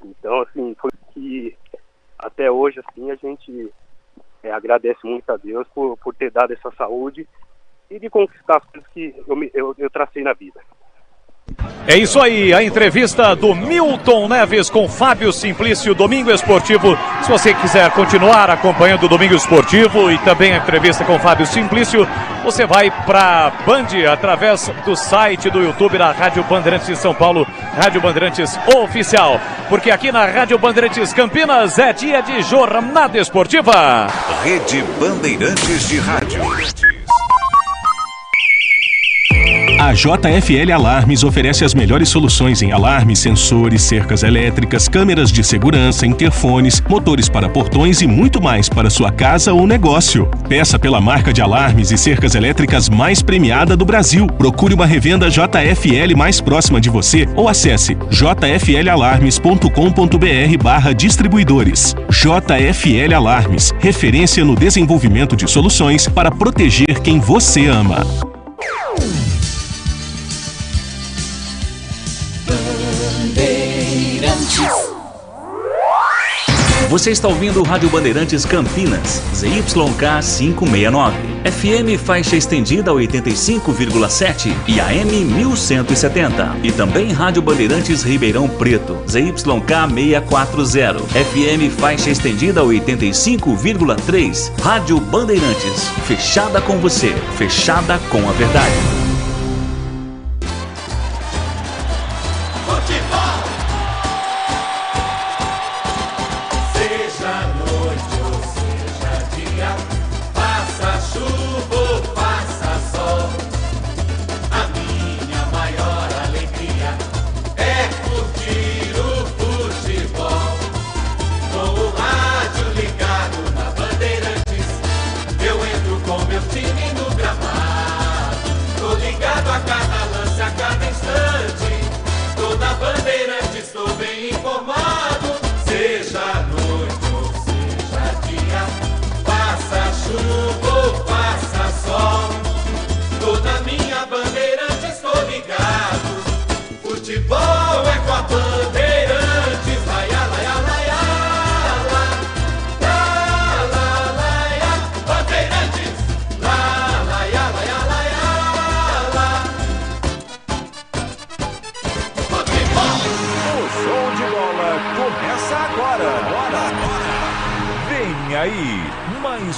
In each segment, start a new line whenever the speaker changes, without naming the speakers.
Então, assim, foi que até hoje, assim, a gente agradece muito a Deus por ter dado essa saúde e de conquistar as coisas que eu tracei na vida.
É isso aí, a entrevista do Milton Neves com Fábio Simplício, Domingo Esportivo. Se você quiser continuar acompanhando o Domingo Esportivo e também a entrevista com Fábio Simplício, você vai para Band através do site do YouTube da Rádio Bandeirantes de São Paulo, Rádio Bandeirantes Oficial. Porque aqui na Rádio Bandeirantes Campinas é dia de jornada esportiva.
Rede Bandeirantes de Rádio.
A JFL Alarmes oferece as melhores soluções em alarmes, sensores, cercas elétricas, câmeras de segurança, interfones, motores para portões e muito mais para sua casa ou negócio. Peça pela marca de alarmes e cercas elétricas mais premiada do Brasil. Procure uma revenda JFL mais próxima de você ou acesse jflalarmes.com.br/distribuidores. JFL Alarmes, referência no desenvolvimento de soluções para proteger quem você ama.
Você está ouvindo o Rádio Bandeirantes Campinas, ZYK 569, FM faixa estendida 85,7 e AM 1170. E também Rádio Bandeirantes Ribeirão Preto, ZYK 640, FM faixa estendida 85,3. Rádio Bandeirantes, fechada com você, fechada com a verdade.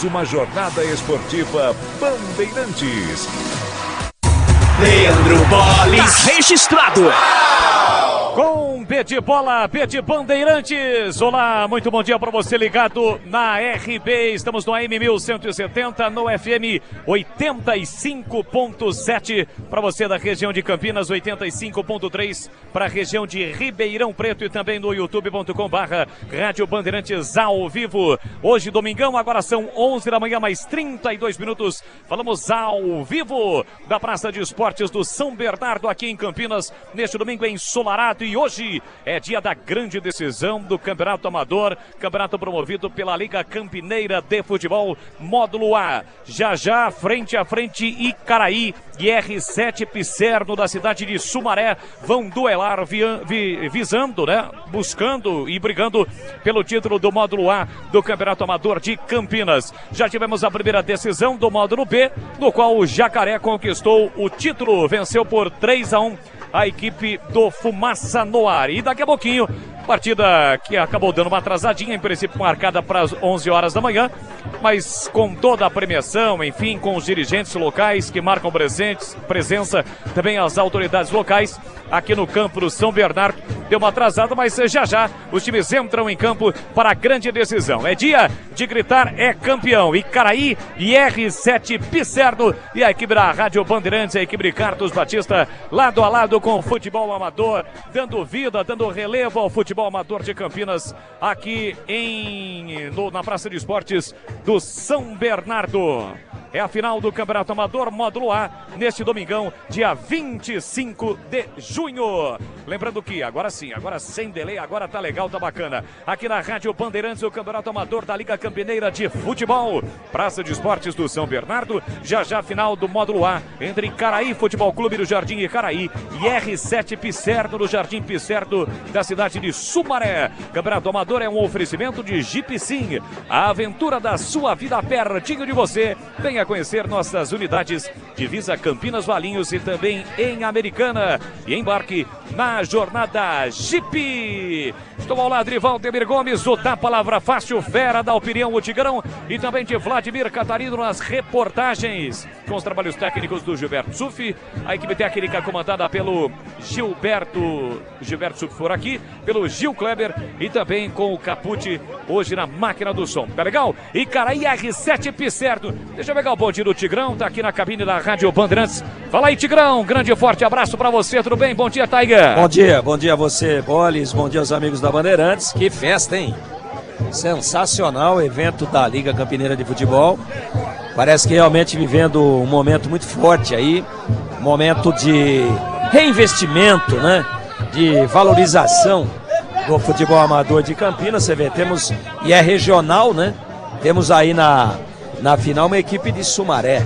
Uma jornada esportiva Bandeirantes.
Leandro Bolis registrado. Com Pede Bola, Pede Bandeirantes. Olá, muito bom dia para você ligado na RB. Estamos no AM 1170, no FM 85.7 para você da região de Campinas, 85.3 para a região de Ribeirão Preto e também no youtube.com/, Rádio Bandeirantes ao vivo. Hoje, domingão, agora são 11 da manhã, mais 32 minutos. Falamos ao vivo da Praça de Esportes do São Bernardo aqui em Campinas, neste domingo ensolarado. E hoje é dia da grande decisão do Campeonato Amador, campeonato promovido pela Liga Campineira de Futebol, Módulo A. Já, frente a frente, Icaraí e R7 Pisserno da cidade de Sumaré vão duelar visando, buscando e brigando pelo título do Módulo A do Campeonato Amador de Campinas. Já tivemos a primeira decisão do Módulo B, no qual o Jacaré conquistou o título, venceu por 3-1 a equipe do Fumaça no Ar. E daqui a pouquinho, partida que acabou dando uma atrasadinha, em princípio marcada para as 11 horas da manhã, mas com toda a premiação, enfim, com os dirigentes locais que marcam presença, também as autoridades locais aqui no campo do São Bernardo. Deu uma atrasada, mas já os times entram em campo para a grande decisão. É dia de gritar, é campeão. Icaraí e R7 Pisserno e a equipe da Rádio Bandeirantes, a equipe de Carlos Batista, lado a lado com o futebol amador, dando vida, dando relevo ao futebol amador de Campinas, aqui na Praça de Esportes do São Bernardo. É a final do Campeonato Amador Módulo A, neste domingão, dia 25 de junho. Lembrando que agora sim, agora sem delay, agora tá legal, tá bacana. Aqui na Rádio Bandeirantes, o Campeonato Amador da Liga Campineira de Futebol. Praça de Esportes do São Bernardo, já final do Módulo A, entre Icaraí Futebol Clube do Jardim Icaraí e R7 Pisserno do Jardim Pisserno da cidade de Sumaré. Campeonato Amador é um oferecimento de Jeep Sim, a aventura da sua vida pertinho de você. Venha conhecer nossas unidades Divisa Campinas Valinhos e também em Americana. E embarque na jornada Jeep. Estou ao lado de Valdemir Gomes, o da Palavra Fácil, fera da opinião, o Tigrão, e também de Vladimir Catarino nas reportagens, com os trabalhos técnicos do Gilberto Sufi, a equipe técnica comandada pelo Gilberto Sufi por aqui, pelo Gil Kleber e também com o Capucci hoje na máquina do som. Tá legal? Icaraí R7 Pisserno. Deixa eu pegar o bonde do Tigrão, tá aqui na cabine da Rádio Bandeirantes. Fala aí, Tigrão, grande e forte abraço pra você, tudo bem? Bom dia, Tiger.
Bom dia a você, Bolis, bom dia aos amigos da Bandeirantes. Que festa, hein? Sensacional evento da Liga Campineira de Futebol. Parece que realmente vivendo um momento muito forte aí, um momento de reinvestimento, né? De valorização do futebol amador de Campinas. Você vê, temos, e é regional, né? Temos aí na final uma equipe de Sumaré.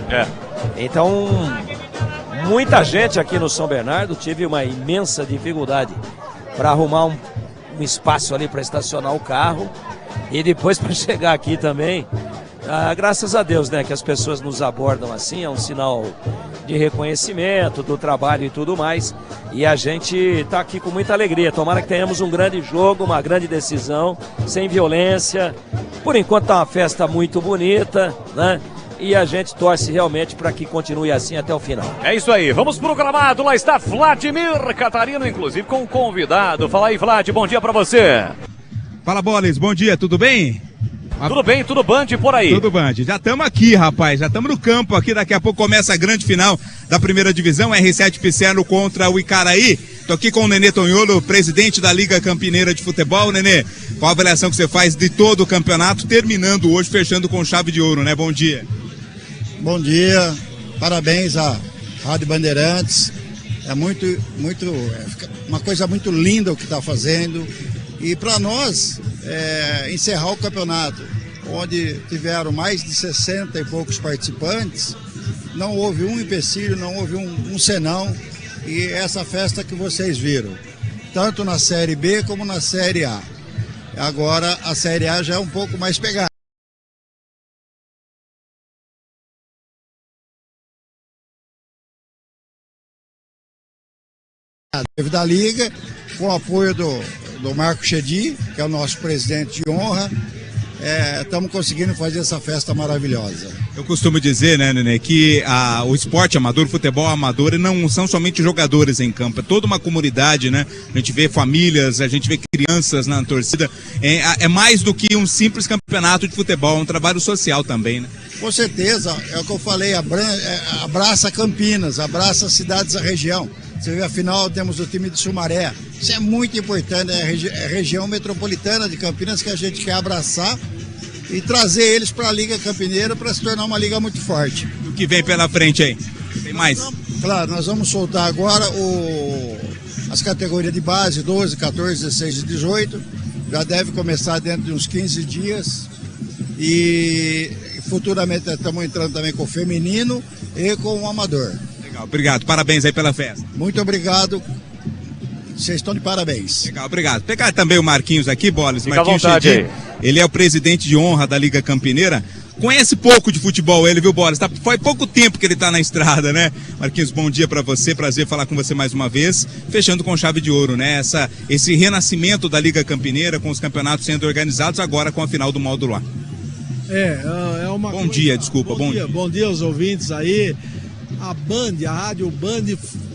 Então, muita gente aqui no São Bernardo. Tive uma imensa dificuldade para arrumar um espaço ali para estacionar o carro. E depois para chegar aqui também, graças a Deus, né, que as pessoas nos abordam assim, é um sinal de reconhecimento do trabalho e tudo mais. E a gente está aqui com muita alegria. Tomara que tenhamos um grande jogo, uma grande decisão, sem violência. Por enquanto tá uma festa muito bonita, né? E a gente torce realmente para que continue assim até o final. É isso aí, vamos pro gramado, lá está Vladimir Catarino, inclusive com um convidado. Fala aí, Vlad, bom dia para você.
Fala, Bolis, bom dia, tudo bem?
Tudo bem, tudo Band por aí.
Tudo Band, já estamos aqui, rapaz, já estamos no campo aqui, daqui a pouco começa a grande final da primeira divisão, R7 Pisserno contra o Icaraí. Tô aqui com o Nenê Tonholo, presidente da Liga Campineira de Futebol. Nenê, qual a avaliação que você faz de todo o campeonato, terminando hoje, fechando com chave de ouro, né? Bom dia.
Bom dia, parabéns à Rádio Bandeirantes, é uma coisa muito linda o que está fazendo, e para nós, encerrar o campeonato, onde tiveram mais de 60 e poucos participantes, não houve um empecilho, não houve um senão, e essa festa que vocês viram, tanto na Série B como na Série A. Agora a Série A já é um pouco mais pegada. Da Liga, com o apoio do Marco Chedi, que é o nosso presidente de honra, estamos conseguindo fazer essa festa maravilhosa.
Eu costumo dizer, né, Nenê, que o esporte amador, o futebol amador, não são somente jogadores em campo, é toda uma comunidade, né? A gente vê famílias, a gente vê crianças na torcida, é mais do que um simples campeonato de futebol, é um trabalho social também, né?
Com certeza, é o que eu falei, abraça Campinas, abraça as cidades da região. Você vê, afinal, temos o time de Sumaré. Isso é muito importante, é a região metropolitana de Campinas que a gente quer abraçar e trazer eles para a Liga Campineira para se tornar uma liga muito forte.
O que vem pela frente aí? Tem mais?
Claro, nós vamos soltar agora as categorias de base, 12, 14, 16 e 18. Já deve começar dentro de uns 15 dias. E futuramente estamos entrando também com o feminino e com o amador.
Legal, obrigado. Parabéns aí pela festa.
Muito obrigado. Vocês estão de parabéns.
Legal, obrigado. Pegar também o Marquinhos aqui, Bolis.
Fica
Marquinhos
à vontade
Chedi, ele é o presidente de honra da Liga Campineira. Conhece pouco de futebol ele, viu, Bolis? Faz pouco tempo que ele tá na estrada, né? Marquinhos, bom dia pra você, prazer falar com você mais uma vez. Fechando com chave de ouro, né? Esse renascimento da Liga Campineira, com os campeonatos sendo organizados agora com a final do módulo A.
É uma
Bom dia, desculpa.
Bom dia aos ouvintes aí. A Rádio Band,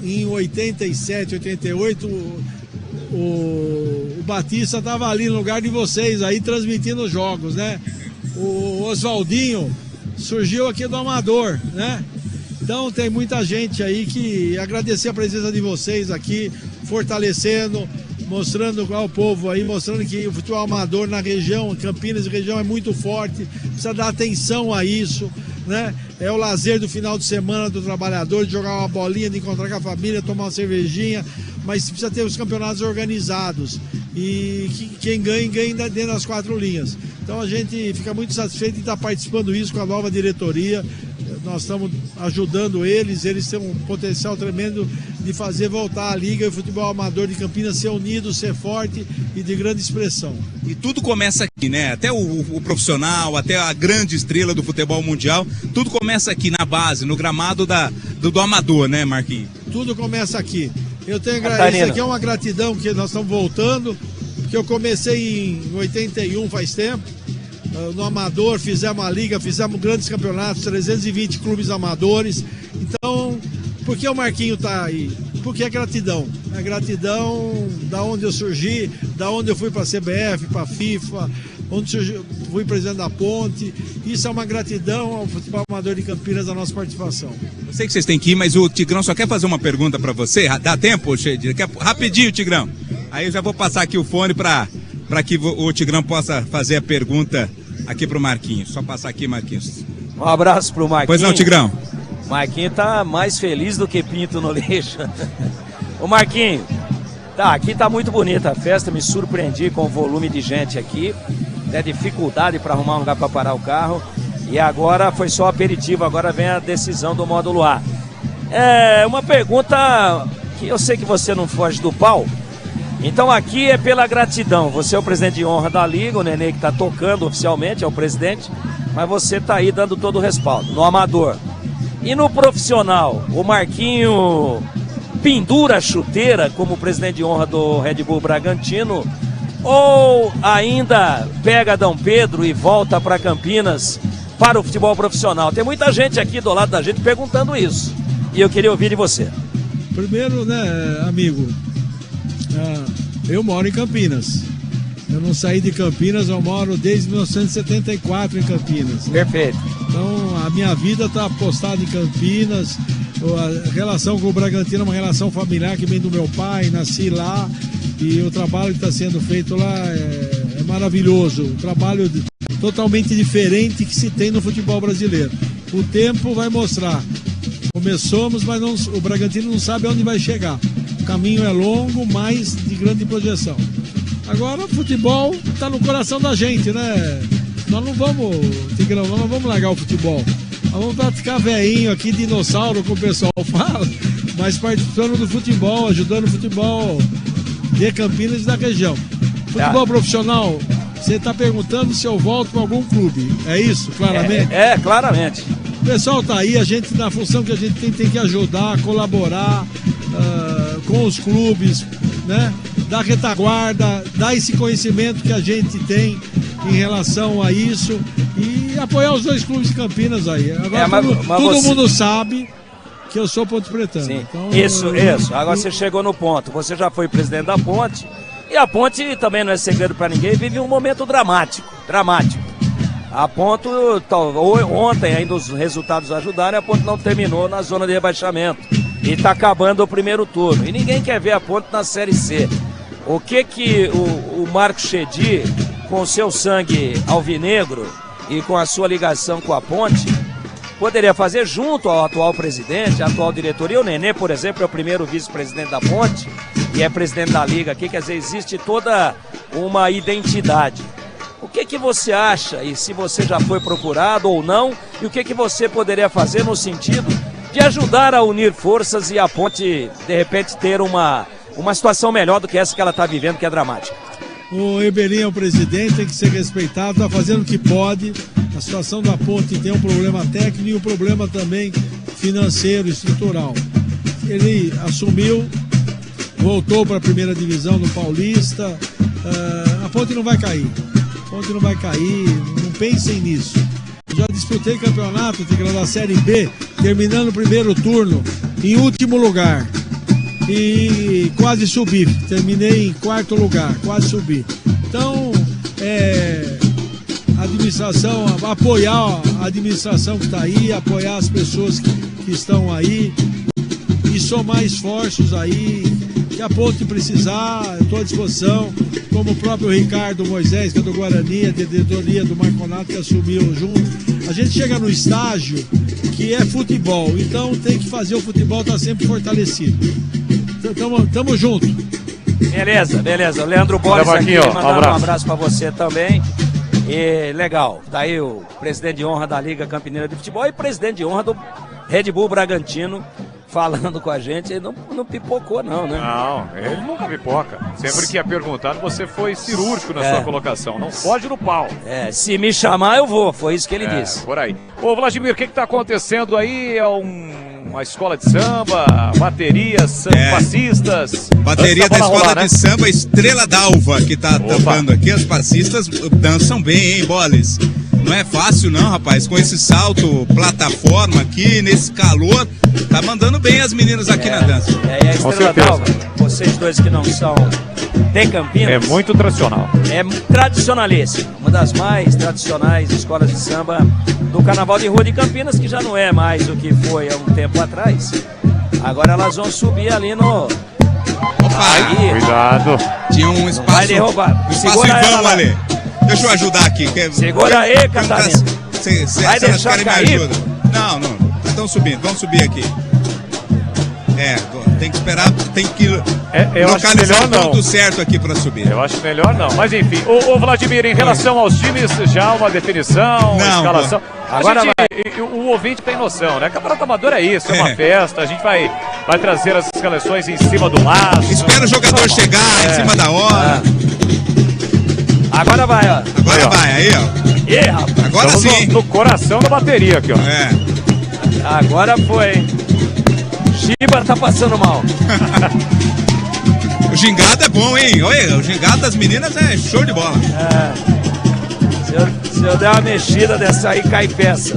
em 87, 88, o Batista estava ali no lugar de vocês aí, transmitindo os jogos, né? O Oswaldinho surgiu aqui do Amador, né? Então tem muita gente aí que agradecer a presença de vocês aqui, fortalecendo, mostrando ao povo aí, mostrando que o futebol amador na região, Campinas e região é muito forte, precisa dar atenção a isso. né? É o lazer do final de semana do trabalhador, de jogar uma bolinha, de encontrar com a família, tomar uma cervejinha, mas precisa ter os campeonatos organizados e quem ganha dentro das 4 linhas. Então a gente fica muito satisfeito em estar participando disso com a nova diretoria. Nós estamos ajudando eles têm um potencial tremendo de fazer voltar a Liga e o futebol amador de Campinas ser unido, ser forte e de grande expressão.
E tudo começa aqui, né? Até o profissional, até a grande estrela do futebol mundial, tudo começa aqui na base, no gramado do amador, né, Marquinhos?
Tudo começa aqui. Isso aqui é uma gratidão que nós estamos voltando, porque eu comecei em 81, faz tempo. No amador, fizemos a liga, fizemos grandes campeonatos, 320 clubes amadores. Então, por que o Marquinho está aí? Porque é gratidão. É gratidão da onde eu surgi, da onde eu fui para a CBF, para a FIFA, onde fui presidente da Ponte. Isso é uma gratidão ao futebol amador de Campinas, da nossa participação.
Eu sei que vocês têm que ir, mas o Tigrão só quer fazer uma pergunta para você. Dá tempo, Xedi? Rapidinho, Tigrão. Aí eu já vou passar aqui o fone para que o Tigrão possa fazer a pergunta aqui pro Marquinhos. Só passar aqui, Marquinhos.
Um abraço pro Marquinhos.
Pois não, Tigrão?
Marquinhos tá mais feliz do que pinto no lixo. Ô Marquinhos, aqui tá muito bonita a festa, me surpreendi com o volume de gente aqui. É dificuldade para arrumar um lugar para parar o carro. E agora foi só aperitivo, agora vem a decisão do módulo A. É uma pergunta que eu sei que você não foge do pau. Então aqui é pela gratidão, você é o presidente de honra da Liga, o Nenê que está tocando oficialmente, é o presidente, mas você está aí dando todo o respaldo, no amador. E no profissional, o Marquinho pendura a chuteira como presidente de honra do Red Bull Bragantino, ou ainda pega Dom Pedro e volta para Campinas para o futebol profissional? Tem muita gente aqui do lado da gente perguntando isso, e eu queria ouvir de você.
Primeiro, né, amigo, eu moro em Campinas. Eu não saí de Campinas, eu moro desde 1974 em Campinas. Né?
Perfeito.
Então a minha vida está postada em Campinas. A relação com o Bragantino é uma relação familiar que vem do meu pai, nasci lá. E o trabalho que está sendo feito lá é maravilhoso. Um trabalho totalmente diferente que se tem no futebol brasileiro. O tempo vai mostrar. Começamos, mas o Bragantino não sabe aonde vai chegar. O caminho é longo, mas de grande projeção. Agora o futebol está no coração da gente, né? Nós não vamos, Tigrão, nós não vamos largar o futebol. Nós vamos praticar veinho aqui, dinossauro, como o pessoal fala, mas participando do futebol, ajudando o futebol de Campinas e da região. Futebol profissional, você está perguntando se eu volto para algum clube, é isso, claramente?
Claramente.
O pessoal está aí, a gente, na função que a gente tem que ajudar, colaborar com os clubes, né? Dar retaguarda, dar esse conhecimento que a gente tem em relação a isso e apoiar os 2 clubes de Campinas aí. Agora todo mundo sabe que eu sou Ponte Pretano.
Então, isso. Agora você chegou no ponto. Você já foi presidente da Ponte e a Ponte também não é segredo para ninguém, vive um momento dramático. A Ponte, ontem ainda os resultados ajudaram, a Ponte não terminou na zona de rebaixamento e está acabando o primeiro turno. E ninguém quer ver a Ponte na Série C. O que o Marco Xedi, com o seu sangue alvinegro e com a sua ligação com a Ponte, poderia fazer junto ao atual presidente, à atual diretoria? O Nenê, por exemplo, é o primeiro vice-presidente da Ponte e é presidente da Liga aqui, quer dizer, existe toda uma identidade. O que você acha, e se você já foi procurado ou não, e o que você poderia fazer no sentido de ajudar a unir forças e a Ponte, de repente, ter uma situação melhor do que essa que ela está vivendo, que é dramática?
O Ebelinho é o presidente, tem que ser respeitado, está fazendo o que pode. A situação da Ponte tem um problema técnico e um problema também financeiro, estrutural. Ele assumiu, voltou para a primeira divisão no Paulista. A Ponte não vai cair. Não pensem nisso. Já disputei campeonato da Série B, terminando o primeiro turno em último lugar. E quase subi, terminei em 4º lugar, quase subi. Então, a administração, apoiar a administração que está aí, apoiar as pessoas que estão aí e somar esforços aí, que a Ponte precisar, estou à disposição, como o próprio Ricardo Moisés, que é do Guarani, a diretoria do Marconato, que assumiu junto, A gente chega no estágio que é futebol, então tem que fazer o futebol estar sempre fortalecido. Tamo junto.
Beleza. O Leandro Borges aqui, mandando um abraço pra você também. E legal, tá aí o presidente de honra da Liga Campineira de Futebol e presidente de honra do Red Bull Bragantino falando com a gente. Ele não pipocou não, né?
Não, ele nunca pipoca. Sempre que é perguntado, você foi cirúrgico na sua colocação. Não foge no pau.
Se me chamar eu vou, foi isso que ele disse.
Por aí. Ô Vladimir, o que tá acontecendo aí? É uma escola de samba, baterias, passistas.
Bateria da escola de samba Estrela d'Alva, que tá tampando aqui. As passistas dançam bem, hein, Boles? Não é fácil não, rapaz, com esse salto, plataforma aqui, nesse calor, tá mandando bem as meninas aqui na dança.
E a Estrela d'Alva, vocês dois que não são de Campinas.
É muito tradicional.
É tradicionalíssimo, uma das mais tradicionais escolas de samba do Carnaval de Rua de Campinas, que já não é mais o que foi há um tempo atrás. Agora elas vão subir ali no...
Opa,
cuidado.
Tinha um espaço,
vai derrubar.
Um espaço em vão ali. Deixa eu ajudar aqui.
Segura aí, Catarina.
Vai deixar cair? Não. Estão subindo, vamos subir aqui. Tem que esperar, tem que localizar o ponto certo aqui para subir.
Eu acho melhor não. Mas enfim, ô Vladimir, em relação aos times, já uma definição, uma escalação. Agora o ouvinte tem noção, né? Campeonato Amador é isso, é uma festa. A gente vai trazer as escalações em cima do laço.
Espera o jogador chegar em cima da hora.
Agora vai, ó.
Agora vai, aí, ó.
Rapaz.
Agora sim.
No coração da bateria aqui, ó.
Agora foi. Chiba tá passando mal.
O gingado é bom, hein? Olha, o gingado das meninas é show de bola.
Se eu der uma mexida dessa aí, cai peça.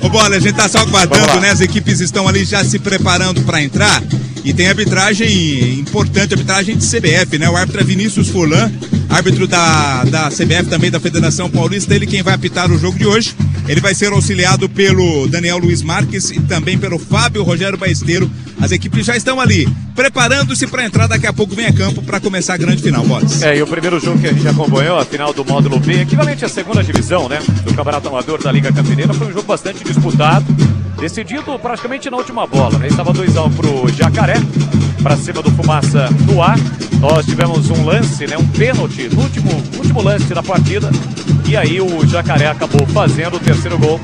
Ô Bola, a gente tá só aguardando, né? As equipes estão ali já se preparando para entrar. E tem arbitragem importante, arbitragem de CBF, né? O árbitro é Vinícius Furlan, árbitro da CBF, também da Federação Paulista, ele quem vai apitar o jogo de hoje. Ele vai ser auxiliado pelo Daniel Luiz Marques e também pelo Fábio Rogério Baesteiro. As equipes já estão ali, preparando-se para entrar, daqui a pouco vem a campo para começar a grande final, Boris.
E o primeiro jogo que a gente acompanhou, a final do módulo B, equivalente à segunda divisão, né? Do Campeonato Amador da Liga Campineira, foi um jogo bastante disputado, decidido praticamente na última bola, né? Estava 2-1 pro Jacaré, para cima do Fumaça no ar. Nós tivemos um lance, né? Um pênalti no último lance da partida. E aí o Jacaré acabou fazendo o terceiro gol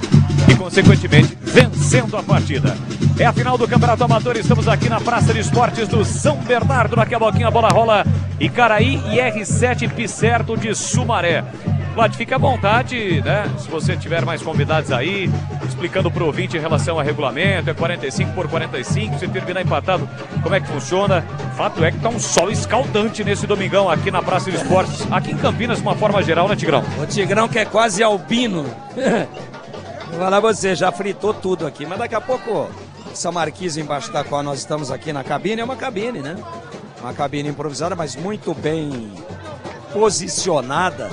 e, consequentemente, vencendo a partida. É a final do Campeonato Amador, estamos aqui na Praça de Esportes do São Bernardo, daqui a pouquinho a bola rola Icaraí e R7 Piscerto de Sumaré. Vlad, fica à vontade, né? Se você tiver mais convidados aí, explicando pro ouvinte em relação ao regulamento, é 45-45, se terminar empatado, como é que funciona? Fato é que tá um sol escaldante nesse domingão aqui na Praça de Esportes, aqui em Campinas, de uma forma geral, né, Tigrão?
O Tigrão que é quase albino. Vou falar você, já fritou tudo aqui, mas daqui a pouco essa marquise embaixo da qual nós estamos aqui na cabine é uma cabine, né? Uma cabine improvisada, mas muito bem posicionada.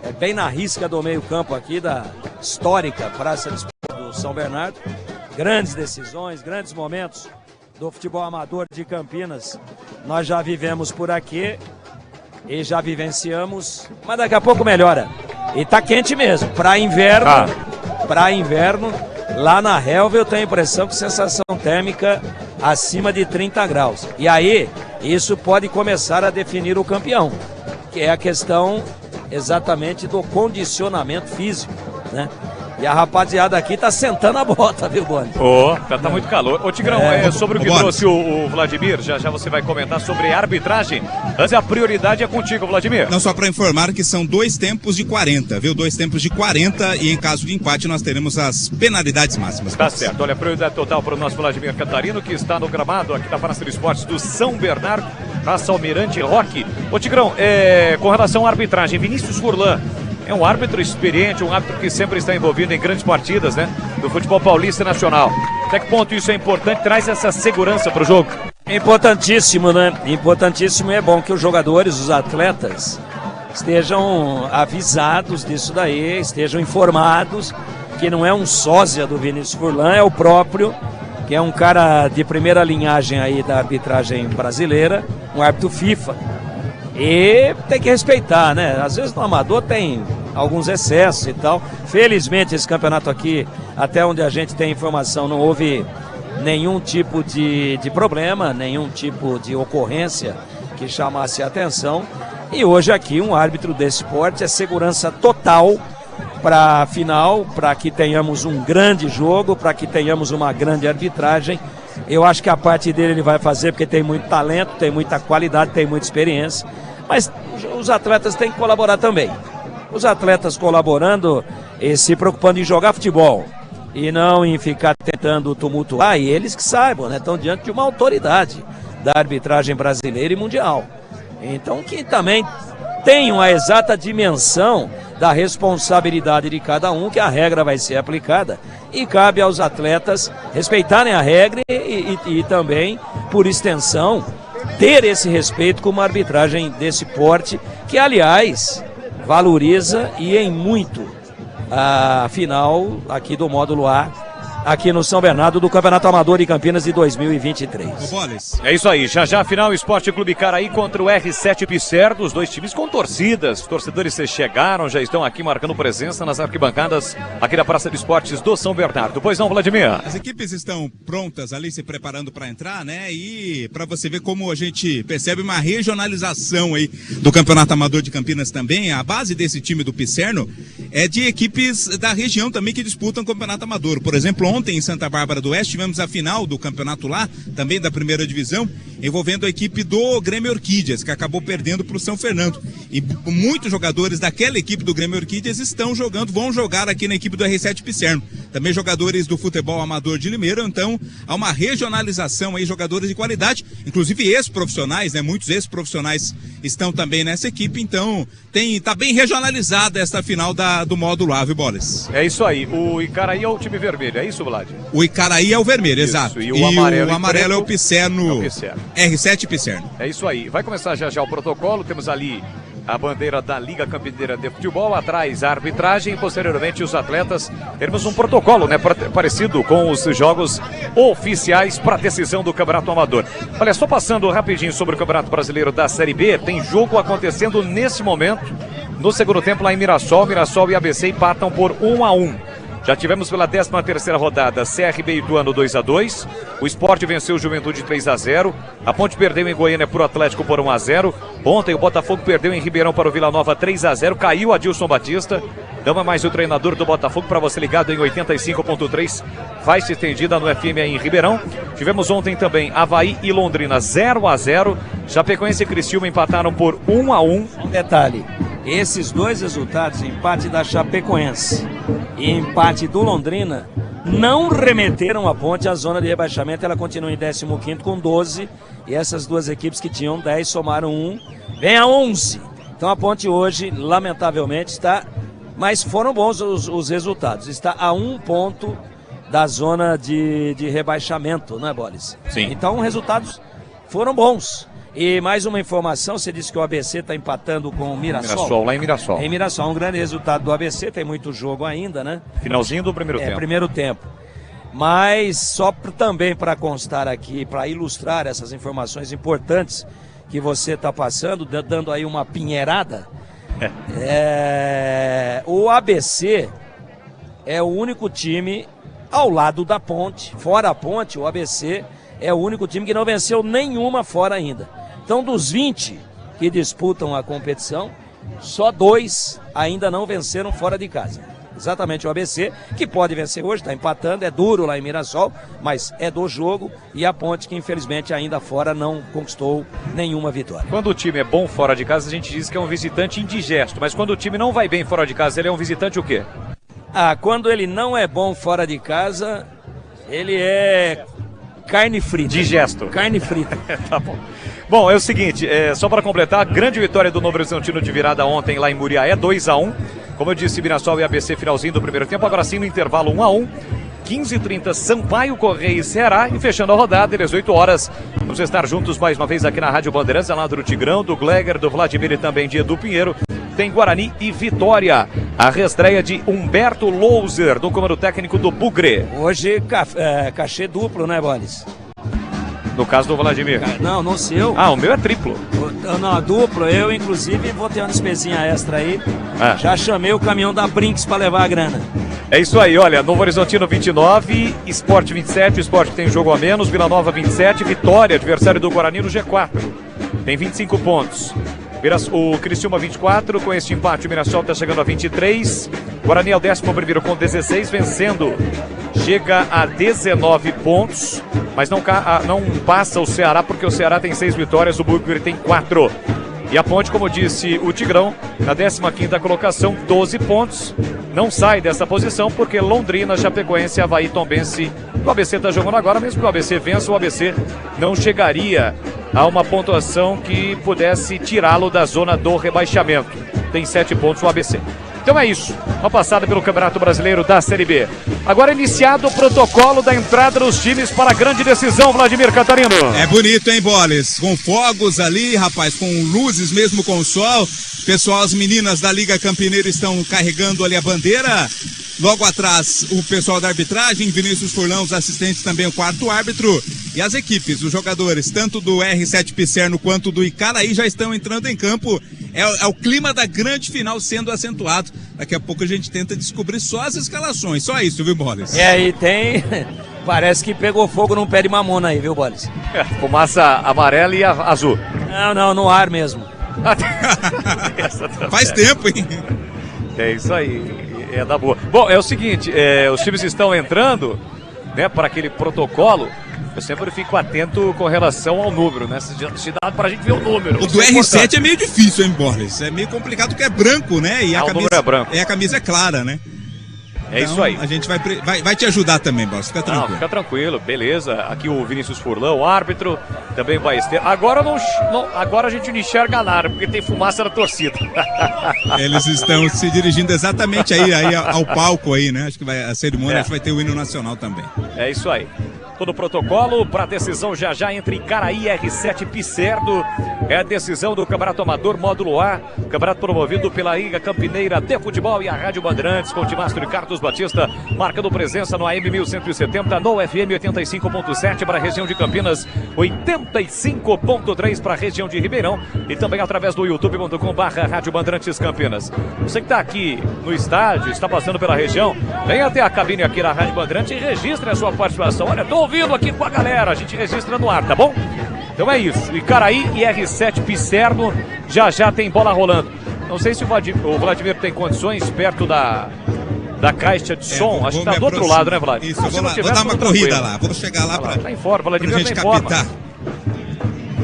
É bem na risca do meio-campo aqui da histórica Praça de Esportes do São Bernardo. Grandes decisões, grandes momentos do futebol amador de Campinas. Nós já vivemos por aqui e já vivenciamos, mas daqui a pouco melhora. E tá quente mesmo. Para inverno, lá na relva eu tenho a impressão que sensação térmica acima de 30 graus. E aí, isso pode começar a definir o campeão, que é a questão exatamente do condicionamento físico, né? E a rapaziada aqui tá sentando a bota, viu, Boni?
Tá muito calor. Ô, Tigrão, sobre o que trouxe o Vladimir, já você vai comentar sobre arbitragem. Antes, a prioridade é contigo, Vladimir.
Não, só para informar que são 2 tempos de 40, viu? 2 tempos de 40 e em caso de empate nós teremos as penalidades máximas.
Tá certo. Olha, prioridade total para o nosso Vladimir Catarino, que está no gramado aqui da Praça de Esportes do São Bernardo, Praça Almirante Roque. Ô, Tigrão, com relação à arbitragem, Vinícius Furlan é um árbitro experiente, um árbitro que sempre está envolvido em grandes partidas, né? Do futebol paulista e nacional. Até que ponto isso é importante? Traz essa segurança para o jogo?
Importantíssimo, né? Importantíssimo, e é bom que os jogadores, os atletas, estejam avisados disso daí, estejam informados que não é um sósia do Vinícius Furlan, é o próprio, que é um cara de primeira linhagem aí da arbitragem brasileira, um árbitro FIFA. E tem que respeitar, né? Às vezes no amador tem alguns excessos e tal. Felizmente esse campeonato aqui, até onde a gente tem informação, não houve nenhum tipo de problema, nenhum tipo de ocorrência que chamasse a atenção. E hoje aqui um árbitro desse porte é segurança total para a final, para que tenhamos um grande jogo, para que tenhamos uma grande arbitragem. Eu acho que a parte dele ele vai fazer porque tem muito talento, tem muita qualidade, tem muita experiência, mas os atletas têm que colaborar também. Os atletas colaborando e se preocupando em jogar futebol e não em ficar tentando tumultuar, e eles que saibam, né? Estão diante de uma autoridade da arbitragem brasileira e mundial. Então que também tenham a exata dimensão da responsabilidade de cada um, que a regra vai ser aplicada e cabe aos atletas respeitarem a regra e também, por extensão, ter esse respeito com uma arbitragem desse porte, que aliás valoriza e em muito a final aqui do módulo A, aqui no São Bernardo, do Campeonato Amador de Campinas de 2023.
É isso aí, já a final, Esporte Clube Caraí contra o R7 Pisser, dos dois times com torcidas. Os torcedores chegaram, já estão aqui marcando presença nas arquibancadas aqui da Praça de Esportes do São Bernardo. Pois não, Vladimir?
As equipes estão prontas ali, se preparando para entrar, né? E para você ver como a gente percebe uma regionalização aí do Campeonato Amador de Campinas também. A base desse time do Pisserno é de equipes da região também que disputam o Campeonato Amador. Por exemplo, ontem em Santa Bárbara do Oeste tivemos a final do campeonato lá, também da primeira divisão, envolvendo a equipe do Grêmio Orquídeas, que acabou perdendo para o São Fernando. E muitos jogadores daquela equipe do Grêmio Orquídeas estão jogando, vão jogar aqui na equipe do R7 Pisserno. Também jogadores do futebol amador de Limeira, então há uma regionalização aí, jogadores de qualidade, inclusive ex-profissionais, né? Muitos ex-profissionais estão também nessa equipe, então tá bem regionalizada essa final do módulo A, viu, Bolas?
É isso aí, o Icaraí é o time vermelho, é isso, Vlad?
O Icaraí é o vermelho,
isso,
exato.
E o amarelo
é o Pisserno. R7 Pisserno.
É isso aí, vai começar já o protocolo, temos ali a bandeira da Liga Campineira de Futebol, atrás a arbitragem e posteriormente os atletas. Teremos um protocolo, né, parecido com os jogos oficiais para decisão do Campeonato Amador. Olha, só passando rapidinho sobre o Campeonato Brasileiro da Série B, tem jogo acontecendo nesse momento, no segundo tempo lá em Mirassol. Mirassol e ABC empatam por 1-1. Já tivemos pela 13ª rodada CRB e Ituano 2-2. O Sport venceu o Juventude 3-0. A Ponte perdeu em Goiânia para o Atlético por 1-0. Ontem o Botafogo perdeu em Ribeirão para o Vila Nova 3-0. Caiu Adilson Batista. Dama mais o treinador do Botafogo para você ligado em 85.3. Faixa estendida no FM aí em Ribeirão. Tivemos ontem também Avaí e Londrina 0-0. Chapecoense e Criciúma empataram por 1-1.
Um detalhe. Esses dois resultados, empate da Chapecoense e empate do Londrina, não remeteram a Ponte à zona de rebaixamento. Ela continua em 15º com 12, e essas duas equipes que tinham 10 somaram 1, vem a 11. Então a Ponte hoje, lamentavelmente, está, mas foram bons os resultados, está a 1 ponto da zona de rebaixamento, não é, Bolis?
Sim.
Então resultados foram bons. E mais uma informação, você disse que o ABC está empatando com o Mirassol.
Mirassol, lá em Mirassol.
Em Mirassol, um grande resultado do ABC, tem muito jogo ainda, né?
Finalzinho do primeiro tempo.
Primeiro tempo. Mas só também para constar aqui, para ilustrar essas informações importantes que você está passando, dando aí uma pinheirada, o ABC é o único time ao lado da Ponte. Fora a Ponte, o ABC é o único time que não venceu nenhuma fora ainda. Então, dos 20 que disputam a competição, só 2 ainda não venceram fora de casa. Exatamente o ABC, que pode vencer hoje, está empatando, é duro lá em Mirassol, mas é do jogo, e a Ponte, que infelizmente ainda fora não conquistou nenhuma vitória.
Quando o time é bom fora de casa, a gente diz que é um visitante indigesto, mas quando o time não vai bem fora de casa, ele é um visitante o quê?
Quando ele não é bom fora de casa, ele é carne frita.
Digesto.
Carne frita.
Tá bom. Bom, é o seguinte, só para completar, grande vitória do Novo Horizontino de virada ontem lá em Muriaé, 2-1. Como eu disse, Mirassol e ABC finalzinho do primeiro tempo, agora sim no intervalo 1-1. 15h30, Sampaio, Correia e Ceará. E fechando a rodada, 18 horas, vamos estar juntos mais uma vez aqui na Rádio Bandeirantes, ao lado do Tigrão, do Gleger, do Vladimir e também de Edu Pinheiro. Tem Guarani e Vitória. A reestreia de Humberto Louser, do comando técnico do Bugre.
Hoje, cachê duplo, né, Bolis?
No caso do Vladimir.
Não, no seu.
Ah, o meu é triplo.
Não, duplo. Eu, inclusive, vou ter uma despesinha extra aí. Já chamei o caminhão da Brinks para levar a grana.
É isso aí, olha, Novo Horizontino 29, Sport 27, o Sport tem um jogo a menos, Vila Nova 27, Vitória, adversário do Guarani no G4, tem 25 pontos. O Criciúma 24, com este empate o Mirassol está chegando a 23, Guarani é o 11º com 16, vencendo, chega a 19 pontos, mas não passa o Ceará, porque o Ceará tem 6 vitórias, o Bugre tem 4. E a Ponte, como disse o Tigrão, na 15ª colocação, 12 pontos. Não sai dessa posição porque Londrina, Chapecoense, Avaí, Tombense, o ABC está jogando agora, mesmo que o ABC vença, o ABC não chegaria a uma pontuação que pudesse tirá-lo da zona do rebaixamento. Tem 7 pontos o ABC. Então é isso, uma passada pelo Campeonato Brasileiro da Série B. Agora iniciado o protocolo da entrada dos times para a grande decisão, Vladimir Catarino.
É bonito, hein, Boles? Com fogos ali, rapaz, com luzes mesmo com o sol. Pessoal, as meninas da Liga Campineira estão carregando ali a bandeira. Logo atrás, o pessoal da arbitragem, Vinícius Furlão, os assistentes, também o quarto árbitro. E as equipes, os jogadores, tanto do R7 Picerno quanto do Icaraí, já estão entrando em campo. É o clima da grande final sendo acentuado. Daqui a pouco a gente tenta descobrir só as escalações. Só isso, viu, Boles?
E tem... Parece que pegou fogo num pé de mamona aí, viu, Boles?
Fumaça amarela e azul.
Não, no ar mesmo.
Faz tempo, hein?
É isso aí. É da boa. Bom, é o seguinte, os times estão entrando, né, para aquele protocolo. Eu sempre fico atento com relação ao número, né? Se dá pra gente ver o número.
O do R7 é meio difícil, hein, Boris? É meio complicado porque é branco, né? E a camisa,
o número é branco.
A camisa é clara, né?
É isso aí.
A gente vai te ajudar também, Boris. Fica tranquilo.
Fica tranquilo, beleza. Aqui o Vinícius Furlão, o árbitro, também vai ter. Agora agora a gente não enxerga nada, porque tem fumaça na torcida.
Eles estão se dirigindo exatamente aí ao palco aí, né? Acho que a cerimônia vai ter o hino nacional também.
É isso aí. Todo o protocolo para a decisão já entre Icaraí e R7 Picerno. É a decisão do Campeonato Amador Módulo A, campeonato promovido pela Liga Campineira de Futebol e a Rádio Bandeirantes, com o Timastro e Carlos Batista, marcando presença no AM 1170, no FM 85.7 para a região de Campinas, 85.3 para a região de Ribeirão e também através do youtube.com/Rádio Bandeirantes Campinas. Você que está aqui no estádio, está passando pela região, venha até a cabine aqui na Rádio Bandeirantes e registre a sua participação. Olha, estou ouvindo aqui com a galera, a gente registra no ar, tá bom? Então é isso, Icaraí e R7 Picerno já tem bola rolando. Não sei se o Vladimir tem condições perto da caixa de som, acho que tá do outro lado, né, Vladimir?
Isso, vou dar uma corrida lá, vou chegar lá pra
tá em forma, Vladimir
pra gente
tá em forma.
captar.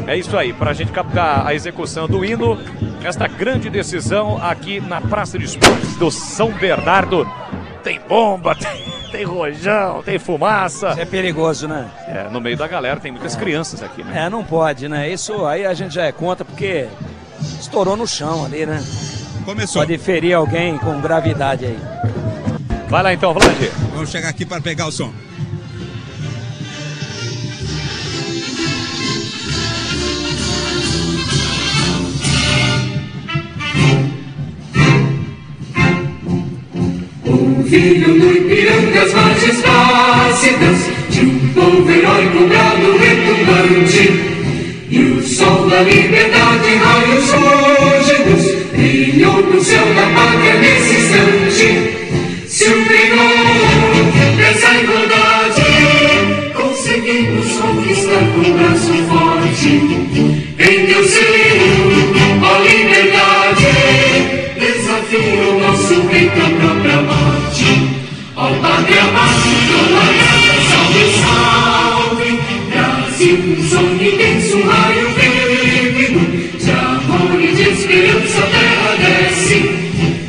É isso aí, pra gente captar a execução do hino, esta grande decisão aqui na Praça de Esportes do São Bernardo. Tem bomba, tem rojão, tem fumaça.
Isso é perigoso, né?
No meio da galera tem muitas crianças aqui, né?
Não pode, né? Isso aí a gente já é contra porque estourou no chão ali, né?
Começou.
Pode ferir alguém com gravidade aí.
Vai lá então, Vlad.
Vamos chegar aqui para pegar o som.
O filho do Ipiranga, as margens plácidas de um povo heróico, brado retumbante. E o sol da liberdade, raios fúlgidos, brilhou no céu da pátria nesse instante. Se o Senhor dessa igualdade conseguimos conquistar com o braço forte, em teu seio, ó liberdade, desafia o nosso peito à própria morte. Ó pátria amada, salve, salve, Brasil, um sonho intenso, um raio vívido, de amor e de esperança a terra desce.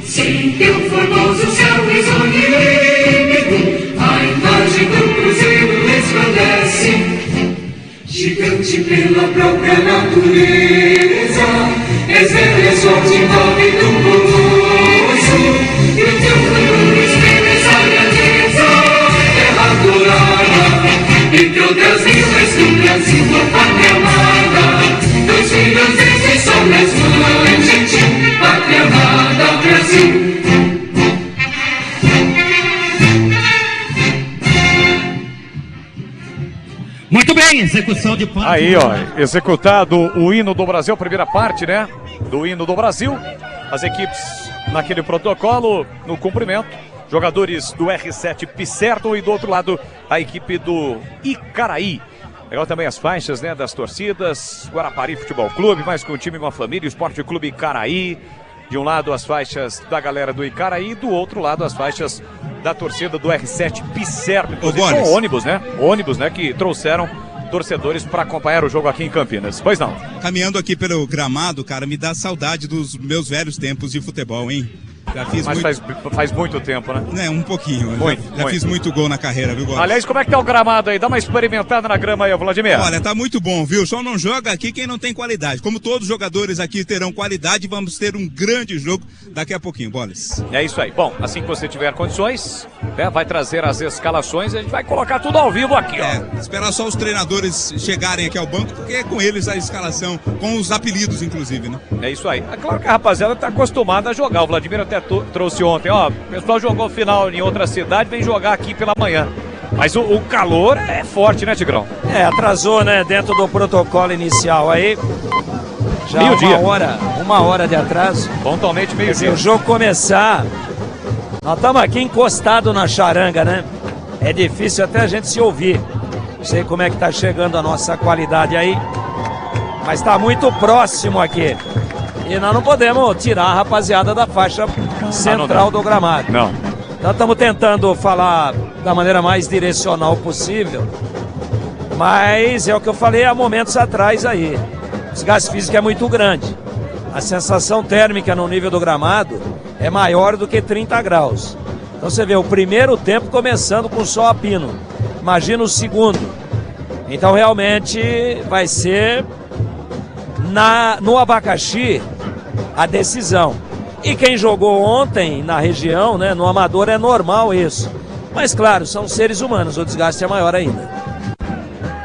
Sem teu formoso céu risonho e límpido, a imagem do cruzeiro resplandece. Gigante pela própria natureza, exerce sorte nove do povoso, e o teu futuro estremece a grandeza, terra dourada, entre outras vilas do Brasil, a pátria amada, dos filhos desde sombras mães, gente, pátria amada, Brasil.
Muito bem, Execução de parte.
Aí, ó, executado o hino do Brasil, primeira parte, né? Do hino do Brasil. As equipes naquele protocolo, no cumprimento. Jogadores do R7 Pisserno e do outro lado a equipe do Icaraí. Legal também as faixas, né, das torcidas. Guarapari Futebol Clube, mais que um time, uma família. Esporte Clube Icaraí. De um lado as faixas da galera do Icaraí, do outro lado as faixas da torcida do R7 Pisserno. Inclusive com ônibus, né? Ônibus, né, que trouxeram torcedores para acompanhar o jogo aqui em Campinas. Pois não.
Caminhando aqui pelo gramado, cara, me dá saudade dos meus velhos tempos de futebol, hein? Já fiz
Mas
muito...
faz muito tempo, né?
É, um pouquinho.
Muito,
já fiz muito gol na carreira, viu, Boris?
Aliás, como é que tá o gramado aí? Dá uma experimentada na grama aí, Vladimir.
Olha, tá muito bom, viu? Só não joga aqui quem não tem qualidade. Como todos os jogadores aqui terão qualidade, vamos ter um grande jogo daqui a pouquinho, Boris.
É isso aí. Bom, assim que você tiver condições, né, vai trazer as escalações e a gente vai colocar tudo ao vivo aqui, ó.
Esperar só os treinadores chegarem aqui ao banco, porque é com eles a escalação, com os apelidos, inclusive, né?
É isso aí. É claro que a rapaziada tá acostumada a jogar. O Vladimir até trouxe ontem, ó, o pessoal jogou final em outra cidade, vem jogar aqui pela manhã. Mas o calor é forte, né, Tigrão?
É, atrasou, né, dentro do protocolo inicial aí. Já
meio-dia.
Uma hora de atraso.
Pontualmente meio-dia.
Se o jogo começar, nós estamos aqui encostados na charanga, né? É difícil até a gente se ouvir. Não sei como é que tá chegando a nossa qualidade aí, mas tá muito próximo aqui. E nós não podemos tirar a rapaziada da faixa central do gramado.
Não.
Então estamos tentando falar da maneira mais direcional possível. Mas é o que eu falei há momentos atrás aí. O desgaste físico é muito grande. A sensação térmica no nível do gramado é maior do que 30 graus. Então você vê o primeiro tempo começando com sol a pino. Imagina o segundo. Então realmente vai ser no abacaxi a decisão. E quem jogou ontem na região, né, no amador, é normal isso. Mas claro, são seres humanos, o desgaste é maior ainda.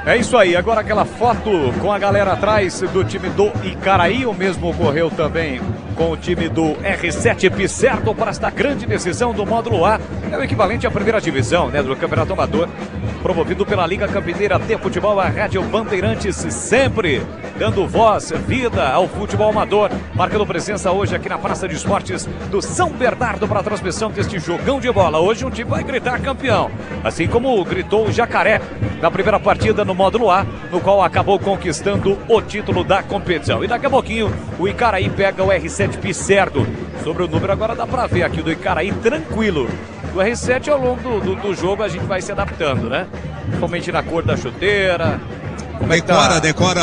É isso aí, agora aquela foto com a galera atrás do time do Icaraí, o mesmo ocorreu também com o time do R7 Pisserno para esta grande decisão do módulo A. É o equivalente à primeira divisão, né, do Campeonato Amador, promovido pela Liga Campineira de Futebol, a Rádio Bandeirantes, sempre dando voz, vida ao futebol amador, marcando presença hoje aqui na Praça de Esportes do São Bernardo para a transmissão deste jogão de bola. Hoje um time vai gritar campeão, assim como gritou o Jacaré na primeira partida no módulo A, no qual acabou conquistando o título da competição. E daqui a pouquinho o Icaraí pega o R7 Pisserno. Sobre o número agora dá para ver aqui do Icaraí tranquilo. Do R7 ao longo do jogo a gente vai se adaptando, né? Principalmente na cor da chuteira.
Decora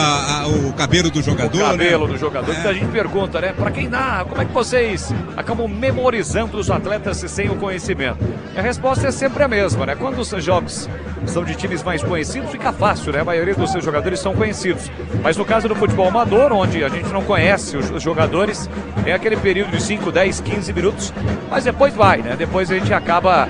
o cabelo do jogador.
O cabelo,
né?
Do jogador. Muita gente pergunta, né? Pra quem narra, como é que vocês acabam memorizando os atletas sem o conhecimento? E a resposta é sempre a mesma, né? Quando os jogos são de times mais conhecidos, fica fácil, né? A maioria dos seus jogadores são conhecidos. Mas no caso do futebol amador, onde a gente não conhece os jogadores, é aquele período de 5, 10, 15 minutos. Mas depois vai, né? Depois a gente acaba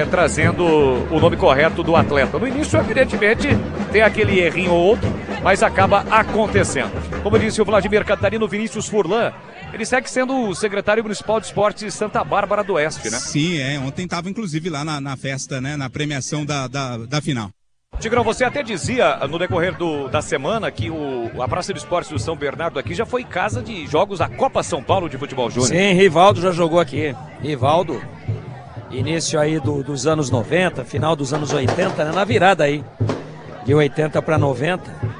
trazendo o nome correto do atleta. No início, evidentemente, tem aquele errinho ou outro, mas acaba acontecendo. Como disse o Vladimir Catarino, Vinícius Furlan, ele segue sendo o secretário municipal de esportes de Santa Bárbara do Oeste, né?
Sim, ontem estava inclusive lá na festa, né, na premiação da final.
Tigrão, você até dizia no decorrer da semana que a Praça de Esportes do São Bernardo aqui já foi casa de jogos da Copa São Paulo de Futebol Júnior.
Sim, Rivaldo já jogou aqui. Rivaldo, início aí dos anos 90, final dos anos 80, né, na virada aí, de 80 para 90.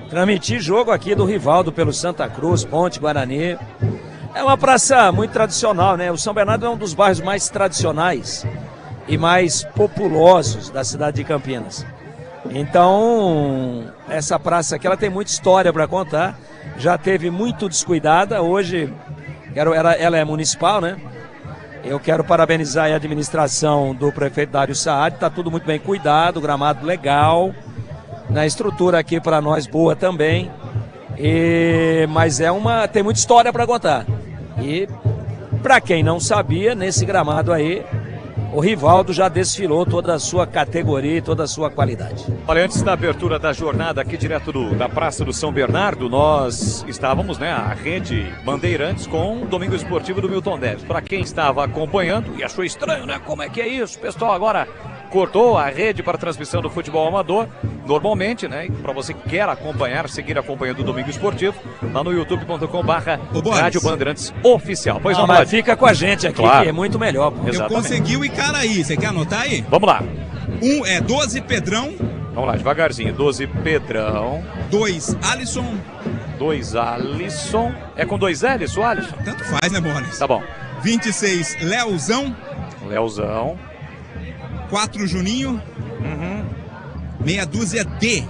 Transmiti jogo aqui do Rivaldo pelo Santa Cruz, Ponte, Guarani. É uma praça muito tradicional, né? O São Bernardo é um dos bairros mais tradicionais e mais populosos da cidade de Campinas. Então, essa praça aqui, ela tem muita história para contar. Já teve muito descuidada, hoje ela é municipal, né? Eu quero parabenizar a administração do prefeito Dário Saad, está tudo muito bem cuidado, gramado legal, na estrutura aqui para nós boa também, mas tem muita história para contar. E para quem não sabia, nesse gramado aí, o Rivaldo já desfilou toda a sua categoria e toda a sua qualidade.
Olha, antes da abertura da jornada aqui direto da Praça do São Bernardo, nós estávamos, né, a rede Bandeirantes com o Domingo Esportivo do Milton Neves. Para quem estava acompanhando e achou estranho, né, como é que é isso? O pessoal agora cortou a rede para transmissão do futebol amador, normalmente, né? Para você que quer acompanhar, seguir acompanhando o Domingo Esportivo, lá no youtube.com/Rádio Bandeirantes Oficial. Pois não,
mas fica com a gente aqui, claro, que é muito melhor.
Eu consegui o Icaraí, você quer anotar aí?
Vamos lá.
12 Pedrão.
Vamos lá, devagarzinho. 12 Pedrão.
2 Alisson.
2 Alisson. É com 2 L's o Alisson?
Tanto faz, né, Boris?
Tá bom.
26 Leozão. 4 Juninho. Meia dúzia D.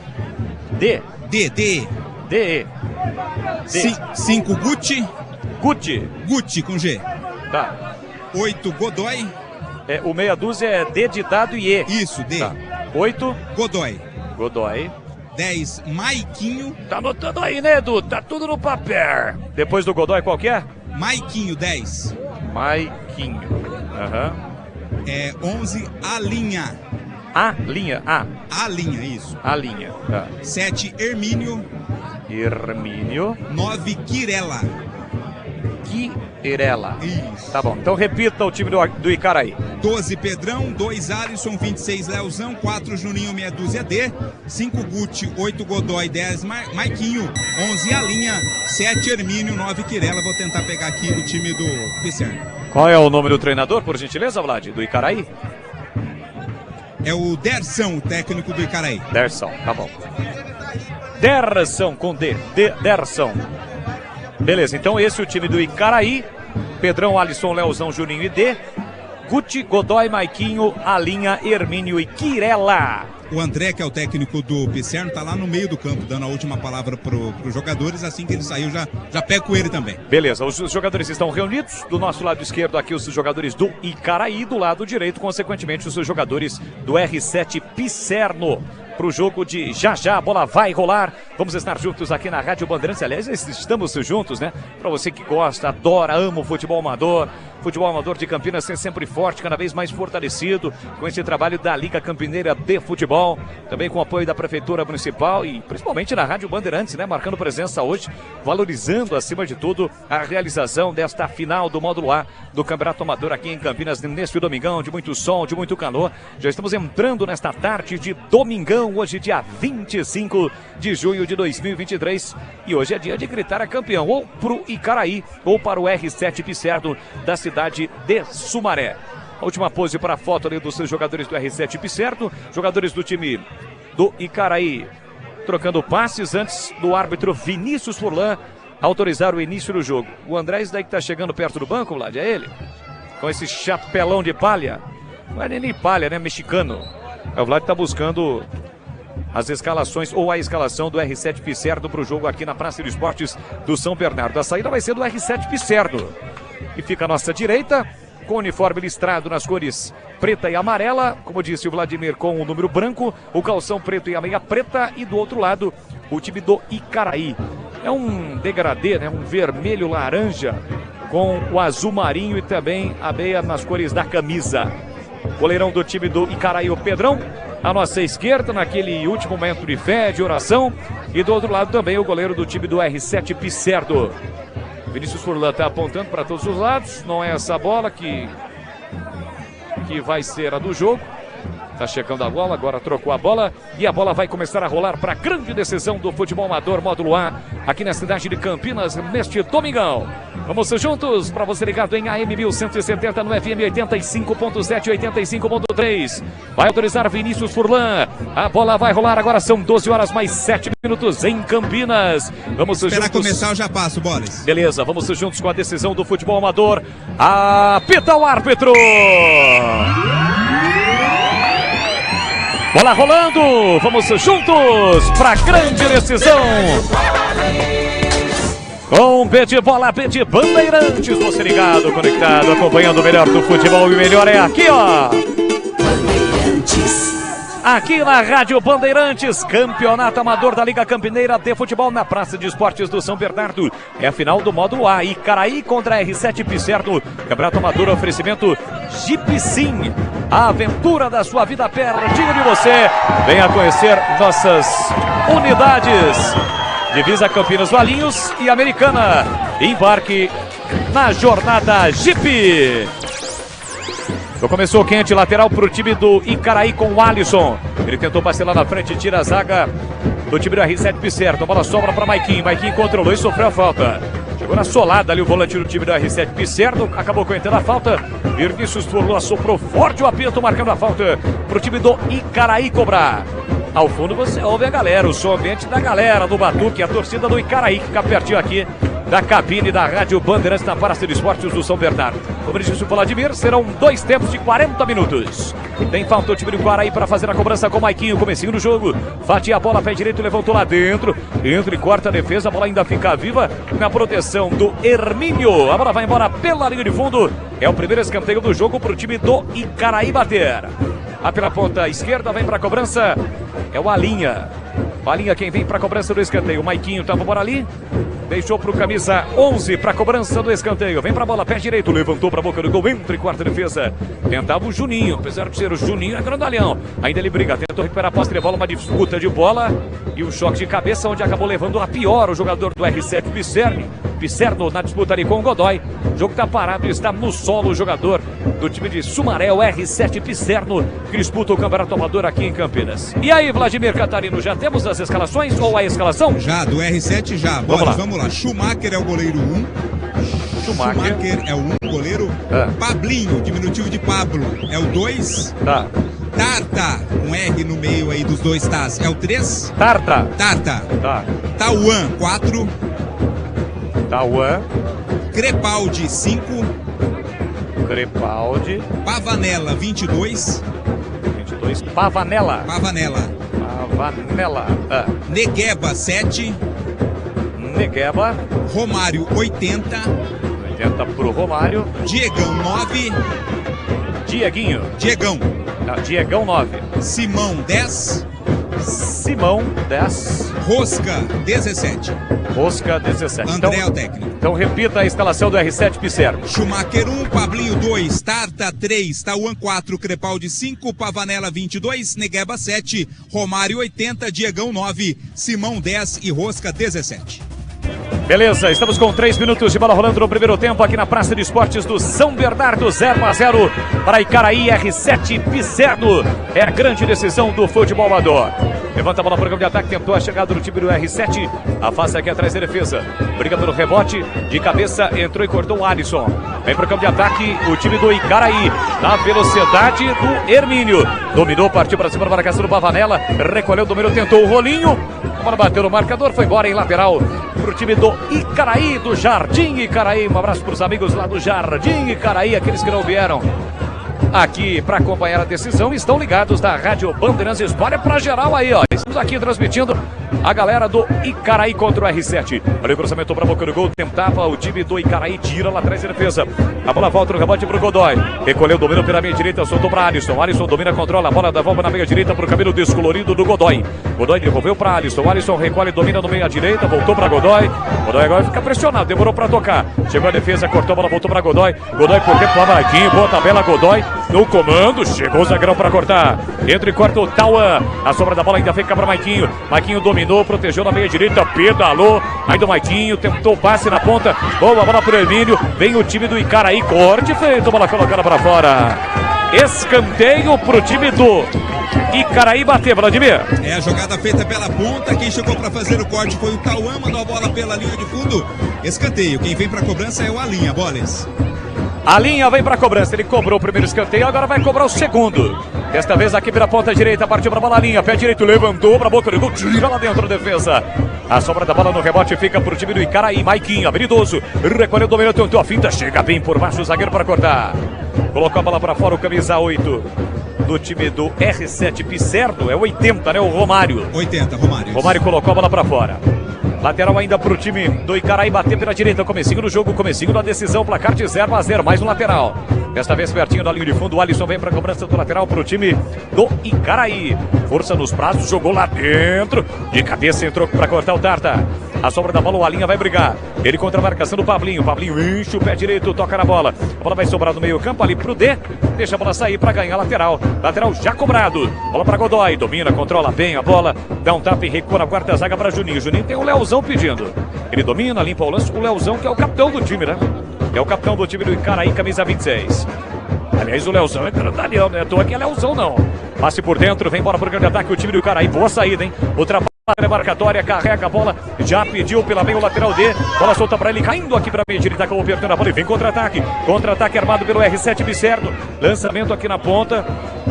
5 Guti. Guti com G.
Tá.
8 Godoy.
O meia dúzia é D de dado e E.
Isso, D.
Tá. 8
Godoy. 10 Maiquinho.
Tá anotando aí, né, Edu? Tá tudo no papel. Depois do Godoy, qual que é?
Maiquinho, 10.
Maiquinho.
11 Alinha.
Alinha,
isso.
Alinha. Tá.
7 Hermínio. 9 Quirela. Isso.
Tá bom, então repita o time do Icaraí.
12 Pedrão, 2 Alisson, 26 Leozão, 4 Juninho, meia dúzia D, 5 Guti, 8 Godoy, 10 Maiquinho, 11 Alinha, 7 Hermínio, 9 Quirela. Vou tentar pegar aqui o time do Pisserno.
Qual é o nome do treinador, por gentileza, Vlad, do Icaraí?
É o Dersão, o técnico do Icaraí.
Dersão, tá bom. Dersão com D. Dersão. Beleza, então esse é o time do Icaraí. Pedrão, Alisson, Leozão, Juninho e D. Guti, Godoy, Maiquinho, Alinha, Hermínio e Quirela.
O André, que é o técnico do Pisserno, tá lá no meio do campo, dando a última palavra pros jogadores. Assim que ele saiu, já pego com ele também.
Beleza, os jogadores estão reunidos. Do nosso lado esquerdo aqui os jogadores do Icaraí. Do lado direito, consequentemente, os jogadores do R7 Pisserno. Para o jogo de já, a bola vai rolar. Vamos estar juntos aqui na Rádio Bandeirantes. Aliás, estamos juntos, né? Para você que gosta, adora, ama o futebol amador. Futebol amador de Campinas é sempre forte, cada vez mais fortalecido com esse trabalho da Liga Campineira de Futebol, também com o apoio da Prefeitura Municipal e principalmente na Rádio Bandeirantes, né? Marcando presença hoje, valorizando acima de tudo a realização desta final do módulo A do Campeonato Amador aqui em Campinas neste domingão de muito sol, de muito calor. Já estamos entrando nesta tarde de domingão, hoje dia 25 de junho de 2023 e hoje é dia de gritar a campeão ou pro Icaraí ou para o R7 Pisserno da cidade de Sumaré. A última pose para a foto ali dos jogadores do R7 Pisserno, jogadores do time do Icaraí trocando passes antes do árbitro Vinícius Furlan autorizar o início do jogo. O André, esse daí que tá chegando perto do banco, Vlad, é ele? Com esse chapelão de palha. Não é nem palha, né? Mexicano. O Vlad tá buscando as escalações ou a escalação do R7 Pisserno para o jogo aqui na Praça de Esportes do São Bernardo. A saída vai ser do R7 Pisserno. E fica à nossa direita, com o uniforme listrado nas cores preta e amarela, como disse o Vladimir, com o número branco, o calção preto e a meia preta, e do outro lado, o time do Icaraí. É um degradê, né? Um vermelho laranja, com o azul marinho e também a meia nas cores da camisa. Goleirão do time do Icaraí, o Pedrão, à nossa esquerda, naquele último momento de fé, de oração, e do outro lado também o goleiro do time do R7 Pisserno. Vinícius Furlan está apontando para todos os lados. Não é essa bola que vai ser a do jogo. Está checando a bola, agora trocou a bola. E a bola vai começar a rolar para a grande decisão do futebol amador módulo A, aqui na cidade de Campinas, neste domingão. Vamos juntos, para você ligado em AM 1170 no FM 85.7 e 85.3. Vai autorizar Vinícius Furlan. A bola vai rolar agora, são 12 horas mais 7 minutos em Campinas. Vamos juntos.
Esperar começar, eu já passo, Boris.
Beleza, vamos juntos com a decisão do futebol amador. Apita o árbitro. Bola rolando, vamos juntos para a grande decisão. Com B de bola, B de Bandeirantes, você ligado, conectado, acompanhando o melhor do futebol e o melhor é aqui, ó. Bandeirantes. Aqui na Rádio Bandeirantes, Campeonato Amador da Liga Campineira de Futebol na Praça de Esportes do São Bernardo. É a final do módulo A, Icaraí contra R7 Pisserno. Campeonato Amador, oferecimento Jeep Sim. A aventura da sua vida pertinho de você. Venha conhecer nossas unidades. Divisa Campinas, Valinhos e Americana. Embarque na jornada Jeep. Então começou quente, lateral pro time do Icaraí com o Alisson. Ele tentou passear lá na frente, tira a zaga do time do R7 Pisserno. A bola sobra para Maiquinho. Maiquinho controlou e sofreu a falta. Chegou na solada ali o volante do time do R7 Pisserno. Acabou cometendo a falta. Vinícius Furlan soprou forte o apito, marcando a falta pro time do Icaraí cobrar. Ao fundo você ouve a galera, o som ambiente da galera do Batuque, a torcida do Icaraí que fica pertinho aqui da cabine da Rádio Bandeirantes na Praça de Esportes do São Bernardo. Como disse o Vladimir, serão 2 tempos de 40 minutos. Tem falta o time do Icaraí para fazer a cobrança com o Maiquinho, comecinho do jogo. Fatia a bola, pé direito, levantou lá dentro. Entra e corta a defesa, a bola ainda fica viva na proteção do Hermínio. A bola vai embora pela linha de fundo. É o primeiro escanteio do jogo para o time do Icaraí bater. Lá pela ponta esquerda, vem para a cobrança. É o Alinha. O Alinha quem vem para a cobrança do escanteio. O Maiquinho estava por ali. Deixou para o camisa 11 para a cobrança do escanteio. Vem para a bola, pé direito, levantou para a boca do gol, entra e quarta defesa. Tentava o Juninho, apesar de ser o Juninho, é grandalhão. Ainda ele briga, tentou recuperar a posse de bola, uma disputa de bola. E o choque de cabeça, onde acabou levando a pior o jogador do R7 Pisserno na disputa ali com o Godoy. O jogo está parado e está no solo o jogador do time de Sumaré, o R7 Pisserno, que disputa o campeonato amador aqui em Campinas. E aí, Vladimir Catarino, já temos as escalações ou a escalação?
Já, do R7 já. Vamos lá. Schumacher é o goleiro 1. Schumacher é o 1, goleiro. Pablinho, diminutivo de Pablo, é o 2.
Tá.
Tarta, um R no meio aí dos dois Tás, é o 3.
Tarta.
Tá. Tauan, 4.
Tauan.
Crepaldi, 5.
Crepaldi.
Pavanella, 22.
Pavanella.
Negueba, 7.
Negueba.
Romário, 80.
80 pro Romário.
Diegão, 9.
Diegão, 9.
Simão, 10.
Simão, 10.
Rosca, 17.
André
é o técnico.
Então repita a escalação do R7 Pisserno.
Schumacher 1, Pablinho 2, Tarta 3, Tauan 4, Crepaldi 5, Pavanella 22, Negueba 7, Romário 80, Diegão 9, Simão 10 e Rosca 17.
Beleza, estamos com 3 minutos de bola rolando no primeiro tempo aqui na Praça de Esportes do São Bernardo, 0-0 para Icaraí, R7 Pisserno. É a grande decisão do futebol amador. Levanta a bola para o campo de ataque, tentou a chegada do time do R7. Afasta aqui atrás da defesa. Briga pelo rebote, de cabeça, entrou e cortou o Alisson. Vem para o campo de ataque o time do Icaraí. Na velocidade do Hermínio. Dominou, partiu para cima da marcação do Pavanella. Recolheu, dominou, tentou o rolinho. A bola bateu no marcador, foi embora em lateral para o time do Icaraí, do Jardim Icaraí. Um abraço para os amigos lá do Jardim Icaraí, aqueles que não vieram aqui para acompanhar a decisão, estão ligados da Rádio Bandeirantes Esporte para geral aí, ó. Estamos aqui transmitindo a galera do Icaraí contra o R7. Olha o cruzamento para a boca do gol, tentava o time do Icaraí, tira lá atrás da defesa. A bola volta no rebote para o Godoy. Recolheu, dominou pela meia direita, soltou para Alisson. Alisson domina, controla a bola, da volta na meia direita para o cabelo descolorido do Godoy. Godoy devolveu para Alisson. Alisson recolhe, domina no meia direita, voltou para Godoy. Godoy agora fica pressionado, demorou para tocar. Chegou a defesa, cortou a bola, voltou para Godoy. Godoy por dentro para Marquinhos, boa tabela, Godoy no comando, chegou o zagueirão para cortar. Entra e corta o Tauan. A sobra da bola ainda fica para Maiquinho. Maiquinho dominou, protegeu na meia direita, pedalou. Ainda o Maiquinho tentou o passe na ponta. Boa bola para o Hermínio. Vem o time do Icaraí, corte feito, bola colocada para fora. Escanteio para o time do Icaraí bater, Vladimir.
É a jogada feita pela ponta. Quem chegou para fazer o corte foi o Tauan, mandou a bola pela linha de fundo. Escanteio. Quem vem para a cobrança é o Alinha, Boles.
A linha vem para a cobrança, ele cobrou o primeiro escanteio, agora vai cobrar o segundo. Desta vez aqui pela ponta direita, partiu para a bola, linha, pé direito, levantou para a boca do gol, tira lá dentro da defesa. A sobra da bola no rebote fica para o time do Icaraí, Maiquinho, habilidoso, recolheu, dominou, tentou a finta, chega bem por baixo o zagueiro para cortar. Colocou a bola para fora o camisa 8 do time do R7 Pisserno, é 80, né, o Romário.
80, Romário.
Romário colocou a bola para fora. Lateral ainda para o time do Icaraí bater pela direita. Comecinho do jogo, comecinho da decisão. Placar de 0-0, mais um lateral. Desta vez pertinho da linha de fundo. O Alisson vem para a cobrança do lateral para o time do Icaraí. Força nos braços, jogou lá dentro. De cabeça entrou para cortar o Tarta. A sobra da bola, o Alinha vai brigar. Ele contra a marcação do Pablinho. Pablinho enche o pé direito, toca na bola. A bola vai sobrar no meio campo ali pro D. Deixa a bola sair para ganhar lateral. Lateral já cobrado. Bola para Godoy. Domina, controla bem a bola. Dá um tapa e recua na quarta zaga para Juninho. Juninho tem o Leozão pedindo. Ele domina, limpa o lance. O Leozão que é o capitão do time, né? É o capitão do time do Icaraí, camisa 26. Aliás, o Leozão é grandalhão, né? Tô aqui é Leozão, não. Passe por dentro, vem embora pro grande ataque o time do Icaraí. Boa saída, hein? Outra marcatória, carrega a bola, já pediu pela meio lateral D, bola solta pra ele, caindo aqui pra meia direita, acabou perdendo a bola e vem contra-ataque armado pelo R7 Bicerdo, lançamento aqui na ponta,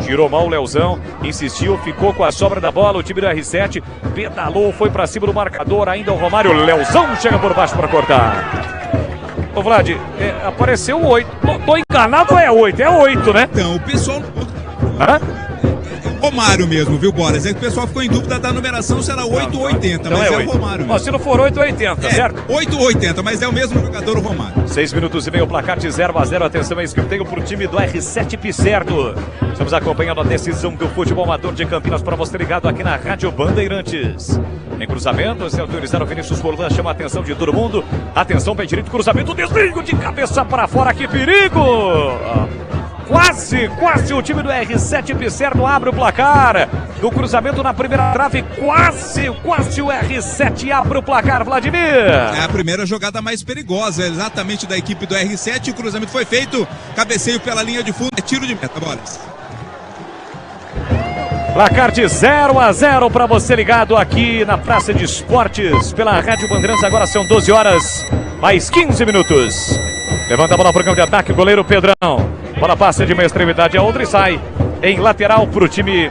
tirou mal o Leozão, insistiu, ficou com a sobra da bola, o time do R7 pedalou, foi pra cima do marcador, ainda o Romário, Leozão chega por baixo pra cortar. Ô Vlad, apareceu o 8, tô enganado ou é 8? É 8, né?
Então, o pessoal...
Hã?
Romário mesmo, viu, Boris? É que o pessoal ficou em dúvida da numeração se era 8 ou 80,
então
mas é
8.
o Romário mesmo.
Ó, se não for 8 ou 80, certo?
8 ou 80, mas é o mesmo jogador, o Romário.
6 minutos e meio, placar de 0-0, atenção, é escanteio pro time do R7 Picerdo. Estamos acompanhando a decisão do futebol amador de Campinas para você ligado aqui na Rádio Bandeirantes. Em cruzamento, se autorizar o Vinícius Forlan, chama a atenção de todo mundo. Atenção, pé direito, cruzamento, desligo de cabeça para fora, que perigo! Quase o time do R7 Picerno abre o placar. Do cruzamento na primeira trave, quase o R7 abre o placar, Vladimir.
É a primeira jogada mais perigosa, exatamente da equipe do R7. O cruzamento foi feito, cabeceio pela linha de fundo, é tiro de meta, Boris.
Placar de 0-0 para você ligado aqui na Praça de Esportes pela Rádio Bandeirantes. Agora são 12 horas, mais 15 minutos. Levanta a bola para o campo de ataque, o goleiro Pedrão. Bola passa de uma extremidade a outra e sai em lateral para o time.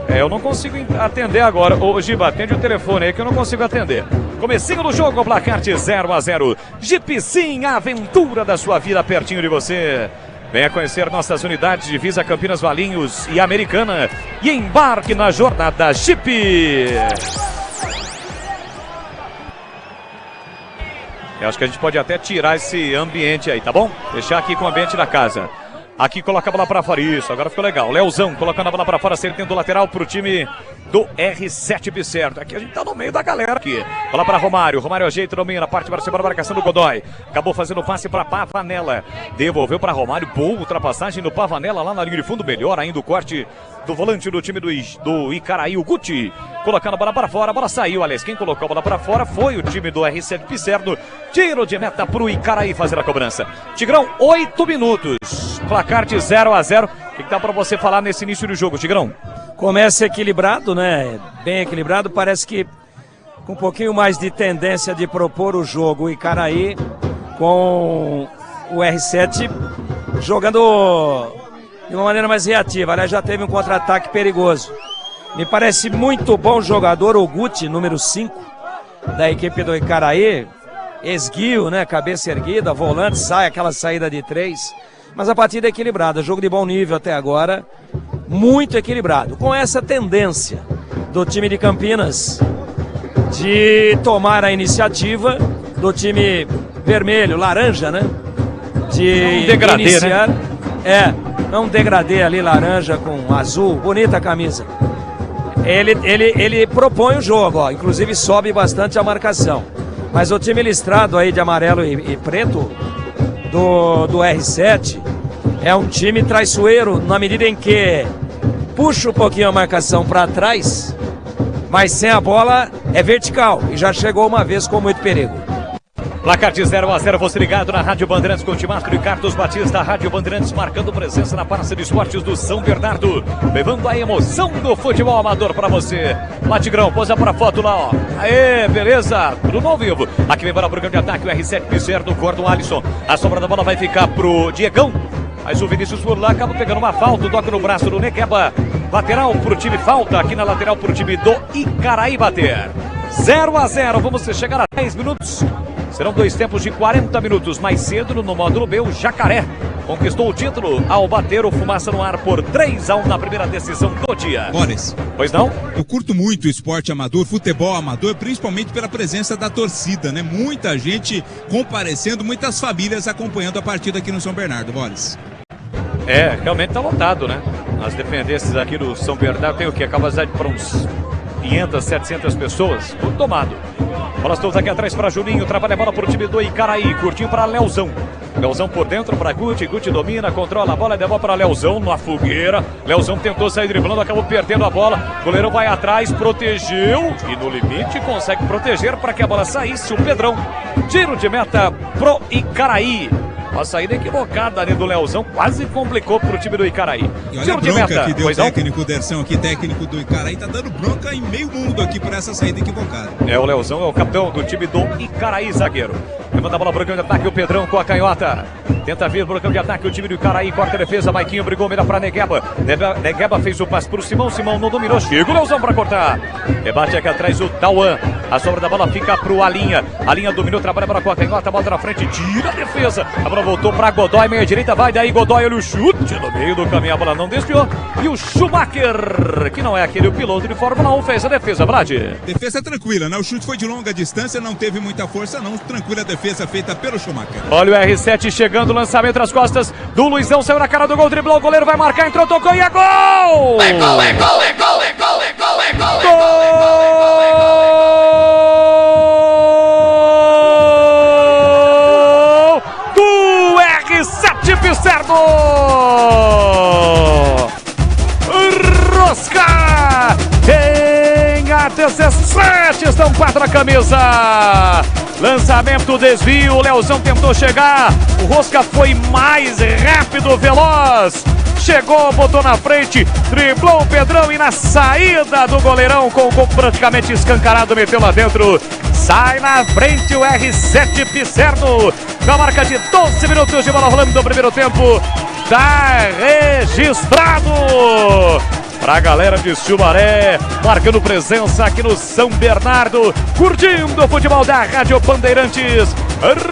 Eu não consigo atender agora. Ô Giba, atende o telefone aí que eu não consigo atender. Comecinho do jogo, placar de 0-0. Jeep Sim, a aventura da sua vida pertinho de você. Venha conhecer nossas unidades de Visa Campinas, Valinhos e Americana e embarque na jornada Jeep. Eu acho que a gente pode até tirar esse ambiente aí, tá bom? Deixar aqui com o ambiente da casa. Aqui coloca a bola pra fora, isso, agora ficou legal. Leozão colocando a bola pra fora, acertando o lateral pro time do R7 Bicerdo. Aqui a gente tá no meio da galera aqui. Bola pra Romário, Romário ajeita, domina, parte para cima da marcação do Godoy. Acabou fazendo o passe pra Pavanella. Devolveu pra Romário, boa ultrapassagem no Pavanella lá na linha de fundo. Melhor ainda o corte do volante do time do Icaraí, o Guti. Colocando a bola para fora, a bola saiu, aliás, quem colocou a bola para fora foi o time do R7 Picerno. Tiro de meta pro Icaraí fazer a cobrança. Tigrão, 8 minutos. Placar de 0-0. O que dá para você falar nesse início do jogo, Tigrão?
Começa equilibrado, né? Bem equilibrado. Parece que com um pouquinho mais de tendência de propor o jogo. O Icaraí com o R7 jogando de uma maneira mais reativa. Aliás, já teve um contra-ataque perigoso. Me parece muito bom jogador o Guti, número 5 da equipe do Icaraí. Esguio, né? Cabeça erguida, volante, sai aquela saída de 3. Mas a partida é equilibrada, jogo de bom nível até agora, muito equilibrado. Com essa tendência do time de Campinas de tomar a iniciativa, do time vermelho, laranja, né? De
degradê,
iniciar,
né?
Não degradê ali, laranja com azul, bonita a camisa. Ele propõe o jogo, ó, inclusive sobe bastante a marcação. Mas o time listrado aí de amarelo e preto do R7 é um time traiçoeiro na medida em que puxa um pouquinho a marcação para trás, mas sem a bola é vertical e já chegou uma vez com muito perigo.
Placar de 0-0, você ligado na Rádio Bandeirantes com o Timastro e Carlos Batista. Rádio Bandeirantes marcando presença na Praça de Esportes do São Bernardo, levando a emoção do futebol amador pra você. Lá, Tigrão, posa pra foto lá, ó. Aê, beleza, tudo no ao vivo. Aqui vem para o programa de ataque, o R7 Picerno, Gordon Alisson. A sobra da bola vai ficar pro Diegão. Mas o Vinícius Forlan acaba pegando uma falta, toca no braço do Nequeba. Lateral pro time, falta aqui na lateral pro time do Icaraí bater. 0-0, vamos chegar a 10 minutos. Serão 2 tempos de 40 minutos. Mais cedo, no módulo B, o Jacaré conquistou o título ao bater o Fumaça no Ar por 3-1 na primeira decisão do dia.
Boris.
Pois não?
Eu curto muito o esporte amador, futebol amador, principalmente pela presença da torcida, né? Muita gente comparecendo, muitas famílias acompanhando a partida aqui no São Bernardo, Boris.
Realmente tá lotado, né? As dependências aqui do São Bernardo tem o quê? Capacidade para uns 500, 700 pessoas, tudo tomado. Bolas todas aqui atrás para Juninho, trabalha a bola para o time do Icaraí, curtinho para Leozão. Leozão por dentro para Guti, Guti domina, controla a bola, devolve para Leozão na fogueira. Leozão tentou sair driblando, acabou perdendo a bola. Goleirão vai atrás, protegeu e no limite consegue proteger para que a bola saísse. O Pedrão, tiro de meta pro Icaraí. Uma saída equivocada ali do Leozão, quase complicou pro time do Icaraí.
E olha a bronca que deu o técnico Derção aqui, técnico do Icaraí, tá dando bronca em meio mundo aqui por essa saída equivocada.
O Leozão é o capitão do time do Icaraí, zagueiro. Levanta a bola pro campo de ataque, o Pedrão com a canhota. Tenta vir pro campo de ataque o time do Icaraí, corta a defesa, Maiquinho brigou, mira pra Negueba. Negueba fez o passe pro Simão, Simão não dominou, chega o Leozão pra cortar. Rebate aqui atrás o Tauan. A sobra da bola fica pro Alinha. Alinha dominou, trabalha para com a canhota, bota na frente, tira a defesa. A bola voltou pra Godoy, meia direita, vai daí Godoy, olha o chute no meio do caminho, a bola não desviou. E o Schumacher, que não é aquele piloto de Fórmula 1, fez a defesa, Vlad.
Defesa tranquila, né? O chute foi de longa distância, não teve muita força, não. Tranquila a defesa feita pelo Schumacher.
Olha o R7 chegando, lançamento às costas do Luizão, saiu na cara do gol, driblou, o goleiro vai marcar, entrou, tocou e é gol!
É gol, é gol, é gol, é gol, é gol, é gol!
Gol do R7 Pisserno! Rosca! Tem a 17 estampado na camisa! Lançamento, desvio, o Leozão tentou chegar, o Rosca foi mais rápido, veloz, chegou, botou na frente, driblou o Pedrão e na saída do goleirão com o gol praticamente escancarado, meteu lá dentro, sai na frente o R7 Pisserno, com a marca de 12 minutos de bola rolando no primeiro tempo, tá registrado! Pra galera de Sumaré, marcando presença aqui no São Bernardo, curtindo o futebol da Rádio Bandeirantes.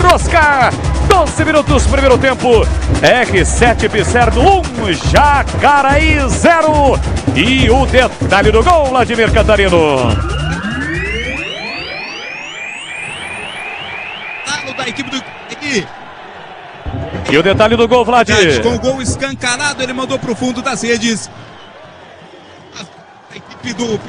Rosca, 12 minutos, primeiro tempo. R7 Pisserno 1, Jacaraí 0. E o detalhe do gol, Vladimir Cantarino.
Da equipe do aqui.
E o detalhe do gol, Vlad.
Com o gol escancarado, ele mandou pro fundo das redes. A equipe do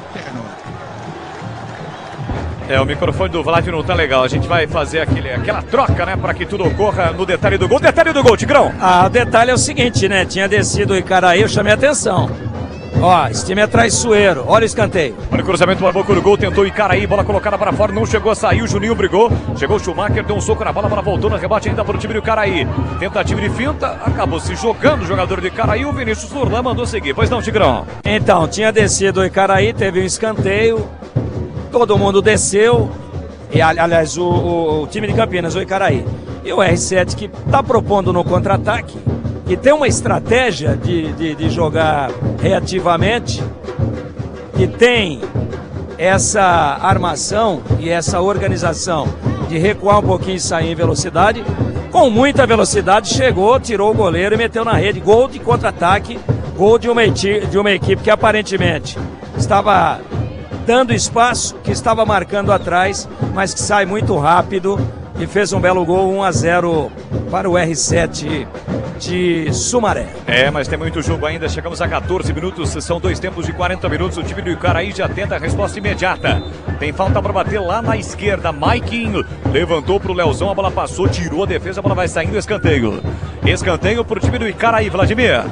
o microfone do Vlad não tá legal. A gente vai fazer aquela troca, né, para que tudo ocorra no detalhe do gol. Detalhe do gol, Tigrão.
O detalhe é o seguinte, né? Tinha descido o Icaraí, eu chamei a atenção. Ó, esse time é traiçoeiro. Olha o escanteio.
Olha o cruzamento para a boca do gol. Tentou o Icaraí, bola colocada para fora. Não chegou a sair. O Juninho brigou. Chegou o Schumacher, deu um soco na bola. A bola voltou no rebate ainda para o time do Icaraí. Tentativa de finta. Acabou se jogando o jogador do Icaraí. O Vinícius Furlan mandou seguir. Pois não, Tigrão?
Então, tinha descido o Icaraí. Teve um escanteio. Todo mundo desceu. E, aliás, o time de Campinas, o Icaraí. E o R7 que está propondo no contra-ataque. Que tem uma estratégia de jogar reativamente, que tem essa armação e essa organização de recuar um pouquinho e sair em velocidade. Com muita velocidade, chegou, tirou o goleiro e meteu na rede. Gol de contra-ataque, gol de uma equipe que aparentemente estava dando espaço, que estava marcando atrás, mas que sai muito rápido e fez um belo gol, 1-0 para o R7 de Sumaré.
Mas tem muito jogo ainda, chegamos a 14 minutos, são 2 tempos de 40 minutos, o time do Icaraí já tenta a resposta imediata. Tem falta para bater lá na esquerda, Maiquinho levantou pro Leozão, a bola passou, tirou a defesa, a bola vai saindo, escanteio. Escanteio pro time do Icaraí, Vladimir.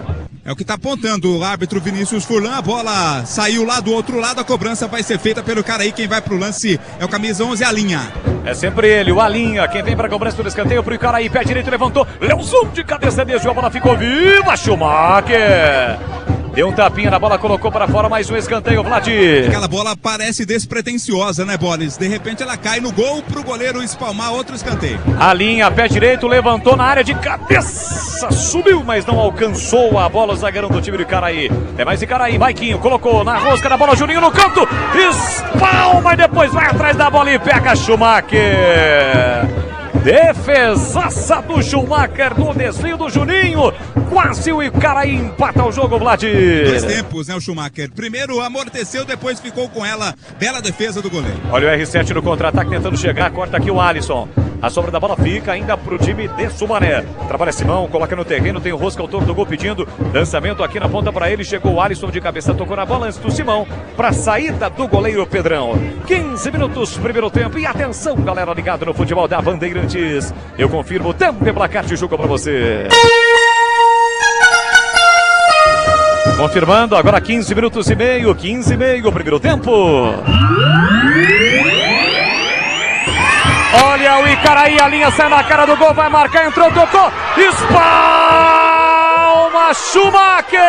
É o que está apontando o árbitro Vinícius Furlan, a bola saiu lá do outro lado, a cobrança vai ser feita pelo Icaraí, quem vai pro lance é o camisa 11, Alinha.
É sempre ele, o Alinha, quem vem para a cobrança do escanteio pro Icaraí, pé direito, levantou, Leozão de cabeça, desviou, a bola ficou viva, Schumacher. Deu um tapinha na bola, colocou para fora, mais um escanteio, Vlad.
Aquela bola parece despretensiosa, né, Boris? De repente ela cai no gol pro goleiro espalmar outro escanteio.
A linha, pé direito, levantou na área de cabeça, subiu, mas não alcançou a bola, o zagueirão do time do Icaraí. É mais Icaraí, Maiquinho, colocou na rosca da bola, Juninho no canto, espalma e depois vai atrás da bola e pega Schumacher. Defesaça do Schumacher no desvio do Juninho. Quase o Icaraí empata o jogo, Vlad.
2 tempos, né, o Schumacher. Primeiro amorteceu, depois ficou com ela. Bela defesa do goleiro.
Olha o R7 no contra-ataque tentando chegar. Corta aqui o Alisson. A sobra da bola fica ainda pro time de Sumaré. Trabalha Simão, coloca no terreno. Tem o Rosca, autor do gol pedindo. Lançamento aqui na ponta para ele. Chegou o Alisson de cabeça, tocou na bola antes do Simão. Pra saída do goleiro Pedrão. 15 minutos, primeiro tempo. E atenção, galera ligada no futebol da Bandeirantes. Eu confirmo o tempo e placar de jogo pra você. Confirmando, agora 15 minutos e meio, 15 e meio, primeiro tempo. Olha o Icaraí, a linha sai na cara do gol, vai marcar, entrou, tocou, espalma Schumacher!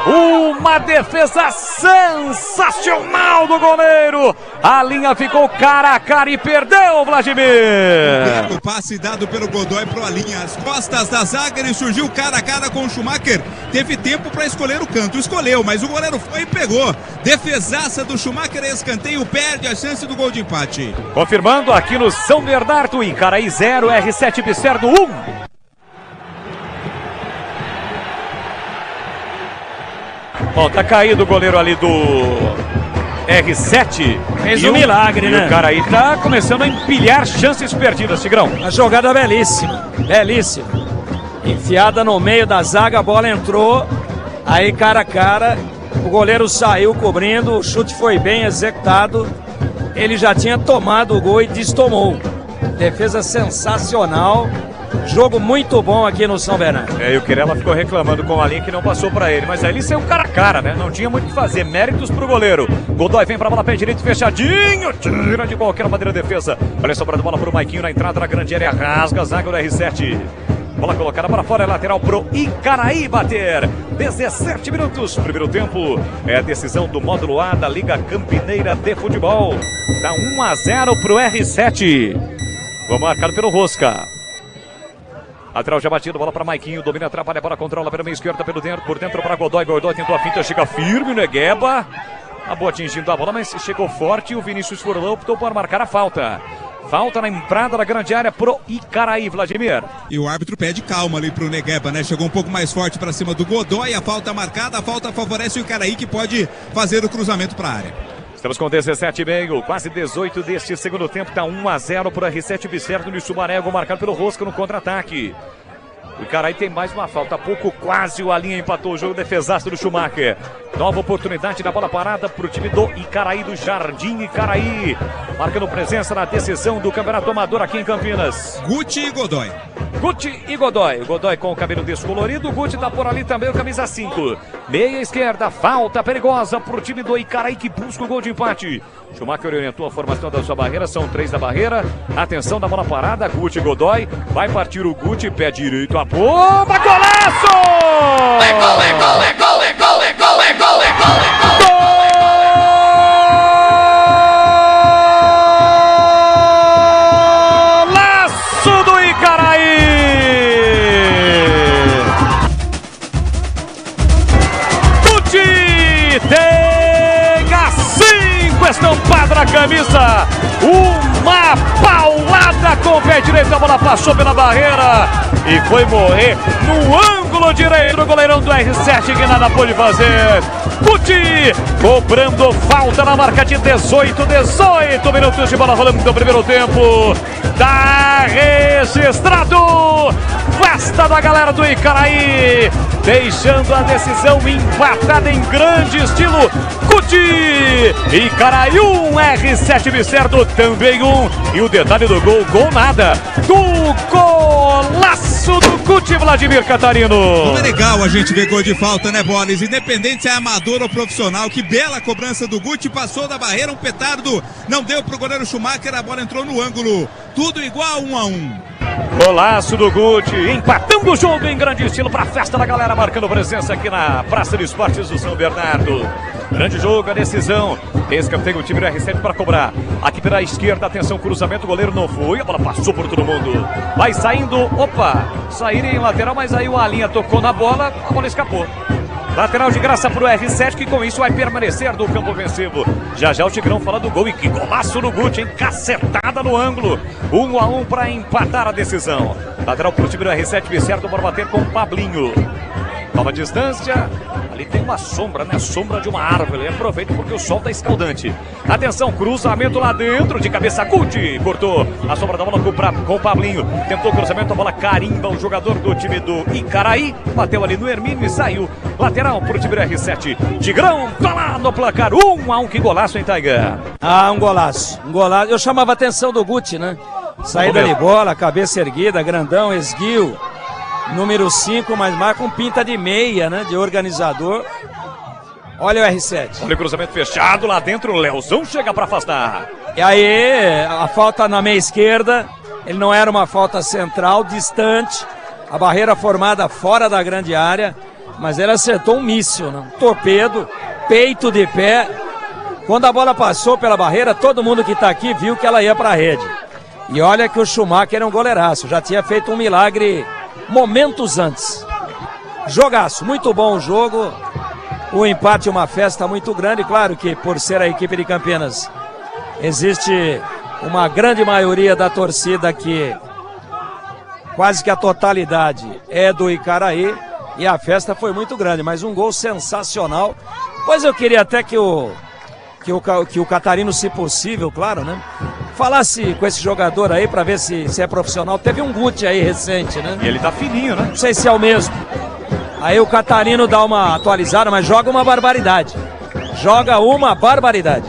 Uma defesa sensacional do goleiro. A linha ficou cara a cara e perdeu, Vladimir.
O passe dado pelo Godoy pro Alinha, as costas da zaga, ele surgiu cara a cara com o Schumacher. Teve tempo para escolher o canto, escolheu, mas o goleiro foi e pegou. Defesaça do Schumacher, escanteio, perde a chance do gol de empate.
Confirmando aqui no São Bernardo, Icaraí 0, R7 Bicerdo 1. Bom, tá caído o goleiro ali do R7.
Fez um milagre, né?
O cara aí tá começando a empilhar chances perdidas, Tigrão.
Uma jogada belíssima, belíssima. Enfiada no meio da zaga, a bola entrou. Aí cara a cara, o goleiro saiu cobrindo, o chute foi bem executado. Ele já tinha tomado o gol e destomou. Defesa sensacional. Jogo muito bom aqui no São Bernardo.
E o Querela ficou reclamando com a linha que não passou pra ele, mas aí ele saiu cara a cara, né? Não tinha muito o que fazer, méritos pro goleiro. Godoy vem pra bola, pé direito, fechadinho, tira de qualquer maneira a defesa. Olha sobrando bola pro Maiquinho na entrada da grande área, rasga a zaga do R7. Bola colocada para fora, é lateral pro Icaraí bater. 17 minutos, primeiro tempo. É a decisão do módulo A da Liga Campineira de Futebol. Dá 1-0 pro R7. Gol marcado pelo Rosca. Lateral já batido, bola para Maiquinho, domina, atrapalha, bola controla pela meia esquerda, por dentro para Godoy. Godoy tentou a finta, chega firme o Negueba. A boa atingindo a bola, mas chegou forte e o Vinícius Furlan optou por marcar a falta. Falta na entrada da grande área pro Icaraí, Vladimir.
E o árbitro pede calma ali pro Negueba, né? Chegou um pouco mais forte para cima do Godoy, a falta marcada, a falta favorece o Icaraí que pode fazer o cruzamento para a área.
Estamos com 17,5, quase 18 deste segundo tempo, tá 1-0 para R7 Bicerdo de Sumaré, gol marcado pelo Rosca no contra-ataque. O Icaraí tem mais uma falta, pouco quase o Alinha empatou o jogo, defesaço do Schumacher. Nova oportunidade na bola parada para o time do Icaraí, do Jardim Icaraí. Marcando presença na decisão do Campeonato Amador aqui em Campinas.
Guti e Godoy.
Guti e Godoy. O Godoy com o cabelo descolorido, o Guti tá por ali também, o camisa 5. Meia esquerda, falta perigosa para o time do Icaraí que busca o gol de empate. Schumacher orientou a formação da sua barreira, são 3 da barreira. Atenção da bola parada, Guti e Godoy. Vai partir o Guti, pé direito, a bomba, golaço!
É gol, é gol, é gol, é gol, é gol, é gol, é gol, é gol!
Golaço do Icaraí! Guti tem a 5 estampada na camisa. Uma paulada com o pé direito, a bola passou pela barreira e foi morrer no ângulo direito do goleirão do R7 que nada pôde fazer. Guti cobrando falta na marca de 18 minutos de bola rolando no primeiro tempo. Tá registrado. Festa da galera do Icaraí, deixando a decisão empatada em grande estilo. Guti, Icaraí 1, R7 Bicerdo também 1. E o detalhe do gol, gol nada, do golaço do Guti, Vladimir Catarino.
Como é legal a gente ver gol de falta, né, Boris? Independente se é amador ou profissional, que bela cobrança do Guti, passou da barreira, um petardo, não deu pro goleiro Schumacher, a bola entrou no ângulo. Tudo igual, 1-1.
Golaço do Guti, empatando o jogo em grande estilo para a festa da galera, marcando presença aqui na Praça de Esportes do São Bernardo. Grande jogo, a decisão. Escanteio o time do R7 para cobrar. Aqui pela esquerda, atenção, cruzamento, o goleiro não foi, a bola passou por todo mundo. Vai saindo, opa, saíram em lateral, mas aí o Alinha tocou na bola, a bola escapou. Lateral de graça pro R7, que com isso vai permanecer do campo ofensivo. Já já o Tigrão fala do gol e que golaço do Guti, hein? Cacetada no ângulo. 1-1 para empatar a decisão. Lateral pro time do R7, Bicerdo para bater com o Pablinho. Nova distância. Ali tem uma sombra, né? Sombra de uma árvore. Aproveita porque o sol tá escaldante. Atenção, cruzamento lá dentro. De cabeça, Guti. Cortou a sombra da bola com o Pablinho. Tentou o cruzamento, a bola carimba o jogador do time do Icaraí. Bateu ali no Hermínio e saiu. Lateral pro time do R7. Tigrão tá lá no placar. 1-1. Que golaço, hein, Taiga?
Ah, um golaço. Um golaço. Eu chamava a atenção do Guti, né? Saída de bola, cabeça erguida, grandão, esguio. Número 5, mas marca um pinta de meia, né? De organizador. Olha o R7.
Olha o cruzamento fechado lá dentro. O Leozão chega para afastar.
E aí, a falta na meia esquerda, ele não era uma falta central, distante, a barreira formada fora da grande área, mas ele acertou um míssil, né? Um torpedo, peito de pé. Quando a bola passou pela barreira, todo mundo que está aqui viu que ela ia para a rede. E olha que o Schumacher é um goleiraço, já tinha feito um milagre momentos antes. Jogaço, muito bom o jogo. O empate é uma festa muito grande, claro que por ser a equipe de Campinas, existe uma grande maioria da torcida que quase que a totalidade é do Icaraí e a festa foi muito grande, mas um gol sensacional. Pois eu queria até que o Catarino, se possível, claro, né, falasse com esse jogador aí pra ver se é profissional. Teve um Guti aí recente, né?
E ele tá fininho, né?
Não sei se é o mesmo. Aí o Catarino dá uma atualizada, mas joga uma barbaridade. Joga uma barbaridade.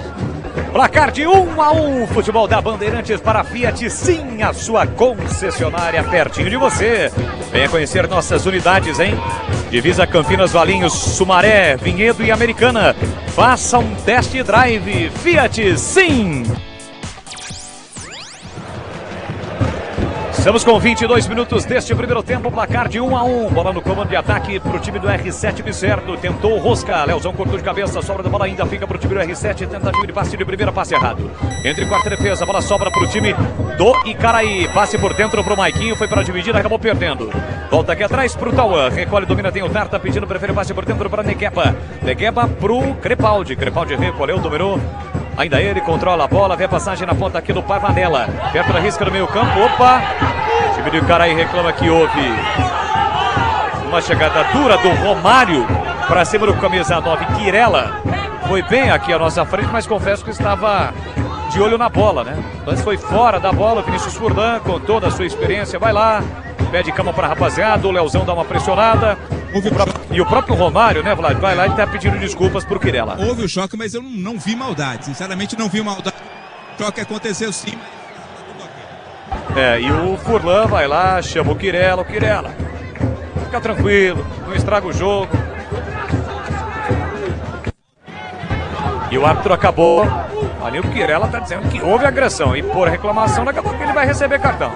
Placar de 1-1, futebol da Bandeirantes para a Fiat, sim, a sua concessionária pertinho de você. Venha conhecer nossas unidades, hein? Divisa Campinas, Valinhos, Sumaré, Vinhedo e Americana. Faça um test drive, Fiat, sim! Estamos com 22 minutos deste primeiro tempo, placar de 1-1. Bola no comando de ataque para o time do R7 Bicerdo. Tentou o Rosca, Leozão cortou de cabeça, sobra da bola ainda, fica para o time do R7. Tentativa de passe de primeira, passe errado. Entre quarta e defesa, a bola sobra para o time do Icaraí. Passe por dentro para o Maiquinho, foi para a dividida, acabou perdendo. Volta aqui atrás para o Tauan, recolhe, domina, tem o Tarta, pedindo, prefere passe por dentro para Negueba. Negueba para o Crepaldi. Crepaldi recolheu, dominou. Ainda ele controla a bola, repassagem na ponta aqui do Pavanella. Perto da risca do meio campo, opa! O time do Icaraí reclama que houve uma chegada dura do Romário para cima do camisa 9, Quirela. Foi bem aqui à nossa frente, mas confesso que estava de olho na bola, né? Mas foi fora da bola, o Vinícius Furlan, com toda a sua experiência, vai lá, pede cama para a rapaziada, o Leozão dá uma pressionada. E o próprio Romário, né, Vlad, vai lá e tá pedindo desculpas pro Quirela.
Houve o choque, mas eu não vi maldade. Sinceramente, não vi maldade. O choque aconteceu sim.
E o Furlan vai lá, chama o Quirela. Fica tranquilo, não estraga o jogo. E o árbitro acabou. Ali o Quirela tá dizendo que houve agressão. E por reclamação, daqui a pouco ele vai receber cartão.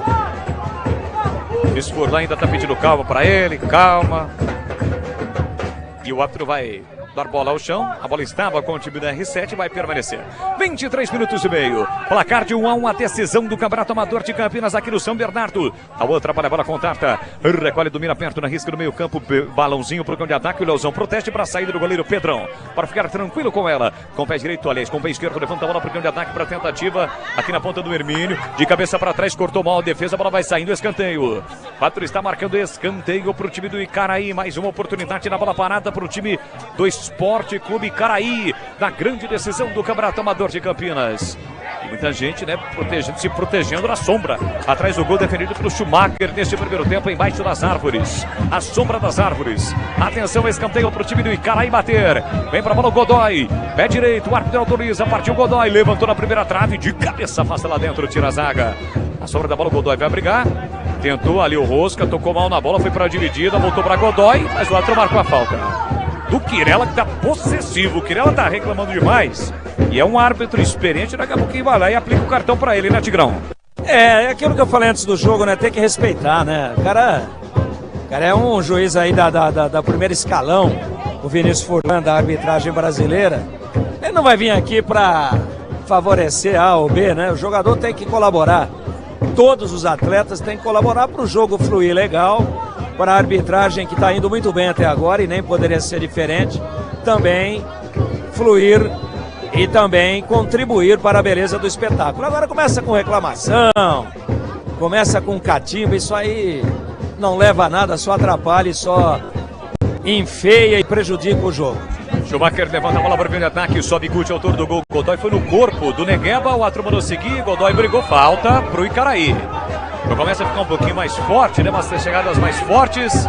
Esse Furlan ainda tá pedindo calma pra ele, calma. E o árbitro vai dar bola ao chão. A bola estava com o time da R7 e vai permanecer. 23 minutos e meio. Placar de 1-1, a decisão do Campeonato Amador de Campinas aqui no São Bernardo. A outra trabalha a bola com Tarta. Recolhe, domina perto na risca do meio campo. Balãozinho pro campo de ataque. O Leozão protege para a saída do goleiro Pedrão. Para ficar tranquilo com ela. Com o pé direito, aliás, com o pé esquerdo, levanta a bola pro campo de ataque para tentativa. Aqui na ponta do Hermínio. De cabeça para trás, cortou mal a defesa. A bola vai saindo, escanteio. Pátrio está marcando escanteio pro time do Icaraí. Mais uma oportunidade na bola parada pro time do Esporte Clube Icaraí, na grande decisão do Campeonato Amador de Campinas. E muita gente, né, se protegendo na sombra. Atrás do gol defendido pelo Schumacher neste primeiro tempo, embaixo das árvores. A sombra das árvores. Atenção, escanteio para o time do Icaraí bater. Vem para a bola o Godoy. Pé direito, o árbitro autoriza. Partiu o Godoy, levantou na primeira trave. De cabeça, afasta lá dentro, tira a zaga. A sombra da bola, o Godoy vai brigar. Tentou ali o Rosca, tocou mal na bola, foi para a dividida, voltou para Godoy, mas o árbitro marcou a falta. Do Quirela, que tá possessivo. O Quirela tá reclamando demais. E é um árbitro experiente, daqui a pouquinho vai lá e aplica o cartão pra ele, né, Tigrão?
É aquilo que eu falei antes do jogo, né? Tem que respeitar, né? O cara é um juiz aí da primeira escalão, o Vinícius Furlan, da arbitragem brasileira. Ele não vai vir aqui pra favorecer A ou B, né? O jogador tem que colaborar. Todos os atletas têm que colaborar para o jogo fluir legal, para a arbitragem que está indo muito bem até agora e nem poderia ser diferente, também fluir e também contribuir para a beleza do espetáculo. Agora começa com reclamação, começa com catimba, isso aí não leva a nada, só atrapalha e só enfeia e prejudica o jogo.
Schumacher levanta a bola para o grande ataque, sobe Guti, autor do gol. Godoy foi no corpo do Negueba, o outro mandou seguir, Godoy brigou, falta para o Icaraí. Então começa a ficar um pouquinho mais forte, né? Umas chegadas mais fortes.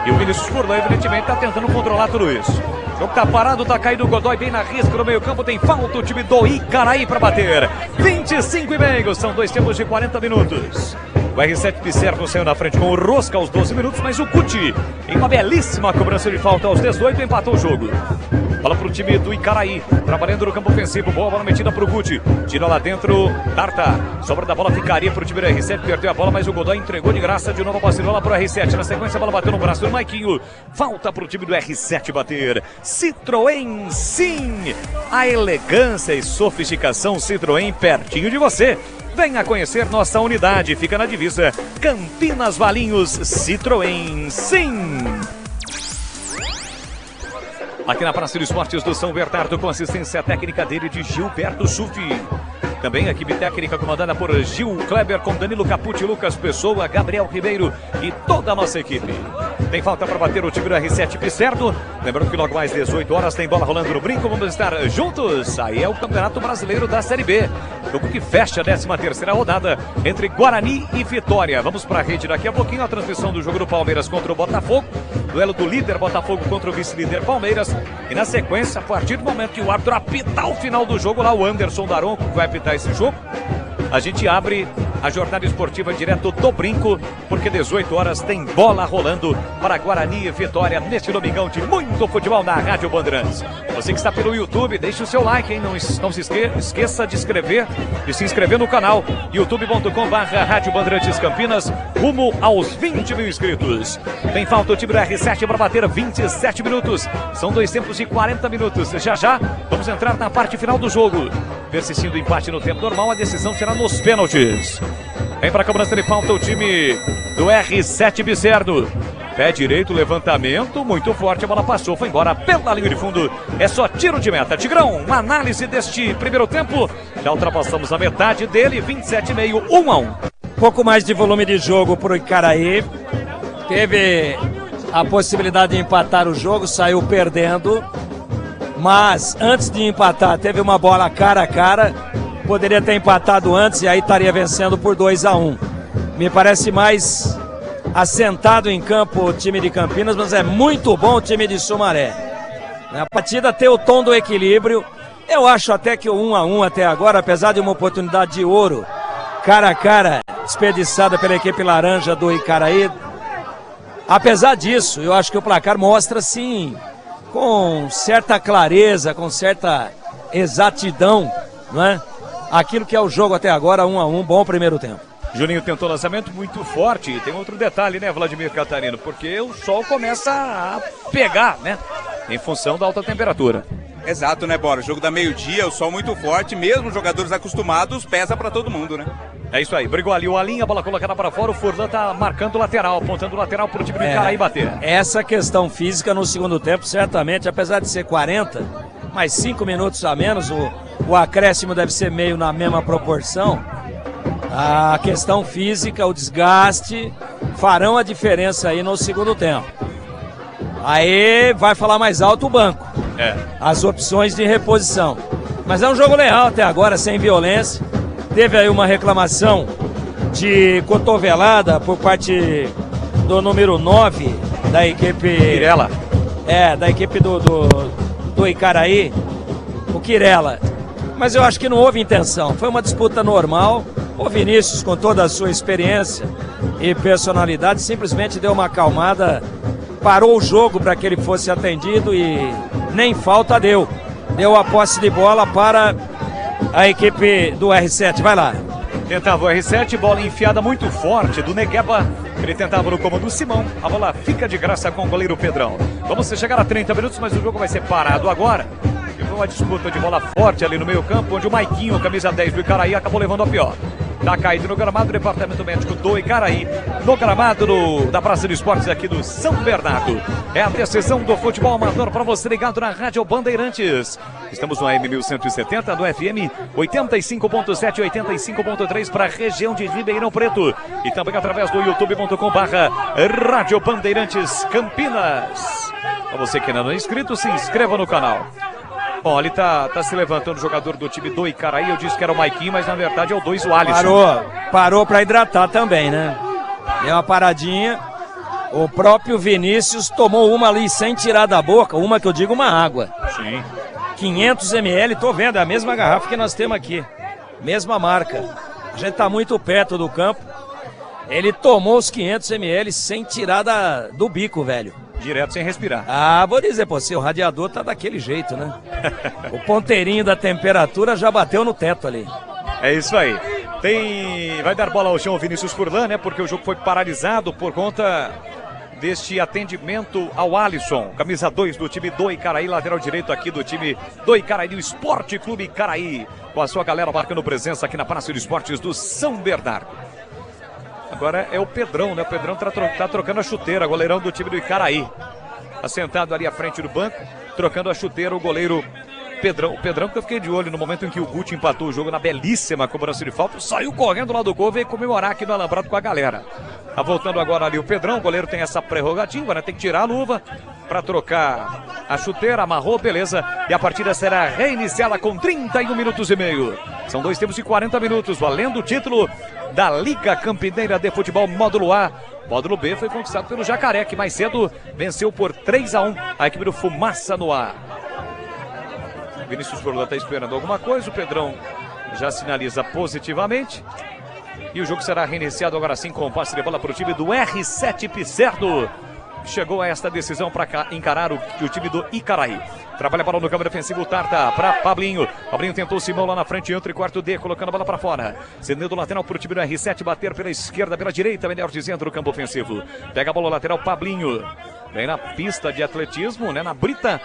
E o Vinícius Furlan, evidentemente, está tentando controlar tudo isso. O jogo tá parado, tá caído o Godoy bem na risca no meio campo. Tem falta o time do Icaraí para bater. 25,5, são 2 tempos de 40 minutos. O R7 Bicerdo saiu na frente com o Rosca aos 12 minutos, mas o Guti, em uma belíssima cobrança de falta aos 18, empatou o jogo. Bola pro time do Icaraí, trabalhando no campo ofensivo. Boa bola metida pro Guti. Tira lá dentro, Tarta. Sobra da bola, ficaria pro time do R7. Perdeu a bola, mas o Godoy entregou de graça. De novo a bola pro R7. Na sequência, a bola bateu no braço do Maiquinho. Falta pro time do R7 bater. Citroën, sim! A elegância e sofisticação Citroën pertinho de você. Venha conhecer nossa unidade. Fica na divisa Campinas Valinhos. Citroën, sim! Aqui na Praça de Esportes do São Bernardo, com assistência técnica dele de Gilberto Sufi. Também a equipe técnica comandada por Gil Kleber, com Danilo Capucci, Lucas Pessoa, Gabriel Ribeiro e toda a nossa equipe. Tem falta para bater o time do R7 Pisserno. Lembrando que logo mais 18 horas tem bola rolando no brinco. Vamos estar juntos. Aí é o Campeonato Brasileiro da Série B. Jogo que fecha a 13ª rodada entre Guarani e Vitória. Vamos para a rede daqui a pouquinho. A transmissão do jogo do Palmeiras contra o Botafogo. Duelo do líder Botafogo contra o vice-líder Palmeiras. E na sequência, a partir do momento que o árbitro apitar o final do jogo, lá o Anderson Daronco vai apitar esse jogo, a gente abre a jornada esportiva direto do brinco, porque 18 horas tem bola rolando para Guarani e Vitória neste domingão de muito futebol na Rádio Bandeirantes. Você que está pelo YouTube, deixe o seu like, hein? Não se esqueça de se inscrever no canal youtube.com/Rádio Bandeirantes Campinas, rumo aos 20 mil inscritos. Tem falta o time do R7 para bater 27 minutos. São 2 tempos de 40 minutos. Já vamos entrar na parte final do jogo. Persistindo o empate no tempo normal, a decisão será nos pênaltis. Vem para a cobrança de falta o time do R7 Pisserno. Pé direito, levantamento, muito forte, a bola passou, foi embora pela linha de fundo. É só tiro de meta. Tigrão, uma análise deste primeiro tempo. Já ultrapassamos a metade dele, 27,5, 1-1.
Pouco mais de volume de jogo para o Icaraí. Teve a possibilidade de empatar o jogo, saiu perdendo. Mas antes de empatar, teve uma bola cara a cara. Poderia ter empatado antes e aí estaria vencendo por 2-1. Me parece mais assentado em campo o time de Campinas, mas é muito bom o time de Sumaré. A partida tem o tom do equilíbrio. Eu acho até que o 1-1 até agora, apesar de uma oportunidade de ouro, cara a cara, desperdiçada pela equipe laranja do Icaraí. Apesar disso, eu acho que o placar mostra, sim, com certa clareza, com certa exatidão, não é? Aquilo que é o jogo até agora, 1-1, bom primeiro tempo.
Juninho tentou lançamento muito forte. E tem outro detalhe, né, Vladimir Catarino? Porque o sol começa a pegar, né? Em função da alta temperatura.
Exato, né, Bora? Jogo da meio-dia, o sol muito forte, mesmo os jogadores acostumados, pesa pra todo mundo, né?
É isso aí, brigou ali o Alinha, a bola colocada para fora, o Furlan tá marcando o lateral, apontando o lateral pro time do Icaraí bater.
Essa questão física no segundo tempo, certamente, apesar de ser 40, mais 5 minutos a menos, o acréscimo deve ser meio na mesma proporção. A questão física, o desgaste, farão a diferença aí no segundo tempo. Aí vai falar mais alto o banco. As opções de reposição. Mas é um jogo leal até agora, sem violência. Teve aí uma reclamação de cotovelada por parte do número 9 da equipe...
Quirela.
Da equipe do Icaraí, o Quirela. Mas eu acho que não houve intenção. Foi uma disputa normal. O Vinícius, com toda a sua experiência e personalidade, simplesmente deu uma acalmada, parou o jogo para que ele fosse atendido e nem falta deu. Deu a posse de bola para a equipe do R7. Vai lá.
Tentava o R7, bola enfiada muito forte do Negueba. Ele tentava no comando do Simão. A bola fica de graça com o goleiro Pedrão. Vamos chegar a 30 minutos, mas o jogo vai ser parado agora. E foi uma disputa de bola forte ali no meio campo, onde o Maiquinho, camisa 10 do Icaraí, acabou levando a pior. Tá caído no gramado do departamento médico do Icaraí, no gramado da Praça de Esportes aqui do São Bernardo. É a decisão do futebol amador para você ligado na Rádio Bandeirantes. Estamos no AM 1170, no FM 85.7 e 85.3 para a região de Ribeirão Preto. E também através do youtube.com/Rádio Bandeirantes Campinas. Para você que ainda não é inscrito, se inscreva no canal. Bom, ali tá se levantando o jogador do time do Icaraí. Eu disse que era o Maiquinho, mas na verdade é o 2, o Alisson.
Parou para hidratar também, né? Deu uma paradinha. O próprio Vinícius tomou uma ali sem tirar da boca, uma que eu digo uma água.
Sim.
500 ml, tô vendo, é a mesma garrafa que nós temos aqui. Mesma marca. A gente tá muito perto do campo. Ele tomou os 500 ml sem tirar do bico, velho.
Direto sem respirar.
Ah, vou dizer pra você, o radiador tá daquele jeito, né? O ponteirinho da temperatura já bateu no teto ali.
É isso aí. Vai dar bola ao chão o Vinícius Furlan, né? Porque o jogo foi paralisado por conta deste atendimento ao Alisson, camisa 2 do time do Icaraí, lateral direito aqui do time do Icaraí, do Esporte Clube Icaraí, com a sua galera marcando presença aqui na Praça de Esportes do São Bernardo. Agora é o Pedrão, né? O Pedrão tá trocando a chuteira, goleirão do time do Icaraí. Assentado ali à frente do banco, trocando a chuteira, o goleiro Pedrão. O Pedrão que eu fiquei de olho no momento em que o Guti empatou o jogo na belíssima cobrança de falta, saiu correndo lá do gol, veio comemorar aqui no alambrado com a galera. Tá voltando agora ali o Pedrão, o goleiro tem essa prerrogativa, né? Tem que tirar a luva para trocar a chuteira, amarrou, beleza. E a partida será reiniciada com 31 minutos e meio. São 2 tempos e 40 minutos, valendo o título da Liga Campineira de Futebol Módulo A. Módulo B foi conquistado pelo Jacaré, que mais cedo venceu por 3-1 a equipe do Fumaça no ar. Vinícius Furlan está esperando alguma coisa, o Pedrão já sinaliza positivamente. E o jogo será reiniciado agora sim com o passe de bola para o time do R7 Picerno. Chegou a esta decisão para encarar o time do Icaraí. Trabalha a bola no campo defensivo, Tarta para Pablinho. Pablinho tentou o Simão lá na frente, entra e quarto D, colocando a bola para fora. Cedendo lateral para o time do R7, bater pela esquerda, pela direita, melhor dizendo, no campo ofensivo. Pega a bola lateral, Pablinho. Vem na pista de atletismo, né, na brita,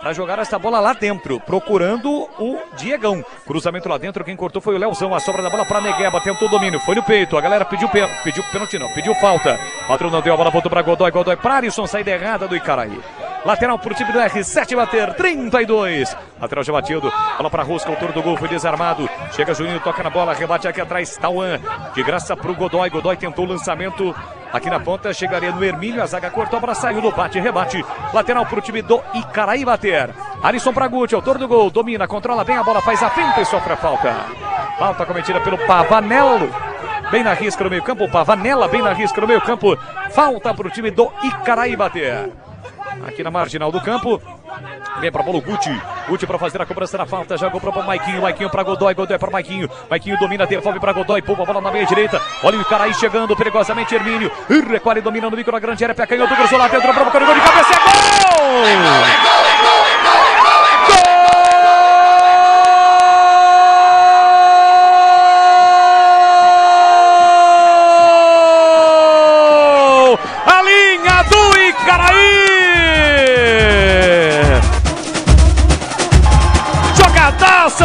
para jogar essa bola lá dentro, procurando o Diegão. Cruzamento lá dentro, quem cortou foi o Leozão. A sobra da bola para Negueba, tentou o domínio, foi no peito. A galera pediu pênalti não, pediu falta. O patrão não deu, a bola voltou para Godoy para Alisson, saída errada do Icaraí. Lateral pro time do R7 bater, 32. Lateral já batido, bola para Rosca, autor do gol, foi desarmado. Chega Juninho, toca na bola, rebate aqui atrás, Tauan. De graça pro Godoy, Godoy tentou o lançamento aqui na ponta, chegaria no Hermínio, a zaga cortou, a bola saiu no bate, rebate. Lateral pro time do Icaraí bater. Alisson pra Guti, autor do gol, domina, controla bem a bola, faz a finta e sofre a falta. Falta cometida pelo Pavanello. Bem na risca no meio campo, Pavanella bem na risca no meio campo. Falta pro time do Icaraí bater. Aqui na marginal do campo. Vem pra bola o Guti. Guti pra fazer a cobrança da falta. Jogou pra Maiquinho. Maiquinho pra Godoy. Godoy pra Maiquinho. Maiquinho domina, devolve pra Godoy. Pula a bola na meia direita. Olha o Icaraí chegando perigosamente. Hermínio. Recolhe, domina no micro na grande área. Pé canhoto, cruzou lá dentro. Provoca o gol de cabeça. É gol!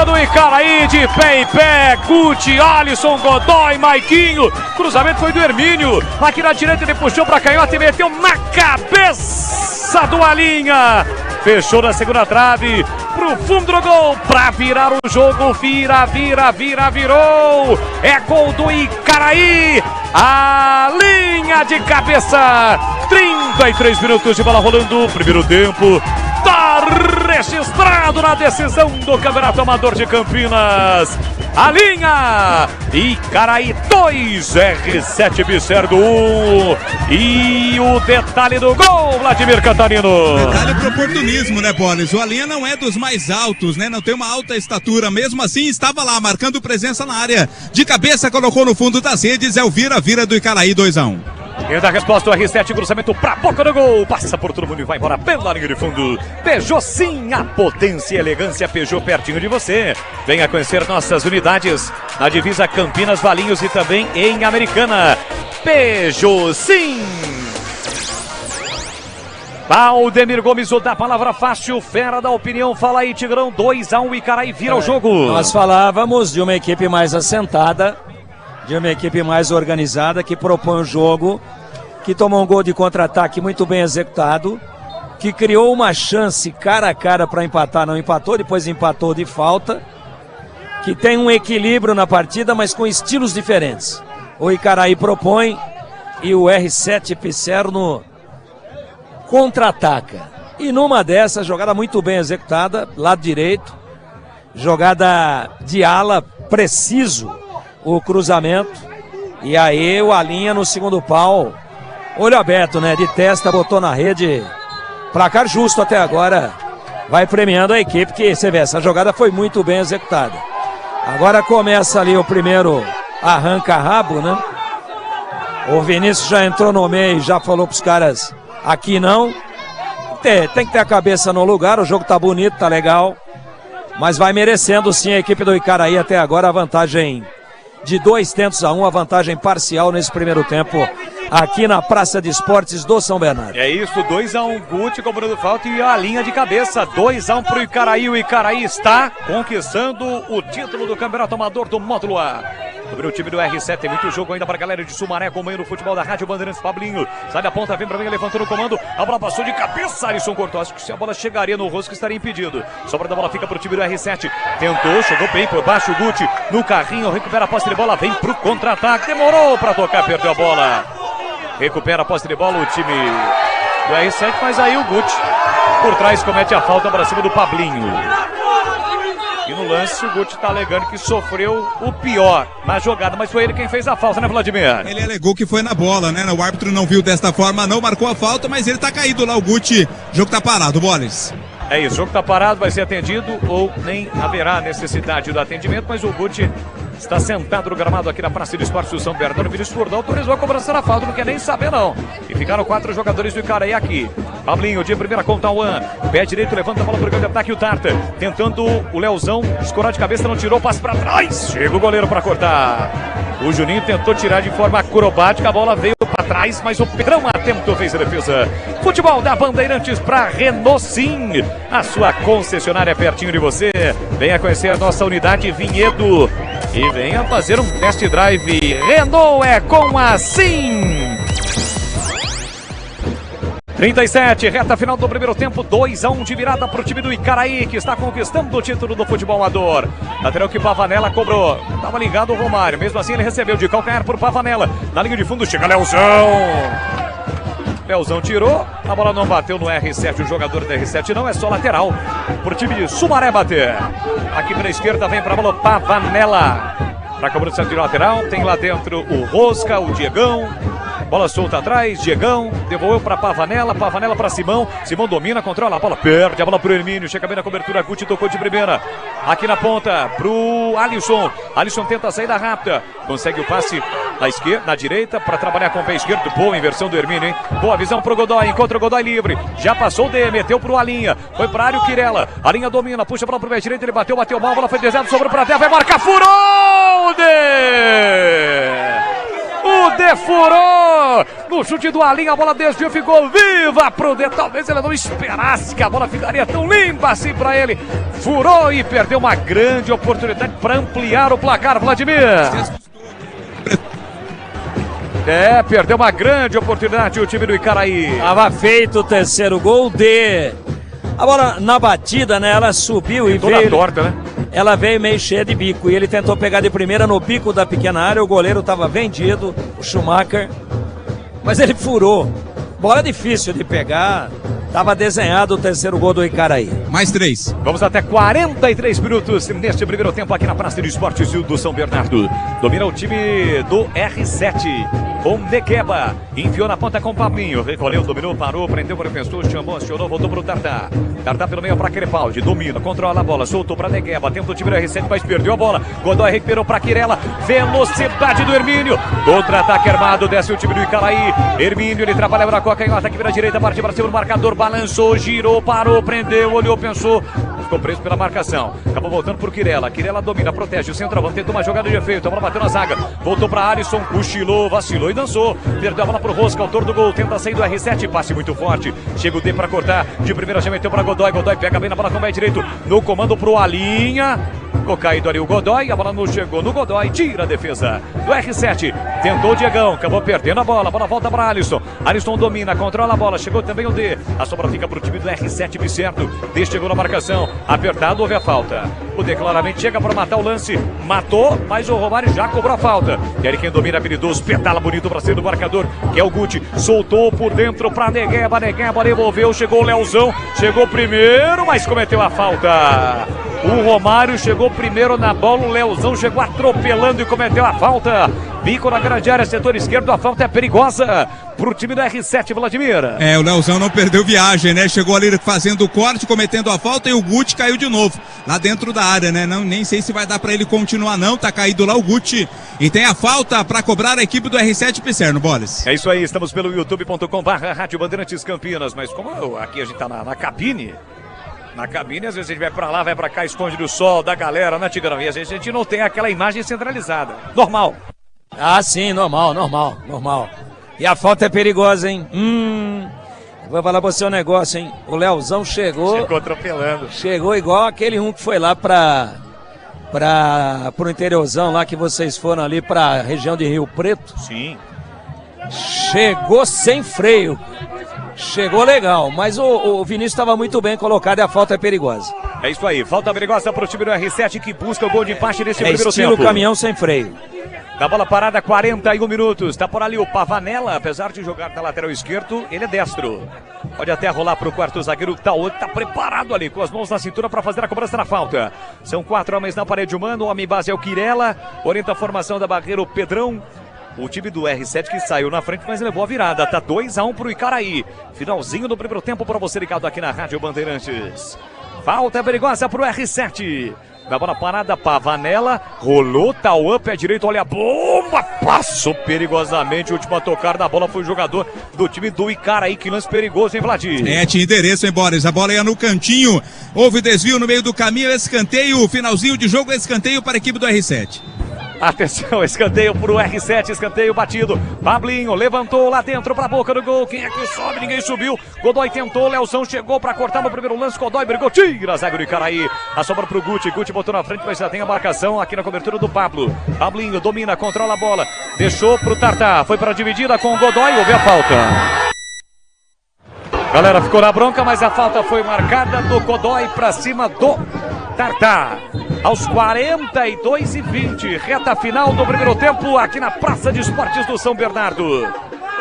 Do Icaraí, de pé em pé, Guti, Alisson, Godoy, Maiquinho, cruzamento foi do Hermínio, aqui na direita ele puxou pra canhota e meteu na cabeça do Alinha, fechou na segunda trave, pro fundo do gol, pra virar o jogo, virou, é gol do Icaraí, a linha de cabeça, 33 minutos de bola rolando, primeiro tempo, tá registrado na decisão do Campeonato Amador de Campinas. A linha, Icaraí 2, R7 Picerno 1. E o detalhe do gol, Vladimir Catarino.
Detalhe pro oportunismo, né, Boris? O Alinha não é dos mais altos, né? Não tem uma alta estatura. Mesmo assim, estava lá, marcando presença na área. De cabeça, colocou no fundo das redes. É o vira do Icaraí 2-1.
E da resposta o R7, cruzamento pra boca do gol, passa por todo mundo e vai embora pela linha de fundo. Peugeot, sim, a potência e elegância Peugeot pertinho de você. Venha conhecer nossas unidades na divisa Campinas, Valinhos e também em Americana. Peugeot, sim. Valdemir Gomes, o da palavra fácil, fera da opinião, fala aí, Tigrão, 2-1, Icaraí vira o jogo.
Nós falávamos de uma equipe mais assentada, de uma equipe mais organizada, que propõe o jogo, que tomou um gol de contra-ataque muito bem executado, que criou uma chance cara a cara para empatar, não empatou, depois empatou de falta, que tem um equilíbrio na partida, mas com estilos diferentes. O Icaraí propõe e o R7 Picerno contra-ataca. E numa dessas, jogada muito bem executada, lado direito, jogada de ala, preciso o cruzamento, e aí o Alinha no segundo pau, olho aberto, né, de testa, botou na rede, placar justo até agora, vai premiando a equipe, que você vê, essa jogada foi muito bem executada. Agora começa ali o primeiro arranca-rabo, né, o Vinícius já entrou no meio e já falou pros caras, aqui não, tem que ter a cabeça no lugar, o jogo tá bonito, tá legal, mas vai merecendo sim a equipe do Icaraí até agora a vantagem de 2-1, a vantagem parcial nesse primeiro tempo aqui na Praça de Esportes do São Bernardo.
É isso, 2-1, Guti cobrando falta e a linha de cabeça, 2-1 pro Icaraí. O Icaraí está conquistando o título do Campeonato Amador do Módulo A. Sobre o time do R7, tem muito jogo ainda para a galera de Sumaré, acompanhando o futebol da Rádio Bandeirantes. Pablinho sai da ponta, vem para mim, levantou no comando, a bola passou de cabeça, Alisson cortou, acho que se a bola chegaria no rosto estaria impedido. Sobra da bola fica para o time do R7, tentou, chegou bem por baixo o Guti, no carrinho, recupera a posse de bola, vem pro contra-ataque, demorou para tocar, perdeu a bola. Recupera a posse de bola o time do R7, mas aí o Guti por trás comete a falta para cima do Pablinho. E no lance o Guti está alegando que sofreu o pior na jogada, mas foi ele quem fez a falta, né, Vladimir?
Ele alegou que foi na bola, né? O árbitro não viu desta forma, não marcou a falta, mas ele tá caído lá, o Guti. O jogo tá parado, Boles.
É isso, o jogo tá parado, vai ser atendido ou nem haverá necessidade do atendimento, mas o Guti está sentado no gramado aqui na Praça de Esportes do São Bernardo. Vinícius Furdão autorizou a cobrança da falta, não quer nem saber não. E ficaram 4 jogadores do Icaraí aqui. Pablinho de primeira com o Tauan. Pé direito, levanta a bola para o grande ataque. O Tarta tentando o Leozão. Escorou de cabeça, não tirou, passe para trás. Chega o goleiro para cortar. O Juninho tentou tirar de forma acrobática. A bola veio para trás, mas o Pedrão atentou, fez a defesa. Futebol da Bandeirantes para Renault Sim. A sua concessionária pertinho de você. Venha conhecer a nossa unidade Vinhedo. E venha fazer um test drive. Renault é com a Sim. 37, reta final do primeiro tempo, 2-1 de virada para o time do Icaraí, que está conquistando o título do futebol amador. Lateral que Pavanella cobrou, estava ligado o Romário, mesmo assim ele recebeu de calcanhar por Pavanella. Na linha de fundo chega Leozão. Leozão tirou, a bola não bateu no R7, o jogador do R7 não, é só lateral para o time de Sumaré bater. Aqui pela esquerda vem para a bola Pavanella. Para a cobrança de lateral, tem lá dentro o Rosca, o Diegão. Bola solta atrás, Diegão, devolveu para Pavanella, Pavanella para Simão, Simão domina, controla a bola, perde a bola pro Hermínio, chega bem na cobertura, Guti tocou de primeira, aqui na ponta, pro Alisson, Alisson tenta a saída rápida, consegue o passe na esquerda, na direita, para trabalhar com o pé esquerdo, boa inversão do Hermínio, hein? Boa visão pro Godoy, encontra o Godoy livre, já passou o D, meteu pro Alinha, foi pra área o Quirela, a linha domina, puxa a bola pro pé direito, ele bateu mal, a bola foi desviada, sobrou pra terra, vai marcar, furou o D! O D furou no chute do Alinha, a bola desviou, ficou viva pro D. Talvez ele não esperasse que a bola ficaria tão limpa assim pra ele. Furou e perdeu uma grande oportunidade para ampliar o placar, Vladimir. Perdeu uma grande oportunidade o time do Icaraí.
Tava feito o terceiro gol, D. A bola na batida, né? Ela subiu e
toda
veio.
Torta, né?
Ela veio meio cheia de bico e ele tentou pegar de primeira no bico da pequena área. O goleiro estava vendido, o Schumacher, mas ele furou. Bola difícil de pegar. Estava desenhado o terceiro gol do Icaraí.
Mais 3.
Vamos até 43 minutos neste primeiro tempo aqui na Praça de Esportes do São Bernardo. Domina o time do R7. Com Negueba, enfiou na ponta com o Pablinho, recolheu, dominou, parou, prendeu para o defensor, chamou, acionou, voltou para o Tartá. Tartá pelo meio para Crepaldi, domina, controla a bola, soltou para Negueba, tenta o time do R7, mas perdeu a bola. Godoy recuperou para Quirela, velocidade do Hermínio, contra-ataque armado, desce o time do Icaraí. Hermínio, ele trabalha na cocanhota, aqui pela direita, partiu para cima do marcador, balançou, girou, parou, prendeu, olhou, pensou, ficou preso pela marcação. Acabou voltando por Quirela, Quirela domina, protege o centroavante, tentou uma jogada de efeito, a bola bateu na zaga, voltou para Alisson, cochilou, vacilou e dançou, perdeu a bola pro Rosca, autor do gol, tenta sair do R7, passe muito forte, chega o D para cortar, de primeira já meteu para Godoy, Godoy pega bem na bola com o pé direito, no comando pro Alinha, ficou caído ali o Godoy, a bola não chegou no Godoy, tira a defesa do R7, tentou o Diegão, acabou perdendo a bola volta para Alisson, Alisson domina, controla a bola, chegou também o D, a sobra fica pro time do R7, Bicerto, D chegou na marcação, apertado, houve a falta, o D claramente chega para matar o lance, matou, mas o Romário já cobrou a falta, e aí quem domina habilidoso, pedala bonito para cima do marcador, que é o Guti, soltou por dentro para Negueba, Negueba devolveu, chegou o Leozão, chegou primeiro, mas cometeu a falta. O Romário chegou primeiro na bola, o Leozão chegou atropelando e cometeu a falta. Bico na grande área, setor esquerdo, a falta é perigosa pro time do R7, Vladimir.
O Leozão não perdeu viagem, né? Chegou ali fazendo o corte, cometendo a falta e o Guti caiu de novo, lá dentro da área, né? Não, nem sei se vai dar pra ele continuar não, tá caído lá o Guti. E tem a falta pra cobrar a equipe do R7 Pisserno, Boris.
É isso aí, estamos pelo youtube.com/Rádio Bandeirantes Campinas, mas como aqui a gente tá na cabine... Na cabine, às vezes a gente vai pra lá, vai pra cá, esconde do sol da galera, né, Tigrão? E às vezes a gente não tem aquela imagem centralizada. Normal.
Ah, sim, normal. E a falta é perigosa, hein? Vou falar pra você um negócio, hein? O Leozão chegou
atropelando.
Chegou igual aquele que foi lá pro interiorzão lá, que vocês foram ali pra região de Rio Preto.
Sim.
Chegou sem freio. Chegou legal, mas o Vinícius estava muito bem colocado e a falta é perigosa.
É isso aí, falta perigosa para o time do R7 que busca o gol de empate nesse primeiro
estilo
tempo.
Caminhão sem freio.
Da bola parada, 41 minutos. Tá por ali o Pavanella, apesar de jogar na lateral esquerdo, ele é destro. Pode até rolar para o quarto zagueiro, que tá preparado ali, com as mãos na cintura para fazer a cobrança da falta. São 4 homens na parede humana, o homem base é o Quirela, orienta a formação da barreira o Pedrão. O time do R7 que saiu na frente, mas levou a virada. Tá 2-1 pro Icaraí. Finalzinho do primeiro tempo para você ligado aqui na Rádio Bandeirantes. Falta perigosa pro R7. Da bola parada, Pavanella. Rolou, Tauan, pé direito, olha a bomba. Passou perigosamente. O último a tocar da bola foi o jogador do time do Icaraí. Que lance perigoso, hein, Vladir?
Tinha endereço, hein, Boris? A bola ia no cantinho. Houve desvio no meio do caminho. Escanteio, finalzinho de jogo, escanteio para a equipe do R7.
Atenção, escanteio pro R7, escanteio batido. Pablinho levantou lá dentro pra boca do gol. Quem é que sobe? Ninguém subiu. Godoy tentou, Leozão chegou pra cortar no primeiro lance. Godoy brigou, tira a zaga do Icaraí. A sobra pro Guti. Guti botou na frente, mas já tem a marcação aqui na cobertura do Pablo. Pablinho domina, controla a bola. Deixou pro Tartar. Foi pra dividida com o Godoy. Houve a falta. Galera ficou na bronca, mas a falta foi marcada do Godoy pra cima do Tartar. Aos 42:20, reta final do primeiro tempo aqui na Praça de Esportes do São Bernardo.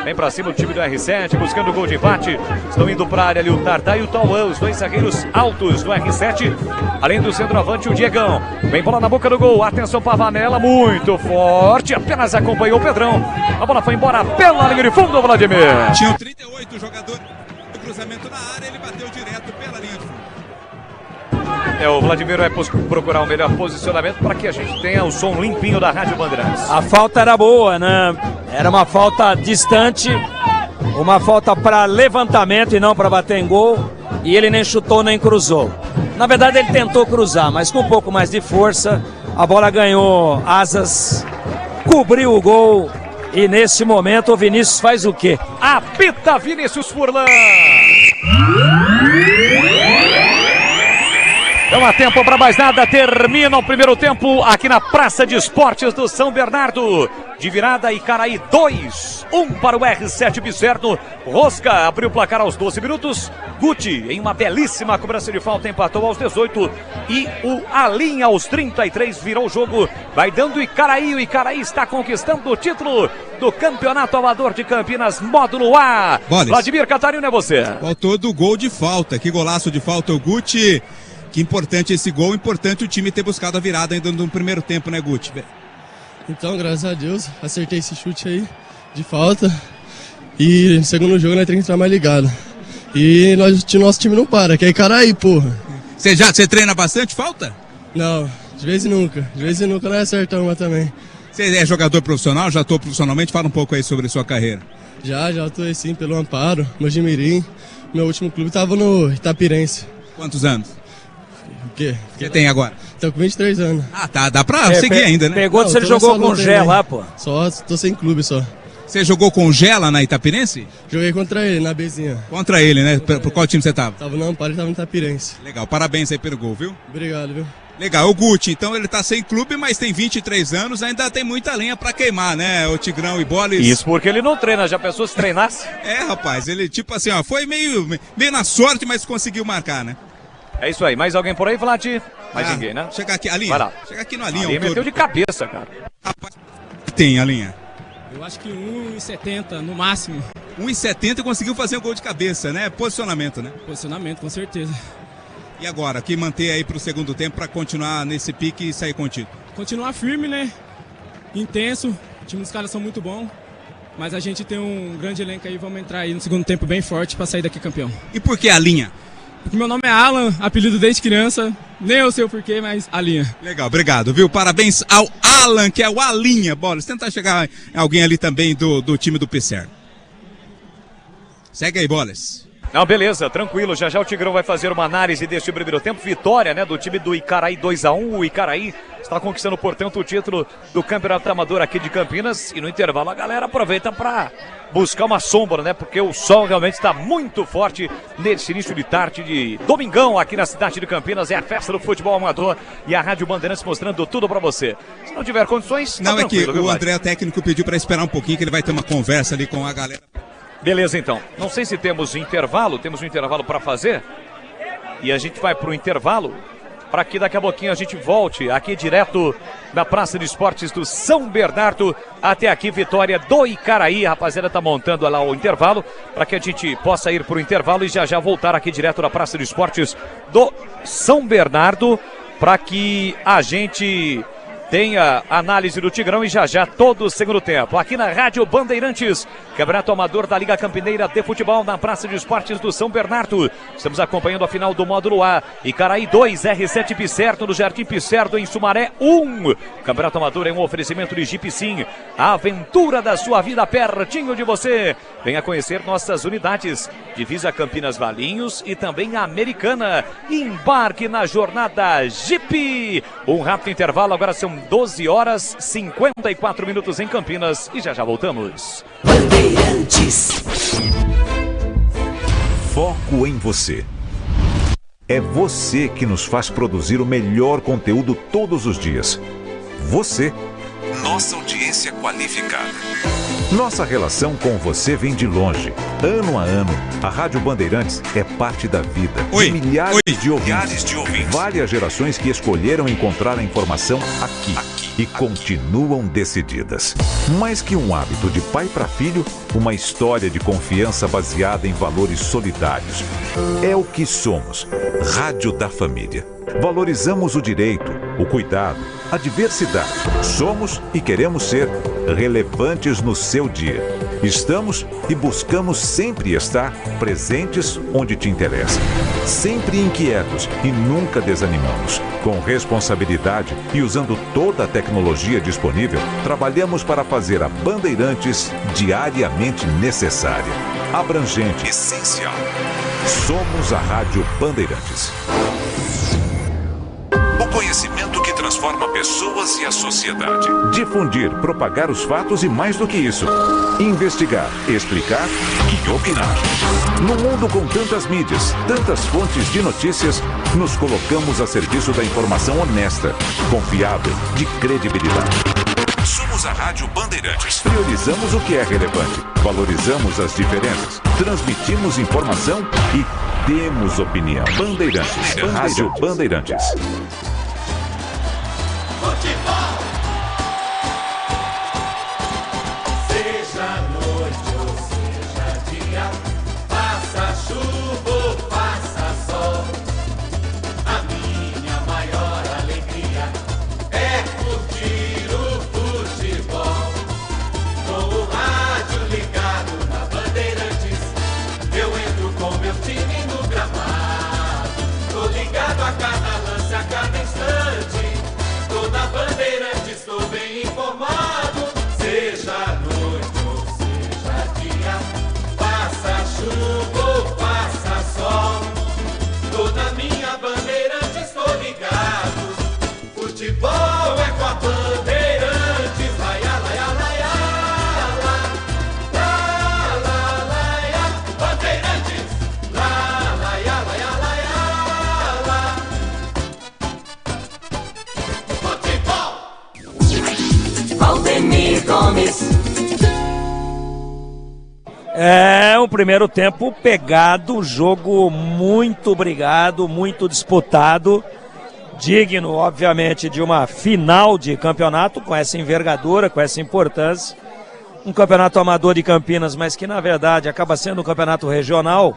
Vem pra cima o time do R7, buscando o gol de empate. Estão indo pra área ali o Tartar e o Tauan, os dois zagueiros altos do R7. Além do centroavante, o Diegão. Vem bola na boca do gol, atenção Pavanella, muito forte, apenas acompanhou o Pedrão. A bola foi embora pela linha de fundo, Vladimir.
Tinham 38 jogadores do cruzamento na área, ele bateu direto pela linha de fundo.
O Vladimir vai procurar o melhor posicionamento para que a gente tenha o som limpinho da Rádio Bandeirantes.
A falta era boa, né? Era uma falta distante, uma falta para levantamento e não para bater em gol. E ele nem chutou nem cruzou. Na verdade ele tentou cruzar, mas com um pouco mais de força. A bola ganhou asas, cobriu o gol. E nesse momento o Vinícius faz o quê?
Apita Vinícius Furlan! Não há tempo para mais nada, termina o primeiro tempo aqui na Praça de Esportes do São Bernardo. De virada, Icaraí 2-1 para o R7 Pisserno. Rosca abriu o placar aos 12 minutos. Guti, em uma belíssima cobrança de falta, empatou aos 18. E o Alinha aos 33 virou o jogo. Vai dando Icaraí. O Icaraí está conquistando o título do Campeonato Amador de Campinas, módulo A.
Boris.
Vladimir Catarino, é você.
Faltou do gol de falta. Que golaço de falta o Guti. Que importante esse gol, importante o time ter buscado a virada ainda no primeiro tempo, né, Guti?
Então, graças a Deus, acertei esse chute aí de falta. E no segundo jogo nós temos que entrar mais ligado. E nosso time não para, que é Icaraí, porra.
Você treina bastante falta?
Não, de vez em nunca. De vez em nunca nós acertamos uma também.
Você é jogador profissional? Já atuou profissionalmente? Fala um pouco aí sobre a sua carreira.
Já atuei sim, pelo Amparo, no Jimirim. Meu último clube estava no Itapirense.
Quantos anos?
O quê?
Você tem agora?
Tô com 23 anos.
Ah, tá, dá pra seguir ainda, né?
Pergunta se ele jogou com Gé lá, pô.
Só, tô sem clube só.
Você jogou com Gé lá na Itapirense?
Joguei contra ele, na Bzinha.
Contra ele, né? Por qual time você tava?
Tava no Amparo e tava no Itapirense.
Legal, parabéns aí pelo gol, viu?
Obrigado, viu?
Legal, o Guti, então ele tá sem clube, mas tem 23 anos, ainda tem muita lenha pra queimar, né? O Tigrão e Bolis.
Isso porque ele não treina, já pensou se treinasse?
Rapaz, ele tipo assim, ó, foi meio na sorte, mas conseguiu marcar, né?
É isso aí, mais alguém por aí, Vlad? Mais ninguém, né?
Chega aqui, a linha.
Vai lá.
Chega aqui na linha.
A linha meteu de cabeça, cara.
Rapaz, tem a linha.
Eu acho que 1,70 no máximo.
1,70 e conseguiu fazer um gol de cabeça, né? Posicionamento, né?
Posicionamento, com certeza.
E agora, o que manter aí pro segundo tempo para continuar nesse pique e sair com o título?
Continuar firme, né? Intenso. O time dos caras são muito bom. Mas a gente tem um grande elenco aí, vamos entrar aí no segundo tempo bem forte para sair daqui campeão.
E por que a linha?
Porque meu nome é Alan, apelido desde criança. Nem eu sei o porquê, mas a linha.
Legal, obrigado, viu? Parabéns ao Alan, que é o Alinha. Bola, tentar chegar alguém ali também do time do PCR. Segue aí, Bolas.
Não, beleza, tranquilo. Já já o Tigrão vai fazer uma análise deste primeiro tempo. Vitória, né, do time do Icaraí 2-1. O Icaraí está conquistando, portanto, o título do Campeonato Amador aqui de Campinas. E no intervalo a galera aproveita para buscar uma sombra, né? Porque o sol realmente está muito forte nesse início de tarde de domingão aqui na cidade de Campinas. É a festa do futebol amador e a Rádio Bandeirantes mostrando tudo para você. Se não tiver condições,
não, é que o André, o técnico, pediu para esperar um pouquinho, que ele vai ter uma conversa ali com a galera.
Beleza, então. Não sei se temos um intervalo para fazer. E a gente vai para o intervalo para que daqui a pouquinho a gente volte aqui direto da Praça de Esportes do São Bernardo até aqui, vitória do Icaraí. A rapaziada tá montando lá o intervalo para que a gente possa ir para o intervalo e já já voltar aqui direto da Praça de Esportes do São Bernardo para que a gente tenha análise do Tigrão e já já todo o segundo tempo. Aqui na Rádio Bandeirantes, Campeonato Amador da Liga Campineira de Futebol na Praça de Esportes do São Bernardo. Estamos acompanhando a final do módulo A. Icaraí 2, R7 Pisserno no Jardim Pisserno em Sumaré 1. Campeonato Amador é um oferecimento de Jeep Sim. A aventura da sua vida pertinho de você. Venha conhecer nossas unidades. Divisa Campinas Valinhos e também a Americana. Embarque na jornada Jeep. Um rápido intervalo, agora são 12 horas 54 minutos em Campinas e já já voltamos.
Bandeirantes. Foco em você. É você que nos faz produzir o melhor conteúdo todos os dias. Você, nossa audiência qualificada. Nossa relação com você vem de longe. Ano a ano, a Rádio Bandeirantes é parte da vida de milhares de ouvintes. Várias gerações que escolheram encontrar a informação aqui e continuam decididas. Mais que um hábito de pai para filho, uma história de confiança baseada em valores solidários. É o que somos. Rádio da Família. Valorizamos o direito, o cuidado, a diversidade. Somos e queremos ser relevantes no seu dia. Estamos e buscamos sempre estar presentes onde te interessa. Sempre inquietos e nunca desanimamos. Com responsabilidade e usando toda a tecnologia disponível, trabalhamos para fazer a Bandeirantes diariamente necessária, abrangente, essencial. Somos a Rádio Bandeirantes. O conhecimento que transforma pessoas e a sociedade. Difundir, propagar os fatos e mais do que isso. Investigar, explicar e opinar. No mundo com tantas mídias, tantas fontes de notícias, nos colocamos a serviço da informação honesta, confiável, de credibilidade. Somos a Rádio Bandeirantes. Priorizamos o que é relevante, valorizamos as diferenças, transmitimos informação e temos opinião. Bandeirantes. Rádio Bandeirantes.
Futebol. Seja noite ou seja dia, faça chuva ou faça sol, a minha maior alegria é curtir o futebol. Com o rádio ligado na Bandeirantes, eu entro com meu time no gramado. Tô ligado a cada lance, a cada instante. Tô na Bandeirantes, estou bem informado. Seja noite ou seja dia, faça chuva ou faça sol, tô na minha Bandeirantes, estou ligado. Futebol é com a Bandeirantes. Laia, laia, laia, la, la, laia, Bandeirantes. La, laia, laia, laia, la.
Valdemir Gomes.
É um primeiro tempo pegado, jogo muito brigado, muito disputado, digno, obviamente, de uma final de campeonato com essa envergadura, com essa importância. Um campeonato amador de Campinas, mas que na verdade acaba sendo um campeonato regional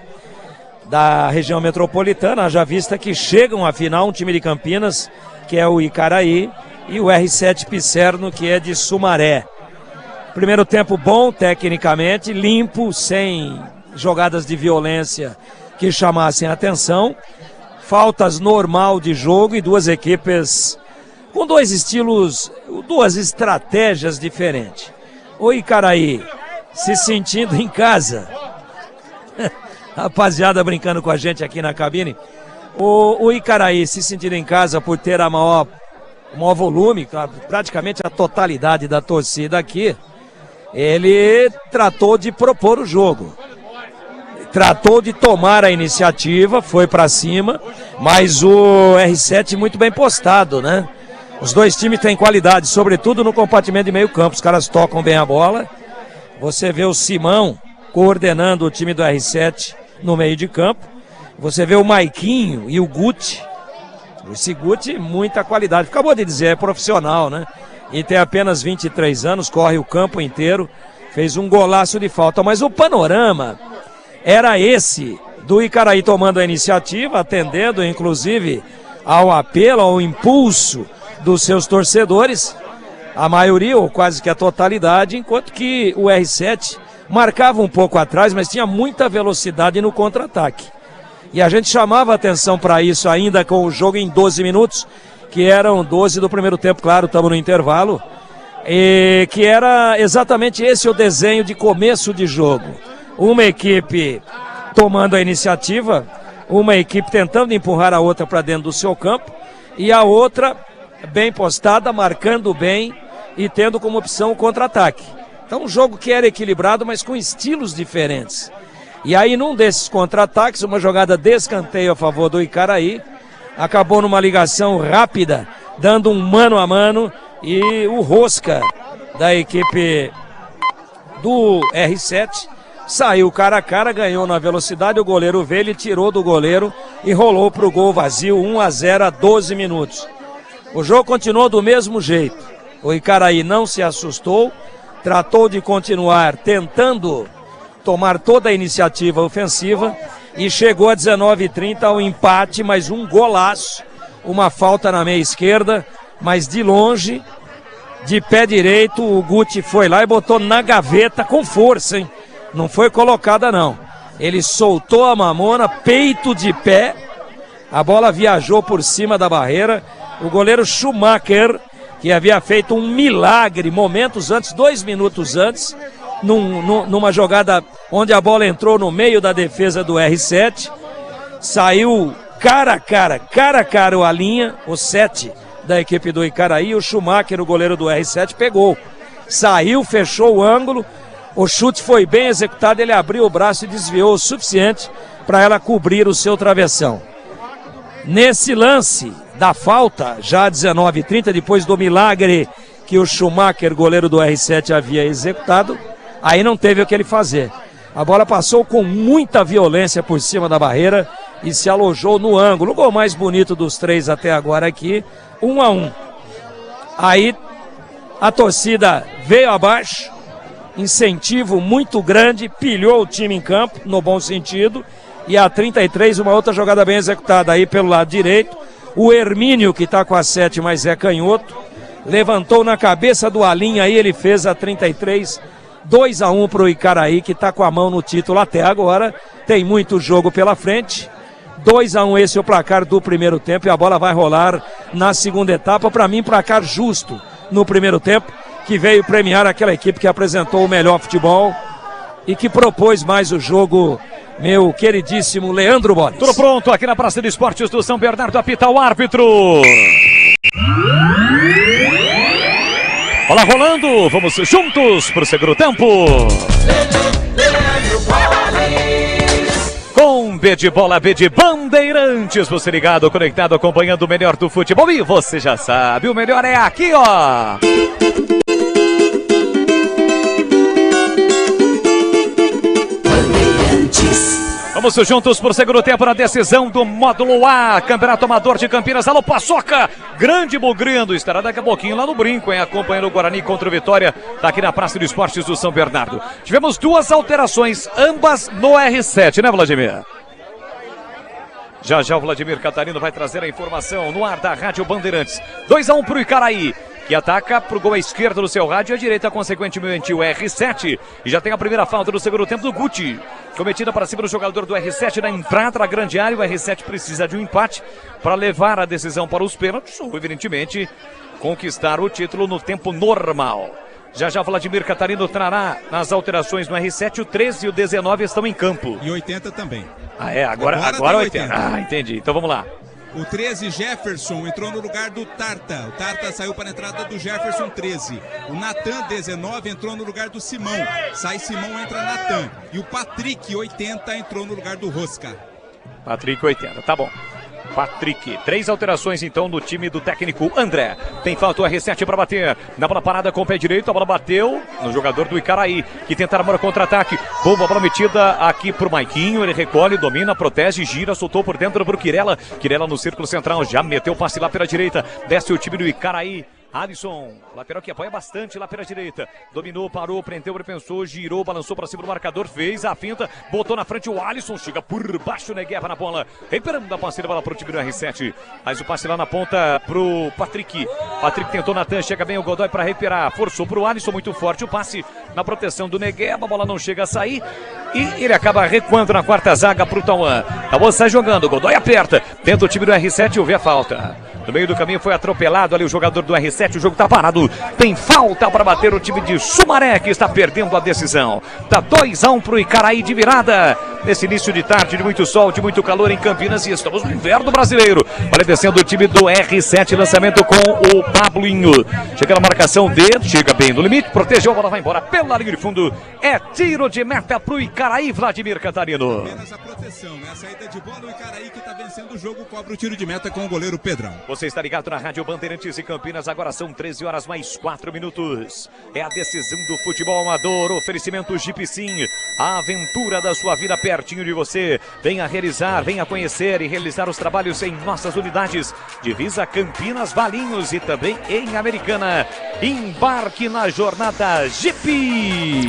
da região metropolitana, haja vista que chegam à final um time de Campinas, que é o Icaraí, e o R7 Pisserno, que é de Sumaré. Primeiro tempo bom, tecnicamente, limpo, sem jogadas de violência que chamassem a atenção. Faltas normal de jogo e duas equipes com dois estilos, duas estratégias diferentes. O Icaraí se sentindo em casa. Rapaziada brincando com a gente aqui na cabine. O Icaraí se sentindo em casa por ter o maior volume, praticamente a totalidade da torcida aqui. Ele tratou de propor o jogo. Tratou de tomar a iniciativa, foi para cima, mas o R7 muito bem postado, né? Os dois times têm qualidade, sobretudo no compartimento de meio campo. Os caras tocam bem a bola. Você vê o Simão coordenando o time do R7 no meio de campo. Você vê o Maiquinho e o Guti. Esse Guti, muita qualidade. Acabou de dizer, é profissional, né? E tem apenas 23 anos, corre o campo inteiro. Fez um golaço de falta, mas o panorama era esse, do Icaraí tomando a iniciativa, atendendo inclusive ao apelo, ao impulso dos seus torcedores, a maioria ou quase que a totalidade, enquanto que o R7 marcava um pouco atrás, mas tinha muita velocidade no contra-ataque. E a gente chamava atenção para isso ainda com o jogo em 12 minutos, que eram 12 do primeiro tempo, claro, estamos no intervalo, e que era exatamente esse o desenho de começo de jogo. Uma equipe tomando a iniciativa, uma equipe tentando empurrar a outra para dentro do seu campo, e a outra bem postada, marcando bem e tendo como opção o contra-ataque. Então um jogo que era equilibrado, mas com estilos diferentes. E aí num desses contra-ataques, uma jogada de escanteio a favor do Icaraí, acabou numa ligação rápida, dando um mano a mano, e o Rosca da equipe do R7 saiu cara a cara, ganhou na velocidade, o goleiro veio, ele tirou do goleiro e rolou para o gol vazio, 1-0 a 12 minutos. O jogo continuou do mesmo jeito. O Icaraí não se assustou, tratou de continuar tentando tomar toda a iniciativa ofensiva e chegou a 19h30 ao empate, mais um golaço, uma falta na meia esquerda, mas de longe, de pé direito, o Guti foi lá e botou na gaveta com força, hein? Não foi colocada não. Ele soltou a mamona, peito de pé, a bola viajou por cima da barreira. O goleiro Schumacher, que havia feito um milagre momentos antes, 2 minutos antes, numa jogada onde a bola entrou no meio da defesa do R7, saiu cara a cara a linha, o 7 da equipe do Icaraí, o Schumacher, o goleiro do R7, pegou, saiu, fechou o ângulo, o chute foi bem executado, ele abriu o braço e desviou o suficiente para ela cobrir o seu travessão. Nesse lance da falta, já 19h30, depois do milagre que o Schumacher, goleiro do R7, havia executado, aí não teve o que ele fazer. A bola passou com muita violência por cima da barreira e se alojou no ângulo. O gol mais bonito dos três até agora aqui, 1-1. Aí a torcida veio abaixo, incentivo muito grande, pilhou o time em campo, no bom sentido, e a 33, uma outra jogada bem executada aí pelo lado direito. O Hermínio, que está com a 7, mas é canhoto, levantou na cabeça do Alinha, aí ele fez a 33, 2-1 para o Icaraí, que está com a mão no título até agora. Tem muito jogo pela frente. 2-1, esse é o placar do primeiro tempo, e a bola vai rolar na segunda etapa. Para mim, placar justo no primeiro tempo, que veio premiar aquela equipe que apresentou o melhor futebol e que propôs mais o jogo, meu queridíssimo Leandro Boris.
Tudo pronto aqui na Praça de Esportes do São Bernardo, apita o árbitro. Bola rolando, vamos juntos pro segundo tempo. Com B de bola, B de Bandeirantes, você ligado, conectado, acompanhando o melhor do futebol. E você já sabe, o melhor é aqui, ó. Vamos juntos por segundo tempo na decisão do módulo A, Campeonato Amador de Campinas. Alô, Paçoca, grande bugrindo, estará daqui a pouquinho lá no Brinco, hein, acompanhando o Guarani contra o Vitória, tá aqui na Praça de Esportes do São Bernardo. Tivemos duas alterações, ambas no R7, né, Vladimir? Já já o Vladimir Catarino vai trazer a informação no ar da Rádio Bandeirantes. 2-1 pro Icaraí, que ataca pro gol à esquerda do seu rádio e à direita, consequentemente, o R7. E já tem a primeira falta do segundo tempo do Guti, cometida para cima do jogador do R7 na entrada da grande área. O R7 precisa de um empate para levar a decisão para os pênaltis, ou, evidentemente, conquistar o título no tempo normal. Já já Vladimir Catarino trará nas alterações no R7, o 13 e o 19 estão em campo.
E 80 também.
Ah, é? Agora 80. Ah, entendi. Então vamos lá.
O 13, Jefferson, entrou no lugar do Tarta. O Tarta saiu para a entrada do Jefferson, 13. O Natan, 19, entrou no lugar do Simão. Sai Simão, entra Natan. E o Patrick, 80, entrou no lugar do Rosca.
Patrick, 80, tá bom. Patrick, 3 alterações então no time do técnico André. Tem falta o R7 para bater. Na bola parada com o pé direito, a bola bateu no jogador do Icaraí, que tenta armar o contra-ataque. Boa bola metida aqui pro Maiquinho, ele recolhe, domina, protege, gira, soltou por dentro pro Quirela. Quirela no círculo central, já meteu o passe lá pela direita. Desce o time do Icaraí. Alisson, lateral que apoia bastante lá pela direita. Dominou, parou, prendeu, repensou, girou, balançou para cima do marcador, fez a finta, botou na frente o Alisson, chega por baixo, Negueba na bola, recuperando a passe da bola pro time do R7. Faz o passe lá na ponta pro Patrick. Patrick tentou Natan, chega bem o Godoy para recuperar, forçou pro Alisson, muito forte o passe na proteção do Negueba, a bola não chega a sair e ele acaba recuando na quarta zaga pro Tauan. Tauan sai jogando, Godoy aperta, dentro do time do R7, houve a falta. No meio do caminho foi atropelado ali o jogador do R7, o jogo tá parado. Tem falta para bater o time de Sumaré, que está perdendo a decisão. Tá 2-1 pro Icaraí de virada. Nesse início de tarde de muito sol, de muito calor em Campinas, e estamos no inverno brasileiro. Olha, descendo o time do R7, lançamento com o Pablinho. Chega na marcação dele, chega bem no limite, protegeu, a bola vai embora pela linha de fundo. É tiro de meta pro Icaraí, Vladimir Catarino.
Apenas a proteção, né? A saída de bola, o Icaraí que tá vencendo o jogo, cobra o tiro de meta com o goleiro Pedrão.
Você está ligado na Rádio Bandeirantes e Campinas, agora são 13 horas mais 4 minutos. É a decisão do futebol amador, oferecimento Jeep Sim, a aventura da sua vida pertinho de você. Venha realizar, venha conhecer e realizar os trabalhos em nossas unidades. Divisa Campinas, Valinhos e também em Americana. Embarque na jornada Jeep.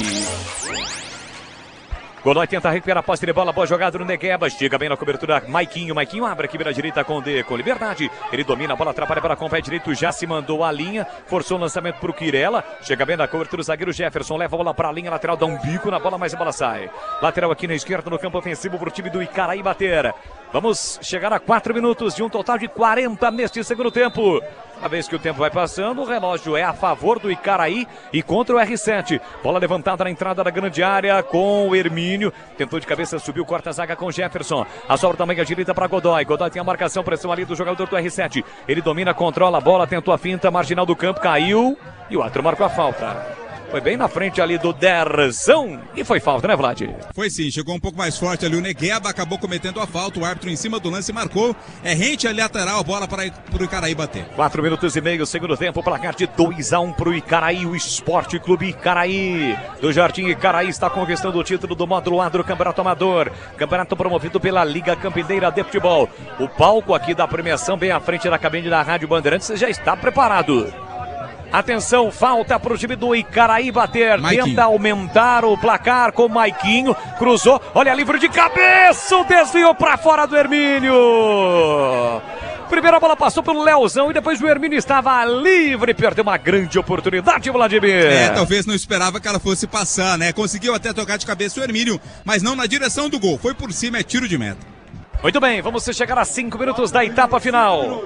Godoy tenta recuperar a posse de bola, boa jogada no Negueba, chega bem na cobertura, Maiquinho abre aqui pela direita com liberdade, ele domina a bola, atrapalha para com o pé direito, já se mandou a linha, forçou o lançamento para o Quirela, chega bem na cobertura o zagueiro Jefferson, leva a bola para a linha lateral, dá um bico na bola, mas a bola sai. Lateral aqui na esquerda no campo ofensivo para o time do Icaraí bater. Vamos chegar a 4 minutos de um total de 40 neste segundo tempo. Uma vez que o tempo vai passando, o relógio é a favor do Icaraí e contra o R7. Bola levantada na entrada da grande área com o Hermínio. Tentou de cabeça, subiu, corta a zaga com o Jefferson. A sobra também à direita para Godoy. Godoy tem a marcação, pressão ali do jogador do R7. Ele domina, controla a bola, tentou a finta, marginal do campo, caiu e o árbitro marcou a falta. Foi bem na frente ali do Derzão e foi falta, né, Vlad?
Foi sim, chegou um pouco mais forte ali o Negueba, acabou cometendo a falta, o árbitro em cima do lance marcou, é rente ali lateral, a bola para o Icaraí bater.
4 minutos e meio, segundo tempo, placar de 2-1 para o Icaraí, o Esporte Clube Icaraí. Do Jardim Icaraí está conquistando o título do módulo A do Campeonato Amador, campeonato promovido pela Liga Campineira de Futebol. O palco aqui da premiação, bem à frente da cabine da Rádio Bandeirantes, já está preparado. Atenção, falta para o time do Icaraí bater. Maiquinho tenta aumentar o placar com o Maiquinho. Cruzou, olha, livre de cabeça. O desvio para fora do Hermínio. Primeira bola passou pelo Leozão e depois o Hermínio estava livre. Perdeu uma grande oportunidade, Vladimir.
Talvez não esperava que ela fosse passar, né? Conseguiu até tocar de cabeça o Hermínio, mas não na direção do gol. Foi por cima, é tiro de meta.
Muito bem, vamos chegar a 5 minutos da etapa final.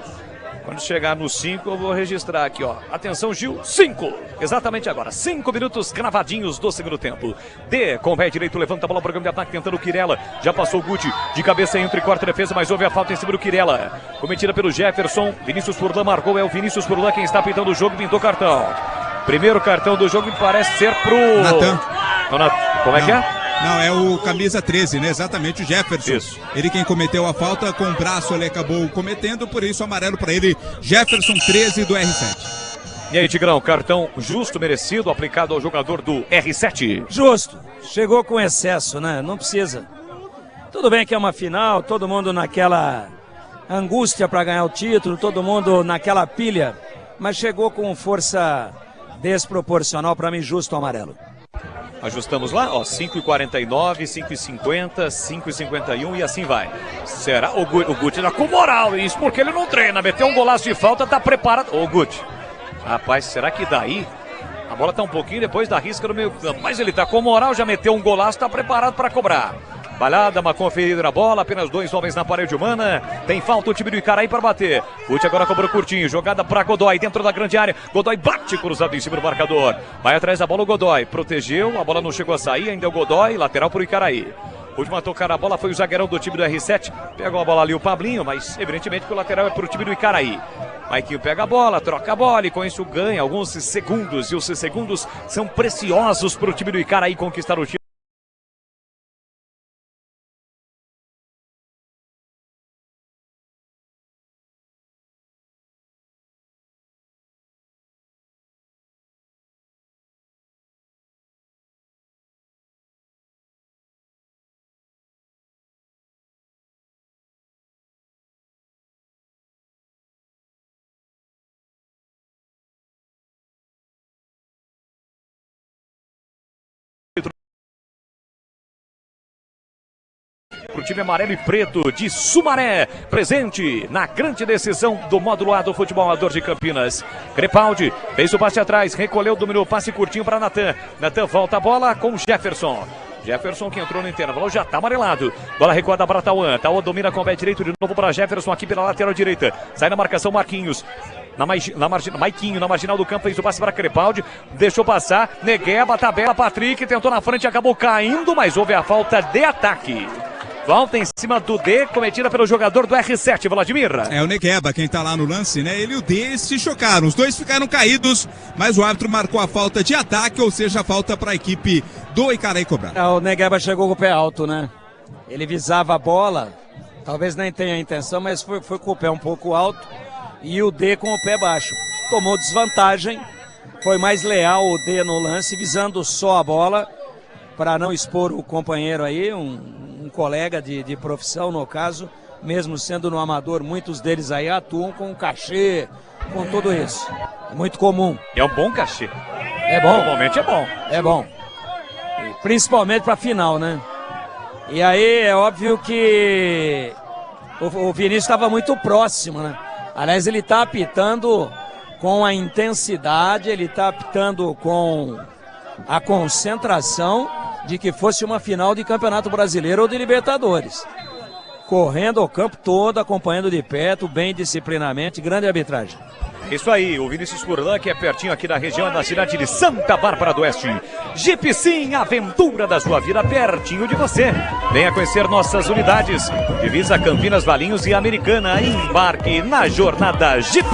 Quando chegar nos 5, eu vou registrar aqui, ó. Atenção, Gil, 5. Exatamente agora. 5 minutos cravadinhos do segundo tempo. D, com o pé direito, levanta a bola para o campo de ataque, tentando o Quirela. Já passou o Guti, de cabeça entre quarta e defesa, mas houve a falta em cima do Quirela. Cometida pelo Jefferson. Vinícius Furlan marcou, é o Vinícius Furlan quem está pintando o jogo, pintou cartão. Primeiro cartão do jogo me parece ser pro...
Natan.
Como é que é?
Não, é o camisa 13, né? Exatamente, o Jefferson.
Isso.
Ele quem cometeu a falta, com o braço ele acabou cometendo, por isso amarelo para ele, Jefferson 13 do R7.
E aí, Tigrão, cartão justo, merecido, aplicado ao jogador do R7?
Justo. Chegou com excesso, né? Não precisa. Tudo bem que é uma final, todo mundo naquela angústia para ganhar o título, todo mundo naquela pilha, mas chegou com força desproporcional, para mim, justo o amarelo.
Ajustamos lá, ó, 5h49, 5h50, 5h51 e assim vai. Será? O Guti tá com moral, isso porque ele não treina. Meteu um golaço de falta, tá preparado. Ô, Guti, rapaz, será que daí? A bola tá um pouquinho depois da risca no meio campo, mas ele tá com moral, já meteu um golaço, tá preparado para cobrar. Balhada, uma conferida na bola, apenas 2 homens na parede humana. Tem falta o time do Icaraí para bater. Guti agora cobrou curtinho, jogada para Godoy dentro da grande área. Godoy bate cruzado em cima do marcador. Vai atrás da bola o Godoy, protegeu, a bola não chegou a sair, ainda é o Godoy, lateral para o Icaraí. O último a tocar a bola foi o zagueirão do time do R7. Pegou a bola ali o Pablinho, mas evidentemente que o lateral é para o time do Icaraí. Maiquinho pega a bola, troca a bola e com isso ganha alguns segundos. E os segundos são preciosos para o time do Icaraí conquistar o título. Para o time amarelo e preto de Sumaré, presente na grande decisão do módulo A do futebol amador de Campinas. Crepaldi fez o passe atrás, recolheu, dominou o passe curtinho para Natan. Natan volta a bola com Jefferson. Jefferson que entrou no intervalo já está amarelado. Bola recuada para Tauan. Tauan domina com o pé direito de novo para Jefferson aqui pela lateral direita. Sai na marcação Marquinhos. Maiquinho na marginal do campo fez o passe para Crepaldi, deixou passar, Negueba, tabela, Patrick tentou na frente, acabou caindo, mas houve a falta de ataque. Falta em cima do D, cometida pelo jogador do R7, Vladimir.
É o Negueba quem tá lá no lance, né? Ele e o D se chocaram, os dois ficaram caídos, mas o árbitro marcou a falta de ataque, ou seja, a falta para a equipe do Icaraí cobrar.
O Negueba chegou com o pé alto, né? Ele visava a bola, talvez nem tenha a intenção, mas foi com o pé um pouco alto. E o D com o pé baixo. Tomou desvantagem, foi mais leal o D no lance, visando só a bola, para não expor o companheiro aí, um colega de profissão no caso, mesmo sendo no amador, muitos deles aí atuam com cachê, com tudo isso. É muito comum.
É um bom cachê.
É bom.
Normalmente é bom.
É bom. E principalmente para final, né? E aí é óbvio que o Vinícius estava muito próximo, né? Aliás, ele está apitando com a intensidade, ele está apitando com a concentração de que fosse uma final de Campeonato Brasileiro ou de Libertadores. Correndo o campo todo, acompanhando de perto, bem disciplinamente, grande arbitragem.
Isso aí, o Vinícius Furlan, que é pertinho aqui da região da cidade de Santa Bárbara do Oeste. Jeep Sim, aventura da sua vida, pertinho de você. Venha conhecer nossas unidades. Divisa Campinas, Valinhos e Americana. Embarque na jornada Jeep.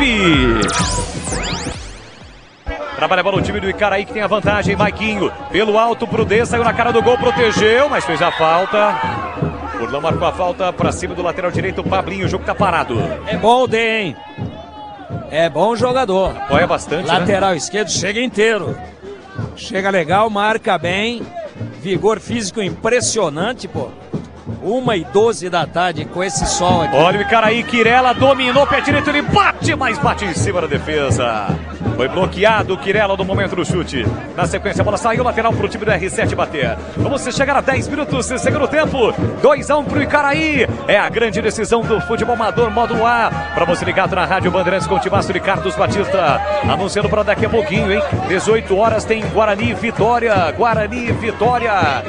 Trabalha a bola o time do Icaraí que tem a vantagem. Maiquinho, pelo alto pro D, saiu na cara do gol, protegeu, mas fez a falta. Furlan marcou a falta para cima do lateral direito, Pablinho, o jogo tá parado.
É bom o D, hein? É bom jogador.
Apoia bastante,
lateral esquerdo, chega inteiro. Chega legal, marca bem. Vigor físico impressionante, pô. 1h12 da tarde com esse sol aqui.
Olha o Icaraí, Quirela dominou, pé direito, ele bate, mas bate em cima da defesa. Foi bloqueado o Quirela no momento do chute. Na sequência, a bola saiu lateral para o time do R7 bater. Vamos chegar a 10 minutos, segundo tempo. 2-1 para o Icaraí. É a grande decisão do futebol amador módulo A. Para você ligado na Rádio Bandeirantes com o Timaço de Carlos Batista. Anunciando para daqui a pouquinho, hein? 18 horas tem Guarani e Vitória. Guarani e Vitória.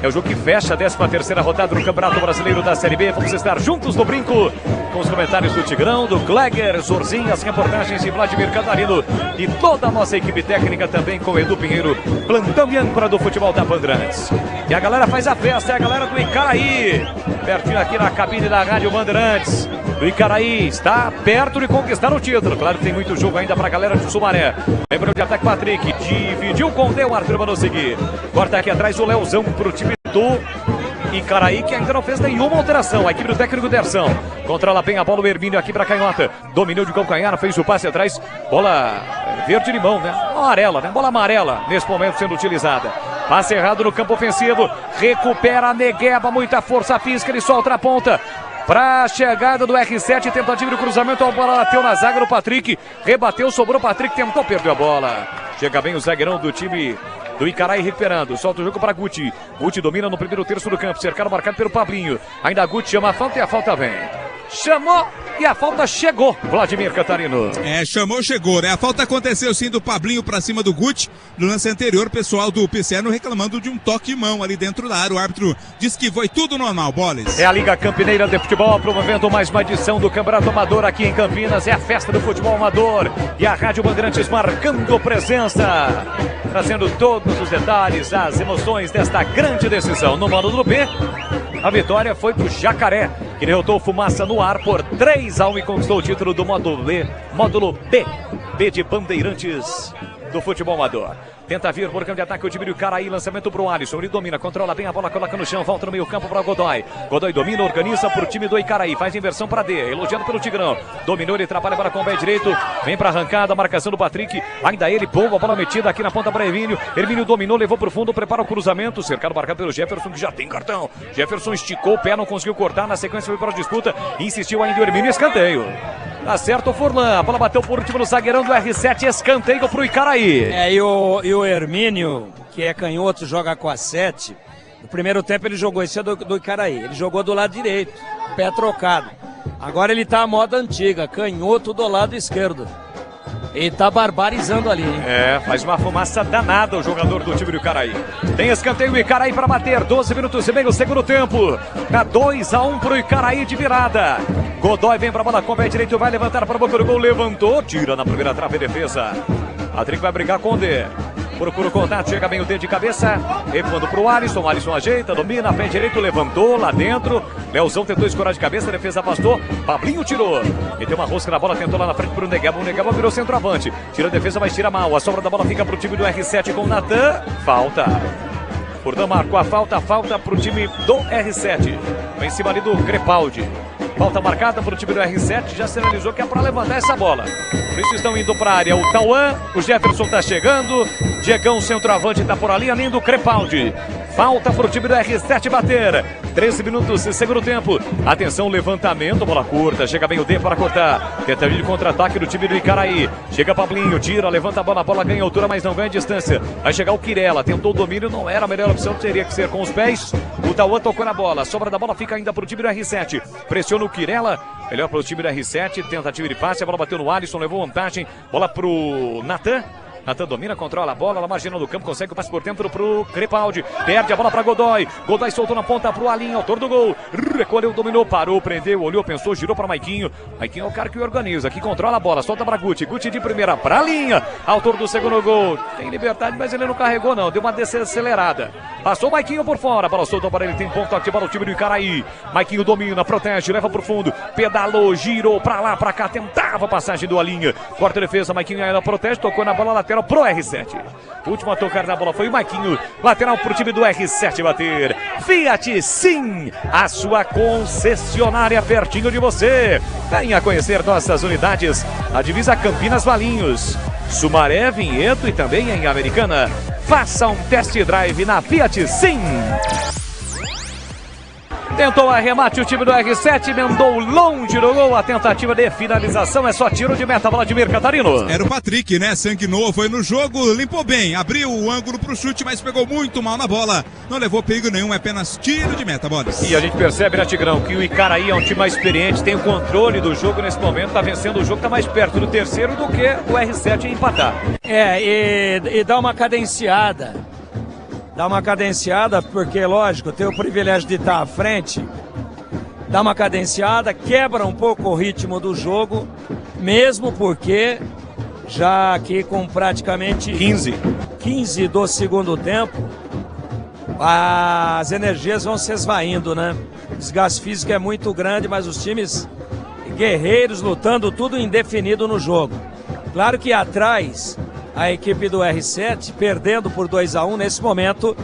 É o jogo que fecha a 13ª rodada do Campeonato Brasileiro da Série B. Vamos estar juntos no brinco com os comentários do Tigrão, do Kleger, Zorzinho, as reportagens de Vladimir Catarino e toda a nossa equipe técnica também com Edu Pinheiro, plantão e âncora do futebol da Bandeirantes. E a galera faz a festa, é a galera do Icaraí, pertinho aqui na cabine da Rádio Bandeirantes. O Icaraí está perto de conquistar o título. Claro que tem muito jogo ainda para a galera de Sumaré. Lembrando de ataque, Patrick dividiu com o Deu, Arthur mandou seguir. Corta aqui atrás o Leozão para o time do Icaraí, que ainda não fez nenhuma alteração. A equipe do técnico Derção controla bem a bola, o Hermínio aqui para canhota, dominou de calcanhar, fez o passe atrás, bola verde-limão, né? Amarela, né? Bola amarela nesse momento sendo utilizada. Passe errado no campo ofensivo, recupera a Negueba, muita força física, ele solta a ponta para a chegada do R7, tentativa de cruzamento, a bola bateu na zaga do Patrick, rebateu, sobrou, Patrick tentou, perdeu a bola. Chega bem o zagueirão do time do Icaraí recuperando. Solta o jogo para Guti. Guti domina no primeiro terço do campo. Cercado marcado pelo Pablinho. Ainda Guti chama a falta e a falta vem. Chamou e a falta chegou, Vladimir Catarino.
Chamou, chegou, né? A falta aconteceu sim do Pablinho pra cima do Guti. No lance anterior, o pessoal do Pisserno reclamando de um toque de mão ali dentro da área. O árbitro disse que foi tudo normal, Boles.
É a Liga Campineira de Futebol promovendo mais uma edição do Campeonato Amador aqui em Campinas. É a festa do futebol amador e a Rádio Bandeirantes marcando presença, trazendo todos os detalhes, as emoções desta grande decisão. No módulo B, a vitória foi pro Jacaré, que derrotou Fumaça no ar por 3-1 e conquistou o título do módulo B de Bandeirantes do futebol amador. Tenta vir por campo de ataque o time do Icaraí, lançamento pro Alisson, ele domina, controla bem a bola, coloca no chão, volta no meio campo para Godoy. Godoy domina, organiza pro time do Icaraí, faz inversão para D, elogiado pelo Tigrão. Dominou, ele trabalha para com o pé direito, vem para arrancada, marcação do Patrick, ainda ele, boa bola metida aqui na ponta para Hermínio. Hermínio dominou, levou pro fundo, prepara o cruzamento, cercado marcado pelo Jefferson, que já tem cartão. Jefferson esticou o pé, não conseguiu cortar, na sequência foi para a disputa, insistiu ainda o Hermínio, escanteio. Tá certo o Furlan, a bola bateu por último no zagueirão do R7, escanteio pro Icaraí.
E o Hermínio, que é canhoto, joga com a 7. No primeiro tempo ele jogou, esse é do Icaraí, ele jogou do lado direito, pé trocado. Agora ele tá à moda antiga, canhoto do lado esquerdo. Ele tá barbarizando ali, hein?
Faz uma fumaça danada o jogador do time do Icaraí. Tem escanteio, Icaraí para bater, 12 minutos e meio do segundo tempo. Tá 2-1 pro Icaraí de virada. Godoy vem pra bola com o pé direito, vai levantar para a boca do gol, levantou, tira na primeira trave, defesa. Patrick vai brigar com o D. Procura o contato, chega bem o D de cabeça, recuando pro Alisson, Alisson ajeita, domina, pé direito, levantou lá dentro. Leozão tentou escorar de cabeça, a defesa afastou, Pablinho tirou. Meteu uma rosca na bola, tentou lá na frente pro Negueba, o Negueba virou centroavante. Tira a defesa, mas tira mal, a sobra da bola fica pro time do R7 com o Natan, falta. Furlan marcou a falta pro time do R7. Foi em cima ali do Crepaldi. Falta marcada para o time do R7, já sinalizou que é para levantar essa bola. Por isso estão indo para a área o Tauan, o Jefferson está chegando, Diegão, centroavante, está por ali, além do Crepaldi. Falta para o time do R7 bater. 13 minutos e segundo tempo. Atenção, levantamento, bola curta, chega bem o D para cortar. Tenta vir de contra-ataque do time do Icaraí. Chega Pablinho, tira, levanta a bola ganha altura, mas não ganha distância. Vai chegar o Quirela, tentou o domínio, não era a melhor opção, teria que ser com os pés. O Tauan tocou na bola, a sobra da bola fica ainda para o time do R7. Pressiona o Quirela, melhor para o time do R7, tentativa de passe, a bola bateu no Alisson, levou vantagem, bola pro Natan. Natan domina, controla a bola, lá marginal do campo, consegue o passe por dentro pro Crepaldi, perde a bola para Godoy, Godoy soltou na ponta pro Alinho, autor do gol, recolheu, dominou, parou, prendeu, olhou, pensou, girou para Maiquinho. Maiquinho é o cara que organiza, que controla a bola, solta para Guti, Guti de primeira pra linha, autor do segundo gol, tem liberdade, mas ele não carregou não, deu uma desacelerada, passou Maiquinho por fora, a bola soltou para ele, tem ponto ativar o time do Icaraí. Maiquinho domina, protege, leva pro fundo, pedalou, girou pra lá, pra cá, tentava a passagem do Alinha, corta a defesa, Maiquinho ainda protege, tocou na bola lateral pro R7. O último a tocar na bola foi o Maiquinho, lateral pro time do R7 bater. Fiat, sim, a sua concessionária pertinho de você. Venha conhecer nossas unidades, a divisa Campinas Valinhos, Sumaré, Vinhedo e também em Americana. Faça um test drive na Fiat, sim. Tentou arremate o time do R7, mandou longe do gol, a tentativa de finalização é só tiro de meta, Vladimir Catarino.
Era o Patrick, né? Sangue novo, foi no jogo, limpou bem, abriu o ângulo pro chute, mas pegou muito mal na bola. Não levou perigo nenhum, é apenas tiro de meta, Boris.
E a gente percebe, né, Tigrão, que o Icaraí é um time mais experiente, tem o controle do jogo nesse momento, tá vencendo o jogo, tá mais perto do terceiro do que o R7 em empatar.
E dá uma cadenciada. Dá uma cadenciada, porque, lógico, tem o privilégio de estar à frente. Dá uma cadenciada, quebra um pouco o ritmo do jogo, mesmo porque já aqui com praticamente 15 do segundo tempo, as energias vão se esvaindo, né? O desgaste físico é muito grande, mas os times guerreiros lutando tudo indefinido no jogo. Claro que atrás, a equipe do R7, perdendo por 2-1, nesse momento,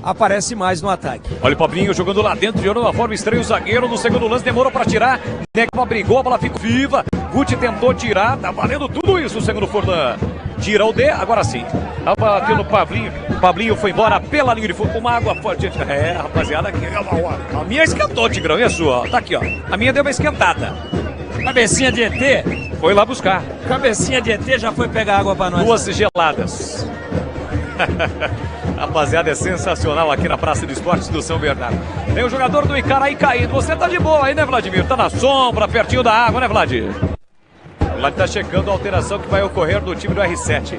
aparece mais no ataque.
Olha o Pablinho jogando lá dentro, de uma forma estranha o zagueiro, no segundo lance demorou para tirar, Negueba brigou, a bola ficou viva, Guti tentou tirar, tá valendo tudo isso, segundo Furlan. Tira o D, agora sim. Tá batendo o Pablinho, Pablinho foi embora pela linha de fundo, uma água forte. Rapaziada, aqui, a minha esquentou, Tigrão, e a sua? Tá aqui, ó, a minha deu uma esquentada.
Cabecinha de ET?
Foi lá buscar.
Cabecinha de ET já foi pegar água pra nós.
Duas geladas. Rapaziada, é sensacional aqui na Praça de Esportes do São Bernardo. Tem o jogador do Icaraí caído. Você tá de boa aí, né, Vladimir? Tá na sombra, pertinho da água, né, Vladimir? O Vlad tá checando a alteração que vai ocorrer no time do R7.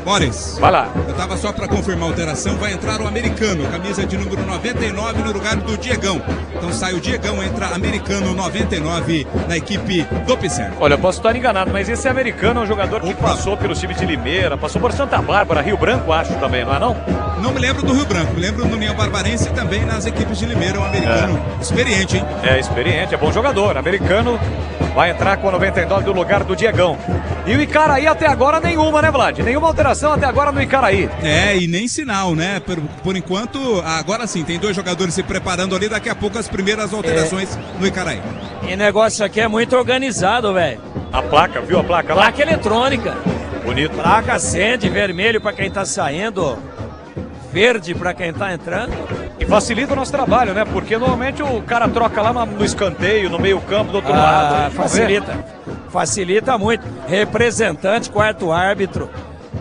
Boris,
vai lá.
Eu tava só para confirmar a alteração. Vai entrar o americano, camisa de número 99 no lugar do Diegão. Então sai o Diegão, entra americano 99 na equipe do Pisserno.
Olha, eu posso estar enganado, mas esse americano é um jogador que passou pelos times de Limeira, passou por Santa Bárbara, Rio Branco, acho também, não é não?
Não me lembro do Rio Branco, me lembro do União Barbarense e também nas equipes de Limeira, um americano experiente, hein?
É, experiente, é bom jogador. Americano vai entrar com a 99 do lugar do Diegão. E o Icaraí até agora nenhuma, né, Vlad? Nenhuma alteração até agora no Icaraí.
É, e nem sinal, né? Por enquanto, agora sim, tem 2 jogadores se preparando ali, daqui a pouco as primeiras alterações no Icaraí.
E negócio aqui é muito organizado, velho.
A placa, viu a placa lá?
Placa eletrônica.
Bonito.
Placa acende, vermelho pra quem tá saindo, verde pra quem tá entrando.
E facilita o nosso trabalho, né? Porque normalmente o cara troca lá no escanteio, no meio campo, do outro lado.
Facilita. Facilita muito. Representante, quarto árbitro,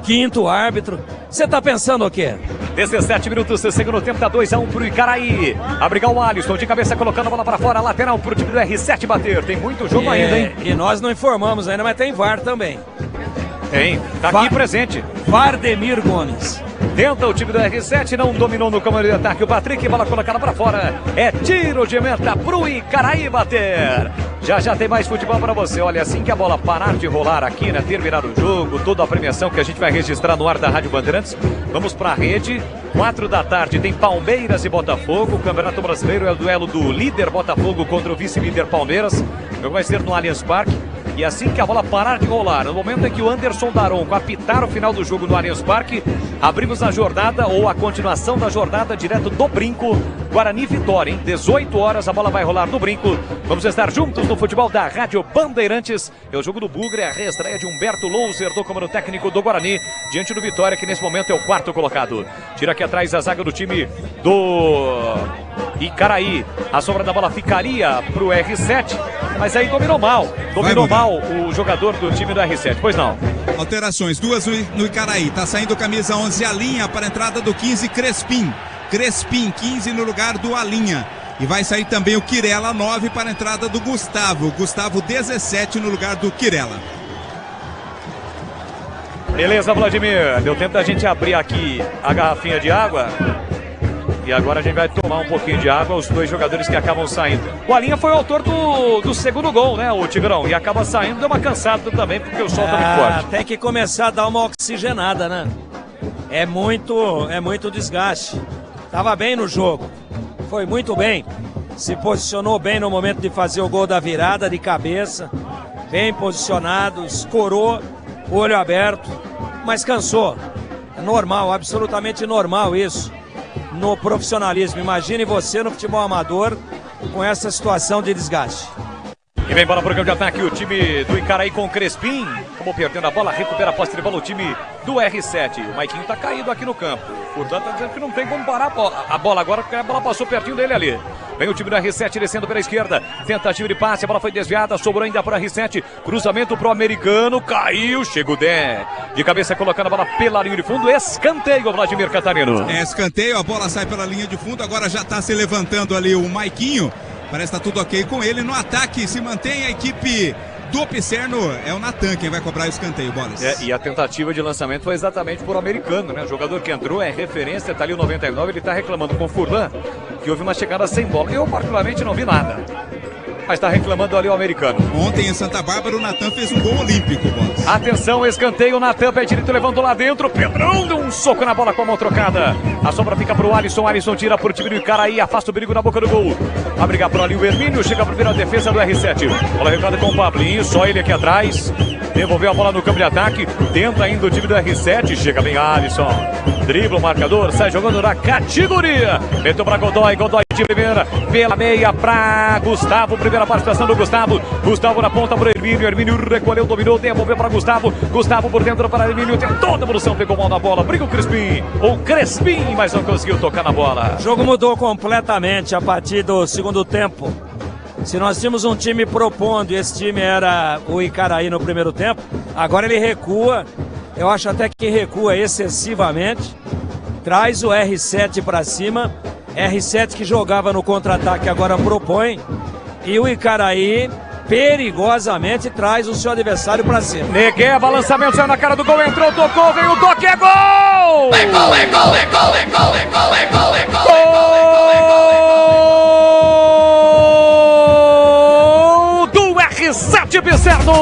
quinto árbitro. Você tá pensando o quê?
17 minutos, segundo tempo, dá 2-1 pro Icaraí. Abrigar o Alisson, de cabeça colocando a bola pra fora, lateral pro time do R7 bater. Tem muito jogo ainda, hein?
E nós não informamos ainda, mas tem VAR também.
Tem, tá aqui presente.
Vardemir Gomes.
Tenta o time do R7, não dominou no comando de ataque o Patrick, bola colocada pra fora. É tiro de meta pro Icaraí bater. Já tem mais futebol pra você. Olha, assim que a bola parar de rolar aqui, né, terminar o jogo, toda a premiação que a gente vai registrar no ar da Rádio Bandeirantes, vamos pra rede. 4 da tarde tem Palmeiras e Botafogo. O Campeonato Brasileiro é o duelo do líder Botafogo contra o vice-líder Palmeiras. O jogo vai ser no Allianz Parque. E assim que a bola parar de rolar, no momento em que o Anderson Daronco apitar o final do jogo no Allianz Parque, abrimos a jornada ou a continuação da jornada direto do Brinco, Guarani Vitória, hein? 18 horas a bola vai rolar no Brinco. Vamos estar juntos no futebol da Rádio Bandeirantes. É o jogo do Bugre, a reestreia de Humberto Louser do comando técnico do Guarani, diante do Vitória, que nesse momento é o 4º colocado. Tira aqui atrás a zaga do time do Icaraí. A sobra da bola ficaria pro R7, mas aí dominou mal o jogador do time do R7, pois não.
Alterações, 2 no Icaraí, tá saindo camisa 11 Alinha para a entrada do 15 Crespim, 15 no lugar do Alinha. E vai sair também o Quirela 9 para a entrada do Gustavo 17 no lugar do Quirela.
Beleza, Vladimir, deu tempo da gente abrir aqui a garrafinha de água. E agora a gente vai tomar um pouquinho de água, os 2 jogadores que acabam saindo. O Alinha foi o autor do segundo gol, né, o Tigrão? E acaba saindo, deu uma cansada também, porque o sol tá muito forte.
Tem que começar a dar uma oxigenada, né? É muito desgaste. Tava bem no jogo, foi muito bem. Se posicionou bem no momento de fazer o gol da virada de cabeça. Bem posicionado, escorou, olho aberto, mas cansou. É normal, absolutamente normal isso. No profissionalismo, imagine você no futebol amador com essa situação de desgaste.
E vem bola pro campo de ataque, o time do Icaraí com o Crespim. Como perdendo a bola, recupera a posse de bola o time do R7. O Maiquinho tá caído aqui no campo. Portanto, tá dizendo que não tem como parar a bola agora, porque a bola passou pertinho dele ali. Vem o time do R7 descendo pela esquerda. Tentativa de passe, a bola foi desviada, sobrou ainda pro R7. Cruzamento pro americano, caiu, chega o Dé. De cabeça colocando a bola pela linha de fundo. Escanteio, Vladimir Catarino.
É escanteio, a bola sai pela linha de fundo. Agora já tá se levantando ali o Maiquinho. Parece que tá tudo ok com ele. No ataque se mantém a equipe do Pisserno. É o Natan quem vai cobrar o escanteio, Bolas.
E a tentativa de lançamento foi exatamente por americano, né? O jogador que entrou é referência, tá ali o 99, ele tá reclamando com o Furlan que houve uma chegada sem bola. Eu particularmente não vi nada, mas tá reclamando ali o americano.
Ontem em Santa Bárbara o Natan fez um gol olímpico, Bolas.
Atenção, escanteio, o Natan, pé direito, levantou lá dentro, Pedrão deu um soco na bola com a mão trocada. A sobra fica pro Alisson tira pro time do Icaraí, afasta o perigo na boca do gol. A brigar por ali o Hermínio, chega a primeira defesa do R7. Bola recuada com o Pablinho, só ele aqui atrás. Devolveu a bola no campo de ataque, tenta ainda o time do R7, chega bem Alisson. Dribla o marcador, sai jogando na categoria. Meteu pra Godoy de primeira, pela meia pra Gustavo, primeira participação do Gustavo. Gustavo na ponta pro Hermínio recolheu, dominou, devolveu para Gustavo. Gustavo por dentro para Hermínio, tentou a devolução, pegou mal na bola, briga o Crespim, mas não conseguiu tocar na bola.
O jogo mudou completamente a partir do segundo tempo. Se nós tínhamos um time propondo e esse time era o Icaraí no primeiro tempo, agora ele recua Eu acho até que recua excessivamente. Traz o R7 para cima. R7 que jogava no contra-ataque agora propõe. E o Icaraí perigosamente traz o seu adversário para cima.
Negueba, lançamento, saiu na cara do gol, entrou, tocou, veio o toque, é gol!
É gol, é gol, é gol, é gol, é gol, é gol, é gol,
gol do R7 Pisserno!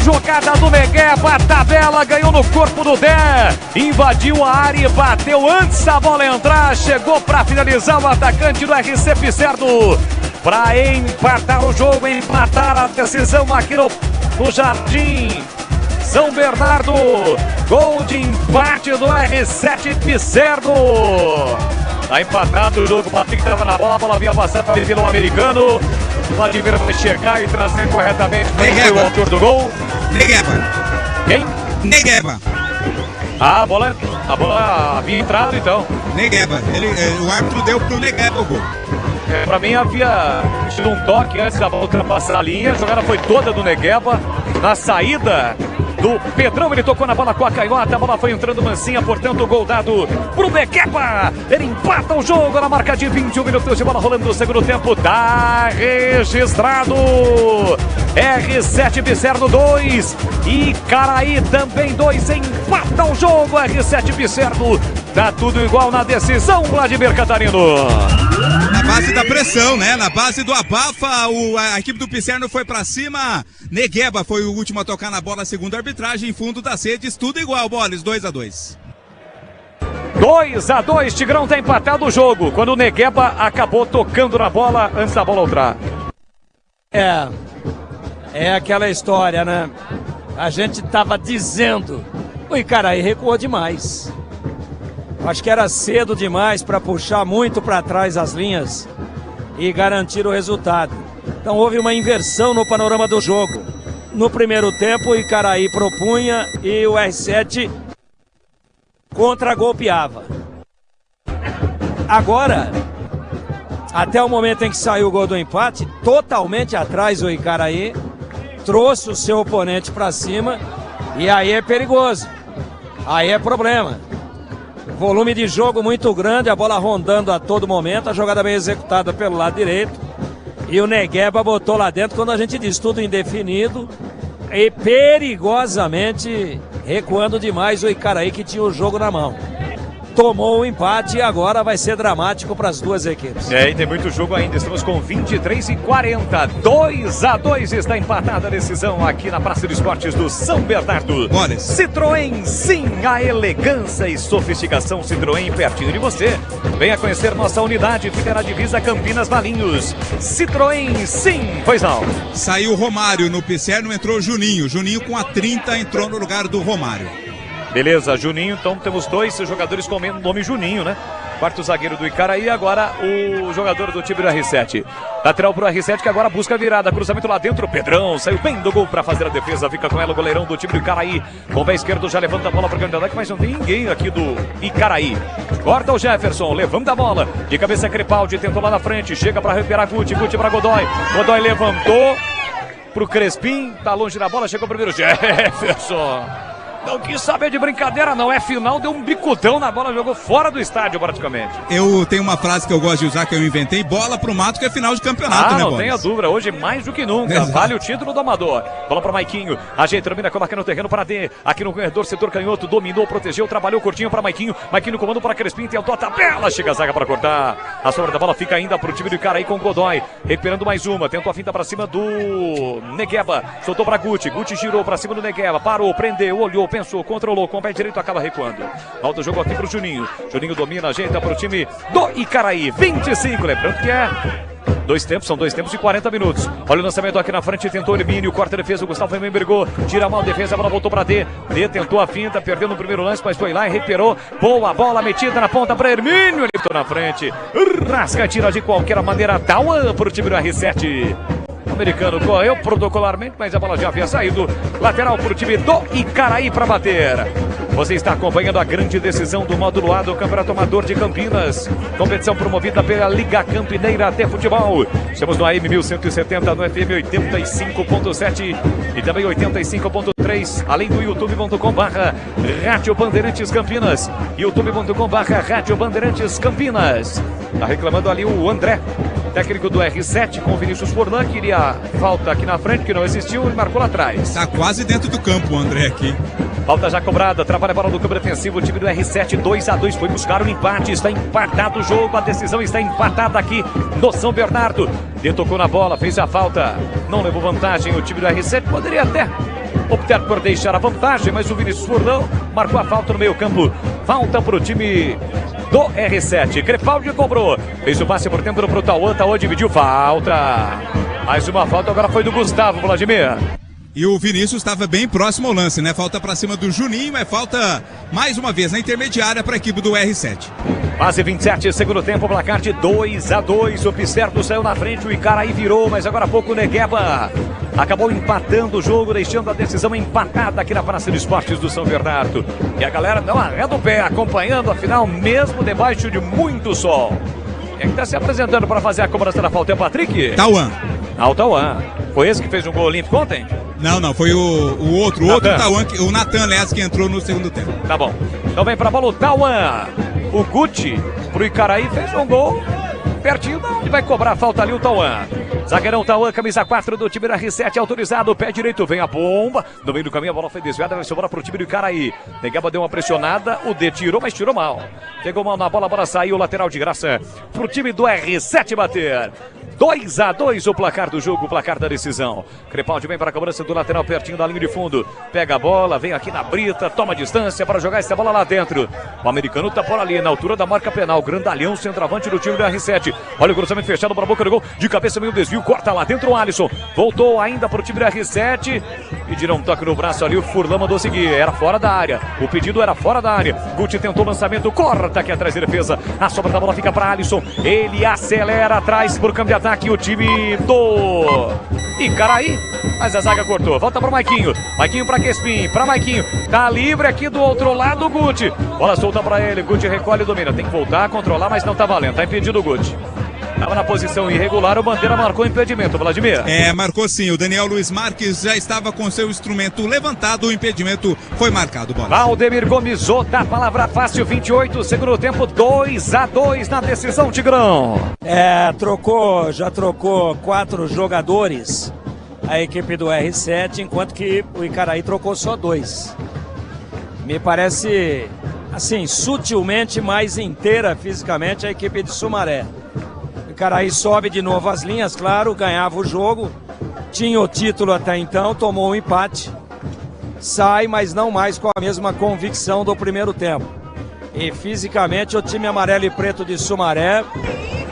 Jogada do Negueba, tabela, ganhou no corpo do Dé, invadiu a área e bateu antes da bola entrar, chegou para finalizar o atacante do RC Pisserno, para empatar o jogo, empatar a decisão aqui no Jardim São Bernardo. Gol de empate do R7 Pisserno. Tá empatado o jogo, o Patrick estava na bola, a bola vinha passando pelo americano. O Vladimir vai chegar e trazer corretamente o autor do gol.
Negueba.
Quem?
Negueba.
A bola havia entrado então.
Negueba. O árbitro deu pro Negueba o gol.
Pra mim havia tido um toque antes da bola ultrapassar a linha. A jogada foi toda do Negueba. Na saída do Pedrão, ele tocou na bola com a canhota, a bola foi entrando mansinha, portanto o gol dado pro Negueba. Ele empata o jogo na marca de 21 minutos de bola rolando no segundo tempo. Tá registrado. R7 Pisserno 2 e Icaraí também 2, empata o jogo. R7 Pisserno, tá tudo igual na decisão, Vladimir Catarino.
Na base da pressão, né? Na base do abafa, a equipe do Pisserno foi pra cima. Negueba foi o último a tocar na bola, segundo a arbitragem, fundo das redes, tudo igual, Boles, 2-2.
2-2, Tigrão tá empatado o jogo, quando o Negueba acabou tocando na bola antes da bola entrar.
É aquela história, né? A gente tava dizendo, o Icaraí recuou demais. Acho que era cedo demais para puxar muito para trás as linhas e garantir o resultado. Então houve uma inversão no panorama do jogo. No primeiro tempo, o Icaraí propunha e o R7 contra-golpeava. Agora, até o momento em que saiu o gol do empate, totalmente atrás o Icaraí, trouxe o seu oponente para cima e aí é perigoso. Aí é problema. Volume de jogo muito grande, a bola rondando a todo momento, a jogada bem executada pelo lado direito. E o Negueba botou lá dentro, quando a gente diz tudo indefinido e perigosamente recuando demais o Icaraí, que tinha o jogo na mão. Tomou o empate e agora vai ser dramático para as duas equipes.
E tem muito jogo ainda, estamos com 23:40, 2-2, está empatada a decisão aqui na Praça de Esportes do São Bernardo.
Bora.
Citroën, sim, a elegância e sofisticação Citroën pertinho de você. Venha conhecer nossa unidade, fica na divisa Campinas Valinhos. Citroën, sim, pois não.
Saiu o Romário no Pisserno, entrou o Juninho. Juninho com a 30 entrou no lugar do Romário.
Beleza, Juninho, então temos dois jogadores com o nome Juninho, né? Quarto zagueiro do Icaraí, agora o jogador do time do R7. Lateral pro R7 que agora busca a virada, cruzamento lá dentro, Pedrão saiu bem do gol para fazer a defesa, fica com ela o goleirão do time do Icaraí. Com o pé esquerdo já levanta a bola para o grande ataque, mas não tem ninguém aqui do Icaraí. Corta o Jefferson, levanta a bola, de cabeça Crepaldi, tentou lá na frente, chega para recuperar Guti para Godoy. Godoy levantou pro Crespim, tá longe da bola, chegou o primeiro Jefferson. Não quis saber de brincadeira, não. É final, deu um bicudão na bola, jogou fora do estádio praticamente.
Eu tenho uma frase que eu gosto de usar, que eu inventei: bola pro mato, que é final de campeonato, né,
não
Bola?
tenha dúvida, hoje mais do que nunca.
Exato.
Vale o título do amador. Bola para Maiquinho, ajeita, domina, coloca no terreno para D. Aqui no corredor, setor canhoto, dominou, protegeu, trabalhou curtinho para Maiquinho. Maiquinho comando para Crespim, tentou a tabela, chega a zaga para cortar. A sobra da bola fica ainda pro time do Icaraí com Godoy. Recuperando mais uma, tentou a finta para cima do Negueba. Soltou para Guti, Guti girou para cima do Negueba, parou, prendeu, olhou, pensou, controlou. Com o pé direito acaba recuando. Volta o jogo aqui pro Juninho. Juninho domina, ajeita pro time do Icaraí. 25, lembrando que é dois tempos, são 2 tempos e 40 minutos. Olha o lançamento aqui na frente, tentou o Hermínio, corta a defesa, o Gustavo também brigou, tira mal a defesa, a bola voltou pra D. D tentou a finta, perdeu no primeiro lance, mas foi lá e recuperou. Boa bola metida na ponta pra Hermínio, ele tô na frente. Rasca, tira de qualquer maneira, Tauan pro time do R7. O americano correu protocolarmente, mas a bola já havia saído. Lateral pro time do Icaraí para bater. Você está acompanhando a grande decisão do módulo A do Campeonato Amador de Campinas. Competição promovida pela Liga Campineira de Futebol. Estamos no AM 1170, no FM 85.7 e também 85.3, além do youtube.com/Rádio Bandeirantes Campinas. youtube.com/Rádio Bandeirantes Campinas. Tá reclamando ali o André, técnico do R7, com o Vinícius Forlan. Queria falta aqui na frente, que não existiu, e marcou lá atrás.
Tá quase dentro do campo o André aqui.
Falta já cobrada, trabalha a bola do campo defensivo, o time do R7, 2-2, foi buscar o empate, está empatado o jogo, a decisão está empatada aqui no São Bernardo. Tocou na bola, fez a falta, não levou vantagem, o time do R7 poderia até optar por deixar a vantagem, mas o Vinícius Furlão marcou a falta no meio campo. Falta para o time do R7, Crepaldi cobrou, fez o passe por dentro para o Tauan, Tauan dividiu, falta. Mais uma falta, agora foi do Gustavo, Vladimir.
E o Vinícius estava bem próximo ao lance, né? Falta para cima do Juninho, mas falta mais uma vez na intermediária para a equipe do R7.
Quase 27, segundo tempo, placar de 2-2. O Pisserto saiu na frente, o Icaraí virou, mas agora há pouco o Negueba acabou empatando o jogo, deixando a decisão empatada aqui na Praça de Esportes do São Bernardo. E a galera não arreda o pé, acompanhando a final, mesmo debaixo de muito sol. Quem está se apresentando para fazer a cobrança da falta é o Patrick?
Tauan.
O Tauan. Foi esse que fez um gol olímpico ontem?
Não, foi o outro Tauan, o Natan, aliás, que entrou no segundo tempo.
Tá bom. Então vem pra bola o Tauan. O Guti, pro Icaraí, fez um gol pertinho de onde vai cobrar a falta ali o Tauan. Zagueirão Tauan, camisa 4 do time da R7, autorizado, pé direito, vem a bomba. No meio do caminho a bola foi desviada, vai sobrar pro time do Icaraí. Negueba deu uma pressionada, o D tirou, mas tirou mal. Pegou mal na bola, a bola saiu, lateral de graça pro time do R7 bater. 2-2 o placar do jogo, o placar da decisão. Crepaldi vem para a cobrança do lateral pertinho da linha de fundo. Pega a bola, vem aqui na brita, toma distância para jogar essa bola lá dentro. O americano tá por ali, na altura da marca penal. Grandalhão, centroavante do time do R7. Olha o cruzamento fechado para a boca do gol. De cabeça, meio desvio, corta lá dentro o Alisson. Voltou ainda para o time do R7. Pediram um toque no braço ali, o Furlan mandou seguir. Era fora da área, o pedido era fora da área. Guti tentou o lançamento, corta aqui atrás da defesa. A sobra da bola fica para Alisson. Ele acelera atrás por campo de ataque. O time do Icaraí, mas a zaga cortou. Volta para o Maiquinho. Maiquinho para Quespin, para Maiquinho. Tá livre aqui do outro lado o Guti. Bola solta para ele. Guti recolhe e domina. Tem que voltar a controlar, mas não tá valendo. Tá impedido o Guti. Estava na posição irregular, o Bandeira marcou impedimento, Vladimir.
Marcou sim, o Daniel Luiz Marques já estava com seu instrumento levantado, o impedimento foi marcado, bola.
Valdemir Gomes, da palavra fácil, 28, segundo tempo, 2-2 na decisão, Tigrão.
Já trocou 4 jogadores a equipe do R7, enquanto que o Icaraí trocou só 2. Me parece, assim, sutilmente mais inteira fisicamente a equipe de Sumaré. O Icaraí sobe de novo as linhas, claro, ganhava o jogo, tinha o título até então, tomou um empate, sai, mas não mais com a mesma convicção do primeiro tempo. E fisicamente o time amarelo e preto de Sumaré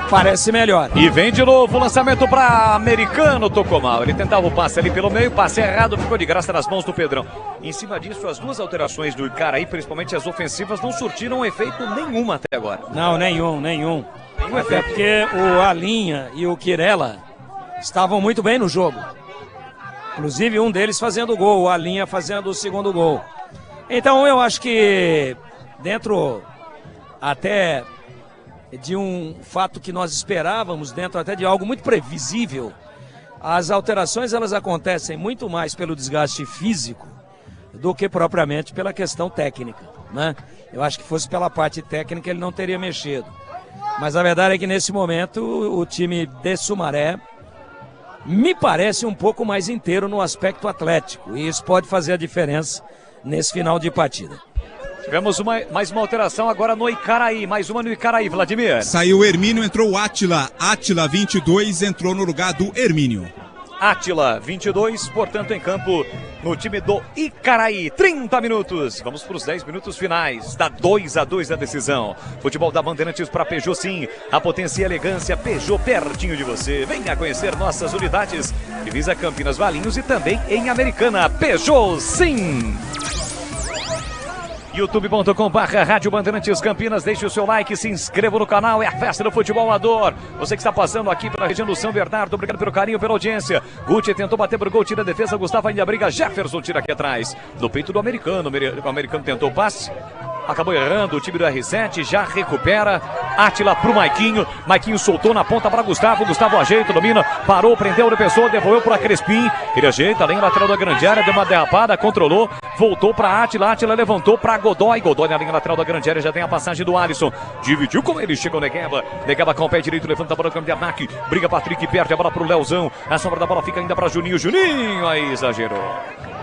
parece melhor.
E vem de novo o lançamento para americano, tocou mal. Ele tentava o passe ali pelo meio, passe errado, ficou de graça nas mãos do Pedrão. Em cima disso, as duas alterações do Icaraí, principalmente as ofensivas, não surtiram efeito nenhum até agora.
Não, nenhum. Até porque o Alinha e o Quirela estavam muito bem no jogo. Inclusive um deles fazendo gol, o Alinha fazendo o segundo gol. Então eu acho que dentro até de um fato que nós esperávamos, dentro até de algo muito previsível, as alterações elas acontecem muito mais pelo desgaste físico do que propriamente pela questão técnica, né? Eu acho que fosse pela parte técnica ele não teria mexido. Mas a verdade é que nesse momento o time de Sumaré me parece um pouco mais inteiro no aspecto atlético. E isso pode fazer a diferença nesse final de partida.
Tivemos mais uma alteração agora no Icaraí. Mais uma no Icaraí, Vladimir.
Saiu o Hermínio, entrou o Átila. Átila, 22, entrou no lugar do Hermínio.
Átila, 22, portanto em campo no time do Icaraí. 30 minutos, vamos para os 10 minutos finais. Dá 2-2 a decisão. Futebol da Bandeirantes para Peugeot, sim. A potência e elegância Peugeot pertinho de você. Venha conhecer nossas unidades. Divisa Campinas, Valinhos e também em Americana. Peugeot, sim. youtube.com/Rádio Bandeirantes Campinas, deixe o seu like, se inscreva no canal, é a festa do futebol amador. Você que está passando aqui pela região do São Bernardo, obrigado pelo carinho, pela audiência. Guti tentou bater pro gol, tira a defesa, Gustavo ainda briga, Jefferson tira aqui atrás, no peito do americano, o americano tentou o passe, acabou errando, o time do R7 já recupera, Átila pro Maiquinho, Maiquinho soltou na ponta para Gustavo, Gustavo ajeita, domina, parou, prendeu o pessoa, devolveu para Crespim, ele ajeita, além lateral da grande área, deu uma derrapada, controlou, voltou para Átila, Átila levantou para Godoy, Godoy na linha lateral da grande área, já tem a passagem do Alisson, dividiu com ele, chega o Negueba, Negueba com o pé direito, levanta a bola no campo de ataque, briga Patrick, perde a bola pro Leozão, a sombra da bola fica ainda para Juninho, Juninho aí exagerou.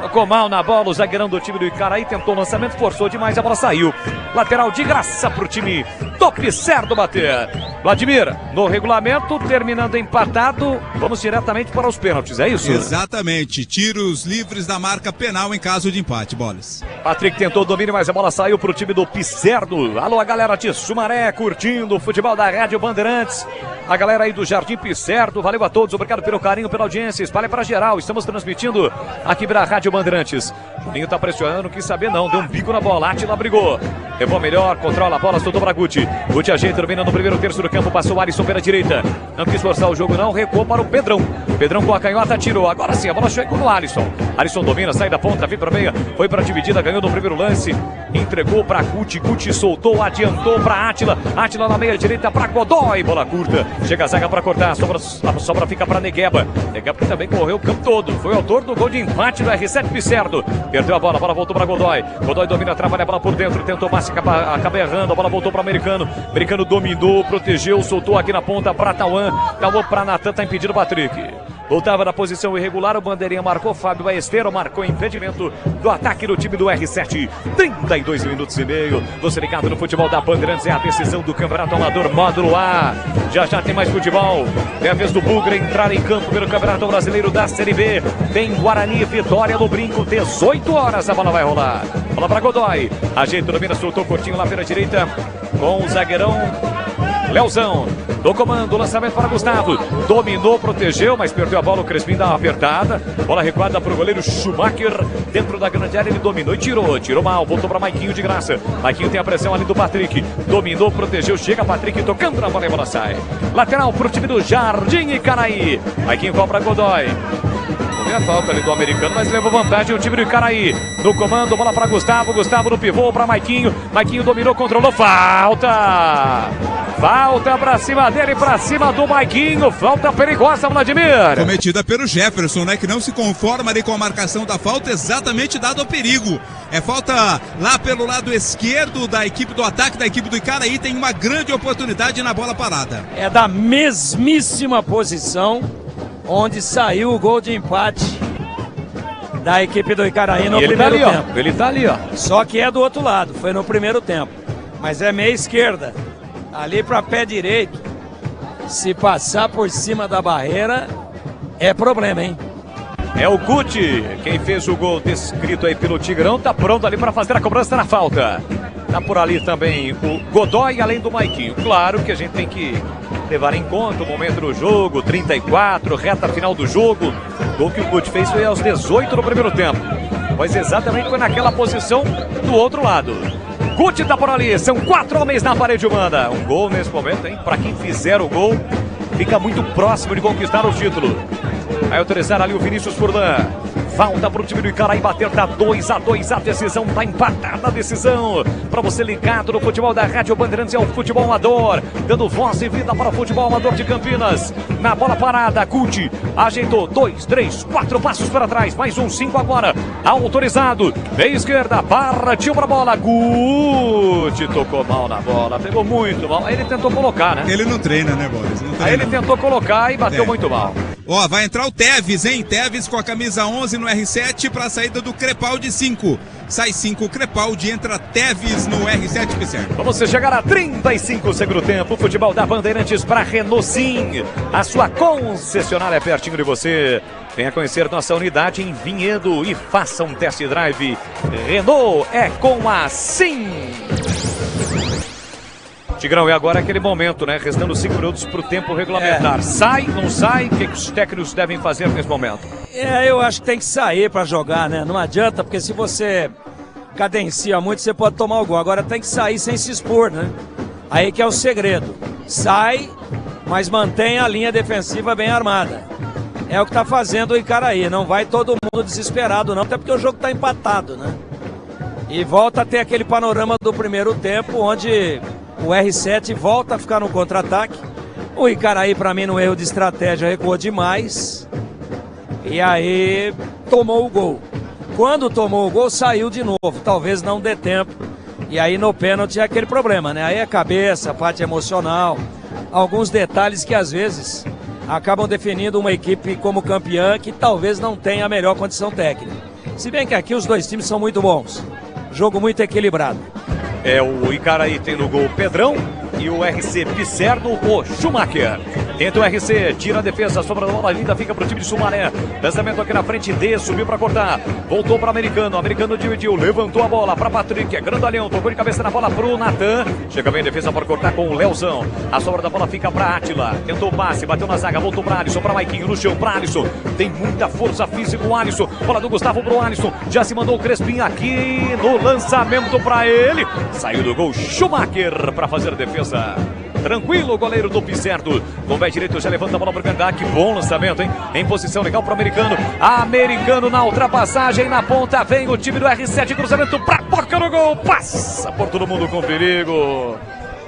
Tocou mal na bola, o zagueirão do time do Icaraí tentou o lançamento, forçou demais, a bola saiu. Lateral de graça pro time do Pisserno bater. Vladimir, no regulamento, terminando empatado, vamos diretamente para os pênaltis, é isso?
Exatamente, tiros livres da marca penal em caso de empate, Bolas.
Patrick tentou o domínio, mas a bola saiu pro time do Pisserno. Alô, a galera de Sumaré, curtindo o futebol da Rádio Bandeirantes. A galera aí do Jardim Pisserno, valeu a todos, obrigado pelo carinho, pela audiência, espalha para geral, estamos transmitindo aqui pela Rádio Bandeirantes. O Ninho tá pressionando, não quis saber não, deu um bico na bola, Átila brigou, levou melhor, controla a bola, soltou para Guti. Guti ajeita, domina no primeiro terço do campo, passou o Alisson pela direita, não quis forçar o jogo não, recuou para o Pedrão. Pedrão com a canhota tirou, agora sim, a bola chegou no Alisson. Alisson domina, sai da ponta, vem para meia, foi para a dividida, ganhou no primeiro lance, entregou para Guti, Guti soltou, adiantou para Átila, Átila na meia direita para Godoy, bola curta, chega a zaga para cortar, a sobra fica para Negueba. Negueba que também correu o campo todo, foi autor do gol de empate do R7 Pisserno. Perdeu a bola voltou para Godoy. Godoy domina, trabalha a bola por dentro, tentou o Massi, acaba errando, a bola voltou para o americano. Americano dominou, protegeu, soltou aqui na ponta para Tauan. Tauan para Natan, tá impedido o Patrick. Voltava na posição irregular, o bandeirinha marcou, Fábio Esteiro marcou impedimento do ataque do time do R7. 32 minutos e meio. Você ligado no futebol da Bandeirantes, é a decisão do Campeonato Amador Módulo A. Já tem mais futebol. É a vez do Bugra entrar em campo pelo Campeonato Brasileiro da Série B. Tem Guarani e Vitória no Brinco, 18 horas a bola vai rolar. Bola para Godoy. Ajeita, domina, soltou curtinho lá pela direita com o zagueirão Leozão. Do comando, lançamento para Gustavo. Dominou, protegeu, mas perdeu a bola. O Crespim dá uma apertada. Bola recuada para o goleiro Schumacher. Dentro da grande área ele dominou e tirou. Tirou mal, voltou para Maiquinho de graça. Maiquinho tem a pressão ali do Patrick. Dominou, protegeu, chega Patrick tocando na bola e a bola sai. Lateral para o time do Jardim Icaraí. Maiquinho vai para Godoy. A falta ali do americano, mas levou vantagem o time do Icaraí. No comando, bola para Gustavo. Gustavo no pivô para Maiquinho. Maiquinho dominou, controlou. Falta! Falta pra cima dele, pra cima do Maiquinho. Falta perigosa, Vladimir.
Cometida pelo Jefferson, né? Que não se conforma ali com a marcação da falta, exatamente dado ao perigo. É falta lá pelo lado esquerdo da equipe do ataque, da equipe do Icaraí. Tem uma grande oportunidade na bola parada.
É da mesmíssima posição onde saiu o gol de empate da equipe do Icaraí no primeiro tempo.
Ele tá ali, ó.
Só que é do outro lado, foi no primeiro tempo. Mas é meia esquerda. Ali para pé direito. Se passar por cima da barreira, é problema, hein?
É o Guti, quem fez o gol descrito aí pelo Tigrão, tá pronto ali para fazer a cobrança na falta. Tá por ali também o Godoy, além do Maiquinho. Claro que a gente tem que levar em conta o momento do jogo, 34, reta final do jogo. O gol que o Guti fez foi aos 18 no primeiro tempo. Mas exatamente foi naquela posição do outro lado. Guti tá por ali, são 4 homens na parede humana. Um gol nesse momento, hein? Para quem fizer o gol, fica muito próximo de conquistar o título. Vai autorizar ali o Vinícius Furlan. Falta para o time do Icaraí bater, tá 2-2 a decisão, tá empatada a decisão. Para você ligado no futebol da Rádio Bandeirantes, é o futebol amador, dando voz e vida para o futebol amador de Campinas. Na bola parada, Guti ajeitou 2, 3, 4 passos para trás, mais um 5 agora, autorizado. Meia esquerda, partiu para a bola, Guti tocou mal na bola, pegou muito mal, aí ele tentou colocar, né?
Ele não treina, né, Boris?
Aí ele tentou colocar e bateu muito mal.
Ó, vai entrar o Teves, hein? Teves com a camisa 11 no R7 para a saída do Crepaldi 5. Sai 5 Crepaldi, entra Teves no R7 Pisserno.
Vamos chegar a 35 segundo tempo. Futebol da Bandeirantes para Renault Sim. A sua concessionária é pertinho de você. Venha conhecer nossa unidade em Vinhedo e faça um test drive. Renault é com a Sim. Tigrão, e agora é aquele momento, né? Restando 5 minutos para o tempo regulamentar. Sai, não sai? O que os técnicos devem fazer nesse momento?
Eu acho que tem que sair para jogar, né? Não adianta, porque se você cadencia muito, você pode tomar o gol. Agora tem que sair sem se expor, né? Aí que é o segredo. Sai, mas mantém a linha defensiva bem armada. É o que tá fazendo o Icaraí. Não vai todo mundo desesperado, não, até porque o jogo tá empatado, né? E volta a ter aquele panorama do primeiro tempo, onde o R7 volta a ficar no contra-ataque. O Icaraí, para mim, no erro de estratégia, recuou demais. E aí tomou o gol. Quando tomou o gol, saiu de novo. Talvez não dê tempo. E aí no pênalti é aquele problema, né? Aí é cabeça, parte emocional. Alguns detalhes que às vezes acabam definindo uma equipe como campeã que talvez não tenha a melhor condição técnica. Se bem que aqui os dois times são muito bons. Jogo muito equilibrado.
O Icaraí tem no gol o Pedrão e o RC Pisserno, o Schumacher. Tenta o RC, tira a defesa, sobra da bola, ainda fica pro time de Sumaré. Lançamento aqui na frente, D, subiu pra cortar. Voltou para Americano, Americano dividiu, levantou a bola pra Patrick, é grandalhão, tocou de cabeça na bola pro Natan. Chega bem a defesa para cortar com o Leozão. A sobra da bola fica pra Átila. Tentou o passe, bateu na zaga, voltou pra Alisson, pra Maiquinho, no chão, pra Alisson. Tem muita força física o Alisson. Bola do Gustavo pro Alisson. Já se mandou o Crespim aqui no lançamento pra ele. Saiu do gol Schumacher pra fazer a defesa. Tranquilo o goleiro do Pisserno. Com o pé direito já levanta a bola para o Candac. Que bom lançamento, hein? Em posição legal para o Americano. Americano na ultrapassagem. Na ponta vem o time do R7. Cruzamento para boca no gol. Passa por todo mundo com perigo.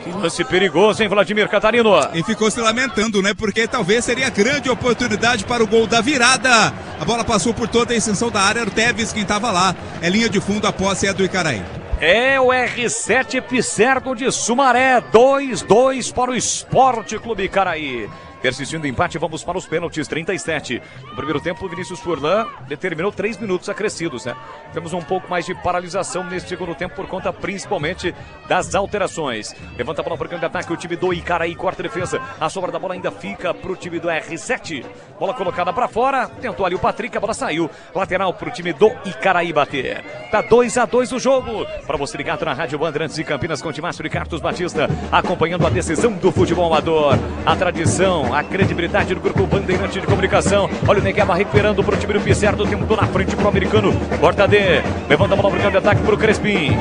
Que lance perigoso, hein, Vladimir Catarino?
E ficou se lamentando, né? Porque talvez seria grande oportunidade para o gol da virada. A bola passou por toda a extensão da área. Era o Teves quem estava lá. É linha de fundo, a posse é do Icaraí.
É o R7 Pisserno de Sumaré, 2-2 para o Esporte Clube Icaraí. Persistindo o empate, vamos para os pênaltis, 37. No primeiro tempo, o Vinícius Furlan determinou 3 minutos acrescidos, né? Temos um pouco mais de paralisação neste segundo tempo por conta principalmente das alterações. Levanta a bola para o campo de ataque, o time do Icaraí corta a defesa. A sobra da bola ainda fica para o time do R7. Bola colocada para fora, tentou ali o Patrick, a bola saiu. Lateral para o time do Icaraí bater. Tá 2-2 o jogo. Para você ligado na Rádio Bandeirantes de Campinas, com Timácio e Carlos Batista, acompanhando a decisão do futebol amador. A tradição, a credibilidade do grupo Bandeirante de Comunicação. Olha o Negueba recuperando para o time do Pisserno. Tentou na frente para o Americano. Corta D. Levanta a bola para o campo de ataque para o Crespim.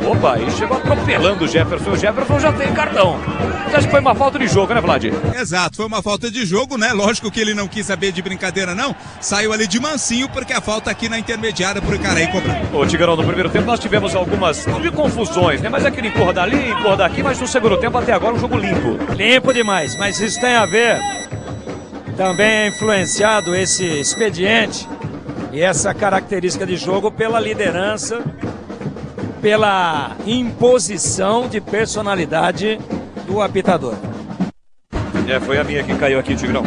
Opa, e chegou atropelando o Jefferson. O Jefferson já tem cartão. Você acha que foi uma falta de jogo, né, Vlad?
Exato, foi uma falta de jogo, né? Lógico que ele não quis saber de brincadeira, não. Saiu ali de mansinho, porque a falta aqui na intermediária pro Icaraí cobrar.
Ô, Tigrão, no primeiro tempo nós tivemos algumas, não de confusões, né? Mas aquele empurra dali, empurra daqui, mas no segundo tempo até agora um jogo limpo.
Limpo demais, mas isso tem a ver, também é influenciado esse expediente e essa característica de jogo pela liderança, pela imposição de personalidade do apitador.
Foi a minha que caiu aqui, Tigrão.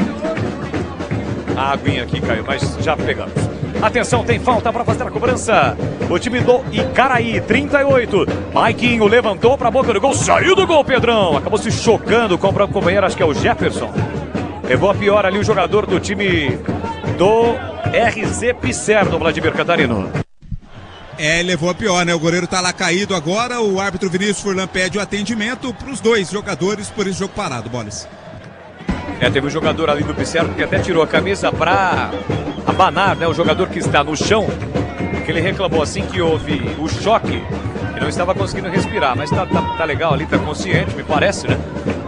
A aguinha aqui caiu, mas já pegamos. Atenção, tem falta para fazer a cobrança. O time do Icaraí, 38. Maiquinho levantou para a boca do gol, saiu do gol, Pedrão. Acabou se chocando com o próprio companheiro, acho que é o Jefferson. Levou a pior ali o jogador do time do RC Pisserno, Vladimir Catarino.
Levou a pior, né? O goleiro tá lá caído agora. O árbitro Vinícius Furlan pede o atendimento para os dois jogadores por esse jogo parado, Boles.
Teve um jogador ali do Pisserno que até tirou a camisa para abanar, né? O jogador que está no chão, que ele reclamou assim que houve o choque e não estava conseguindo respirar, mas tá legal ali, tá consciente, me parece, né?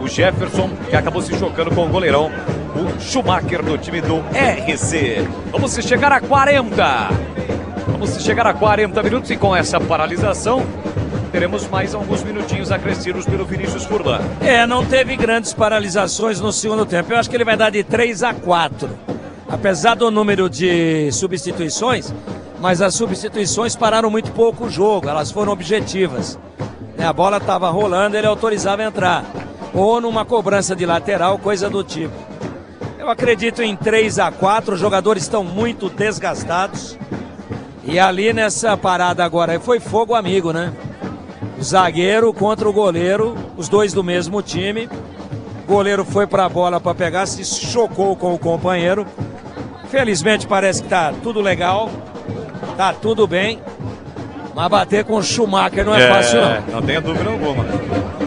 O Jefferson, que acabou se chocando com o goleirão, o Schumacher do time do RC. Vamos chegar a 40. Vamos chegar a 40 minutos e com essa paralisação teremos mais alguns minutinhos acrescidos pelo Vinícius Furlan.
Não teve grandes paralisações no segundo tempo. Eu acho que ele vai dar de 3-4. Apesar do número de substituições, mas as substituições pararam muito pouco o jogo. Elas foram objetivas. A bola estava rolando, ele autorizava entrar. Ou numa cobrança de lateral, coisa do tipo. Eu acredito em 3-4. Os jogadores estão muito desgastados. E ali nessa parada agora foi fogo amigo, né? O zagueiro contra o goleiro, os dois do mesmo time. O goleiro foi para a bola para pegar, se chocou com o companheiro. Felizmente parece que tá tudo legal, tá tudo bem. Mas bater com o Schumacher não é fácil, não.
Não tenha dúvida alguma.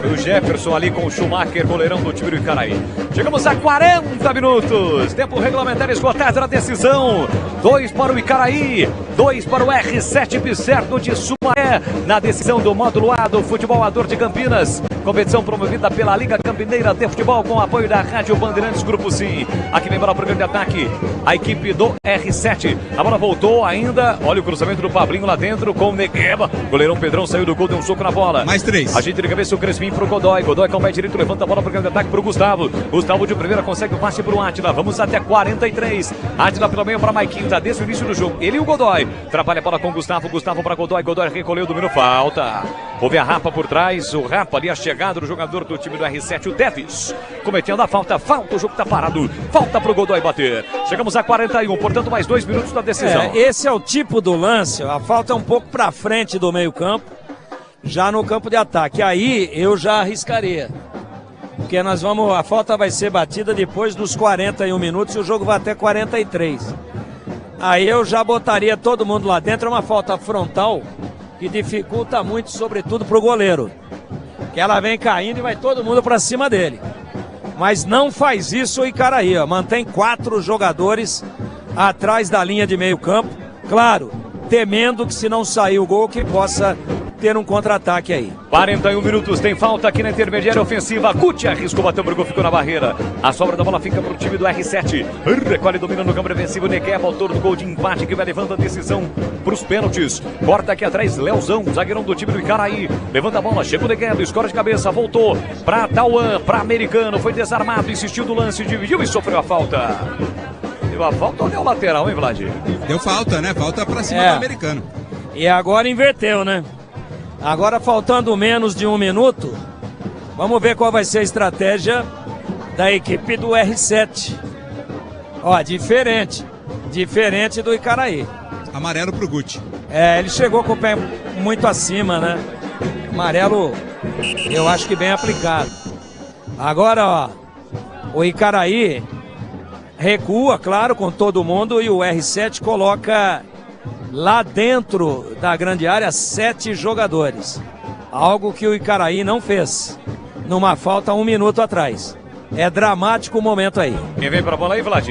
O Jefferson ali com o Schumacher, goleirão do time do Icaraí. Chegamos a 40 minutos. Tempo regulamentar esgotado na decisão. 2 para o Icaraí, 2 para o R7 Pisserno de Sumaré, na decisão do módulo A do Futebol Amador de Campinas. Competição promovida pela Liga Campineira de Futebol com apoio da Rádio Bandeirantes Grupo Sim. Aqui vem para o programa de ataque a equipe do R7. A bola voltou ainda. Olha o cruzamento do Pablinho lá dentro com o Negueba. Goleirão Pedrão saiu do gol, deu um soco na bola.
Mais 3.
Ajeita de cabeça o Crespim para o Godoy. Godoy com o pé direito, levanta a bola para o programa de ataque para o Gustavo. Gustavo de primeira consegue o passe para o Átila. Vamos até 43. Átila pelo meio para Maiquinho. Tá desde o início do jogo. Ele e o Godoy. Trabalha a bola com o Gustavo. Gustavo para Godoy. Godoy recolheu, dominou. Falta. Houve a Rapa por trás. O Rapa ali, a chegada do jogador do time do R7, o Devis. Cometendo a falta. Falta, o jogo tá parado. Falta pro Godoy bater. Chegamos a 41, portanto mais 2 minutos da decisão.
Esse é o tipo do lance. A falta é um pouco pra frente do meio campo. Já no campo de ataque. Aí eu já arriscaria. Porque a falta vai ser batida depois dos 41 minutos e o jogo vai até 43. Aí eu já botaria todo mundo lá dentro. É uma falta frontal que dificulta muito, sobretudo pro goleiro. Que ela vem caindo e vai todo mundo pra cima dele. Mas não faz isso o Icaraí, ó. Mantém 4 jogadores atrás da linha de meio campo. Claro, temendo que se não sair o gol, que possa ter um contra-ataque aí.
41 minutos, tem falta aqui na intermediária ofensiva. Guti arriscou, bateu pro gol, ficou na barreira. A sobra da bola fica pro time do R7. Recolhe, domina no campo defensivo. Negueba, autor do gol de empate, que vai levando a decisão pros pênaltis. Corta aqui atrás, Leozão, zagueirão do time do Icaraí. Levanta a bola, chega o Negueba, escora de cabeça, voltou pra Tauan, pra Americano. Foi desarmado, insistiu do lance, dividiu e sofreu a falta. Deu a falta ou deu lateral, hein, Vlad?
Deu falta, né? Falta pra cima do Americano.
E agora inverteu, né? Agora faltando menos de 1 minuto, vamos ver qual vai ser a estratégia da equipe do R7. Ó, diferente do Icaraí.
Amarelo pro Guti.
Ele chegou com o pé muito acima, né? Amarelo, eu acho que bem aplicado. Agora, ó, o Icaraí recua, claro, com todo mundo, e o R7 coloca lá dentro da grande área 7 jogadores. Algo que o Icaraí não fez numa falta 1 minuto atrás. É dramático o momento aí.
Quem vem pra bola aí, Vlad?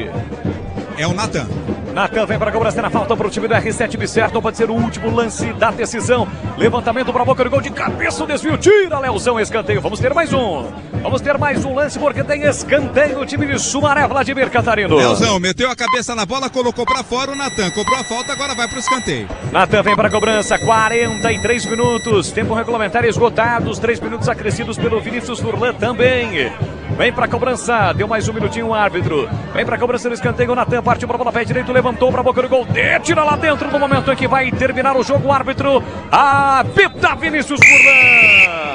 É o Natan.
Natan vem para a cobrança na falta para o time do R7 Bisserno. Pode ser o último lance da decisão. Levantamento para a boca do gol de cabeça. O desvio, tira Leozão, escanteio. Vamos ter mais um. Vamos ter mais um lance porque tem escanteio no time de Sumaré, Vladimir Catarino.
Leozão meteu a cabeça na bola, colocou para fora o Natan. Cobrou a falta, agora vai para o escanteio.
Natan vem para a cobrança, 43 minutos. Tempo regulamentar esgotado. Os 3 minutos acrescidos pelo Vinícius Furlan também. Vem para a cobrança, deu mais 1 minutinho o árbitro. Vem para a cobrança do escanteio, o Natan partiu para a bola, pé direito, levantou para a boca do gol, tira lá dentro no momento em que vai terminar o jogo. O árbitro apita Vinícius Furlan.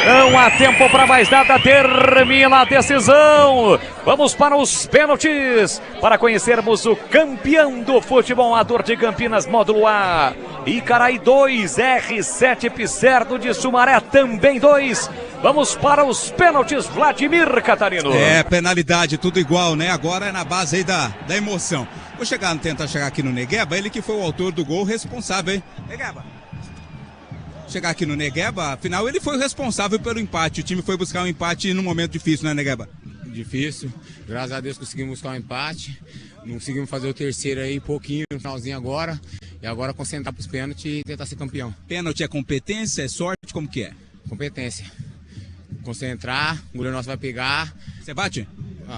Não há tempo para mais nada, termina a decisão. Vamos para os pênaltis para conhecermos o campeão do futebol amador de Campinas, módulo A. Icaraí 2, R7 Pisserno de Sumaré também 2. Vamos para os pênaltis, Vladimir Catarino.
Penalidade, tudo igual, né? Agora é na base aí da emoção. Vou tentar chegar aqui no Negueba, ele que foi o autor do gol responsável, hein? Negueba. Chegar aqui no Negueba, afinal ele foi o responsável pelo empate. O time foi buscar um empate num momento difícil, né, Negueba?
Difícil, graças a Deus conseguimos buscar um empate. Não conseguimos fazer o terceiro aí, pouquinho no finalzinho agora. E agora concentrar para os pênaltis e tentar ser campeão.
Pênalti é competência, é sorte, como que é?
Competência. Concentrar, o goleiro nosso vai pegar.
Você bate?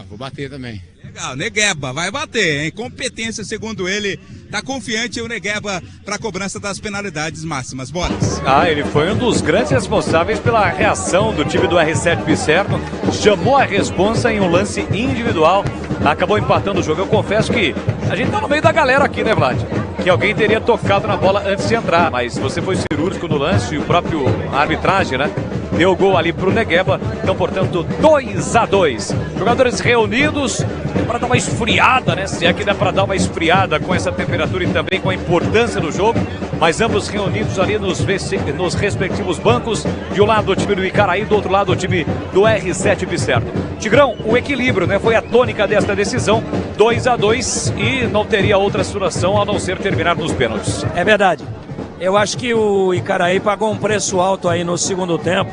Vou bater também.
Legal, Negueba vai bater, hein? Competência, segundo ele, tá confiante o Negueba para a cobrança das penalidades máximas. Bolas.
Ele foi um dos grandes responsáveis pela reação do time do R7 Pisserno. Chamou a responsa em um lance individual. Acabou empatando o jogo. Eu confesso que a gente tá no meio da galera aqui, né, Vlad? Que alguém teria tocado na bola antes de entrar. Mas você foi cirúrgico no lance e o próprio arbitragem, né? Deu gol ali pro Negueba. Então, portanto, 2-2. Jogadores reunidos para dar uma esfriada, né? Se é que dá para dar uma esfriada com essa temperatura e também com a importância do jogo. Mas ambos reunidos ali nos respectivos bancos. De um lado o time do Icaraí, do outro lado o time do R7 Pisserno. Tigrão, o equilíbrio, né? Foi a tônica desta decisão. 2-2 e não teria outra situação a não ser terminar nos pênaltis.
É verdade. Eu acho que o Icaraí pagou um preço alto aí no segundo tempo.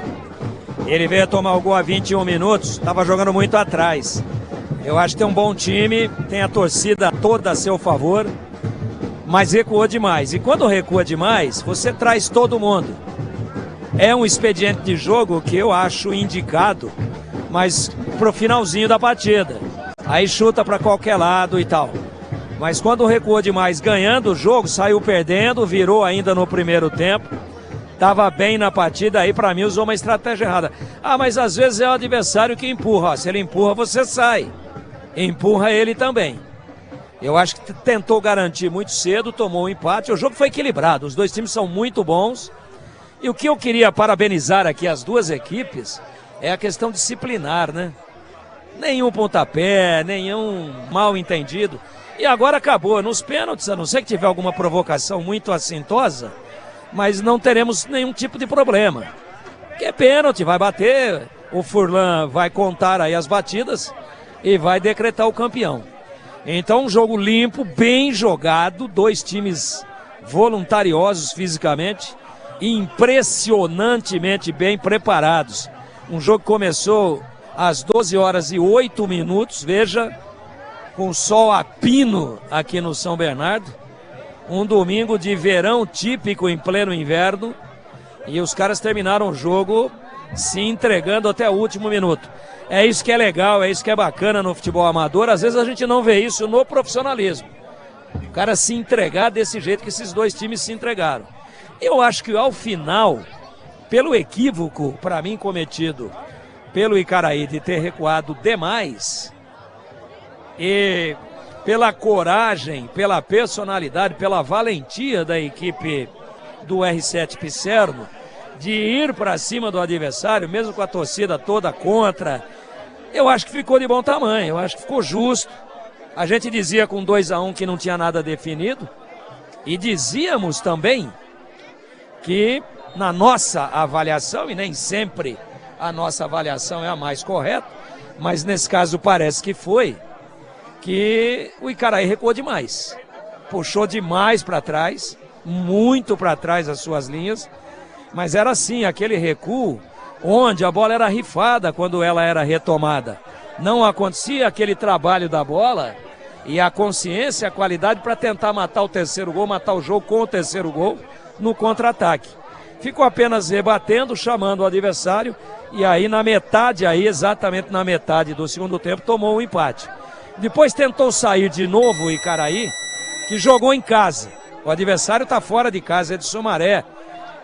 Ele veio tomar o gol a 21 minutos, estava jogando muito atrás. Eu acho que tem um bom time, tem a torcida toda a seu favor. mas recuou demais. E quando recua demais, você traz todo mundo. É um expediente de jogo que eu acho indicado, mas pro finalzinho da partida. Aí chuta para qualquer lado e tal. Mas quando recuou demais, ganhando o jogo, saiu perdendo, virou ainda no primeiro tempo. Estava bem na partida, aí para mim usou uma estratégia errada. Ah, mas às vezes é o adversário que empurra. Ó, se ele empurra, você sai. Empurra ele também. Eu acho que tentou garantir muito cedo, tomou um empate. O jogo foi equilibrado, os dois times são muito bons. E o que eu queria parabenizar aqui as duas equipes é a questão disciplinar, né? Nenhum pontapé, nenhum mal entendido. E agora acabou. Nos pênaltis, a não ser que tiver alguma provocação muito assintosa, mas não teremos nenhum tipo de problema. Que é pênalti, vai bater, o Furlan vai contar aí as batidas e vai decretar o campeão. Então um jogo limpo, bem jogado, dois times voluntariosos fisicamente, impressionantemente bem preparados. Um jogo que começou às 12h08, veja, com sol a pino aqui no São Bernardo. Um domingo de verão típico em pleno inverno. E os caras terminaram o jogo se entregando até o último minuto. É isso que é legal, é isso que é bacana no futebol amador. Às vezes a gente não vê isso no profissionalismo. O cara se entregar desse jeito que esses dois times se entregaram. Eu acho que ao final, pelo equívoco, para mim, cometido pelo Icaraí de ter recuado demais, e pela coragem, pela personalidade, pela valentia da equipe do R7 Pisserno, de ir para cima do adversário, mesmo com a torcida toda contra, eu acho que ficou de bom tamanho, eu acho que ficou justo. A gente dizia com 2-1 que não tinha nada definido, e dizíamos também que na nossa avaliação, e nem sempre a nossa avaliação é a mais correta, mas nesse caso parece que foi, que o Icaraí recuou demais. Puxou demais para trás, muito para trás as suas linhas, mas era assim, aquele recuo onde a bola era rifada quando ela era retomada. Não acontecia aquele trabalho da bola e a consciência, a qualidade para tentar matar o terceiro gol, matar o jogo com o terceiro gol no contra-ataque. Ficou apenas rebatendo, chamando o adversário, e aí na metade, exatamente na metade do segundo tempo, tomou um empate. Depois tentou sair de novo o Icaraí, que jogou em casa. O adversário está fora de casa, é de Sumaré.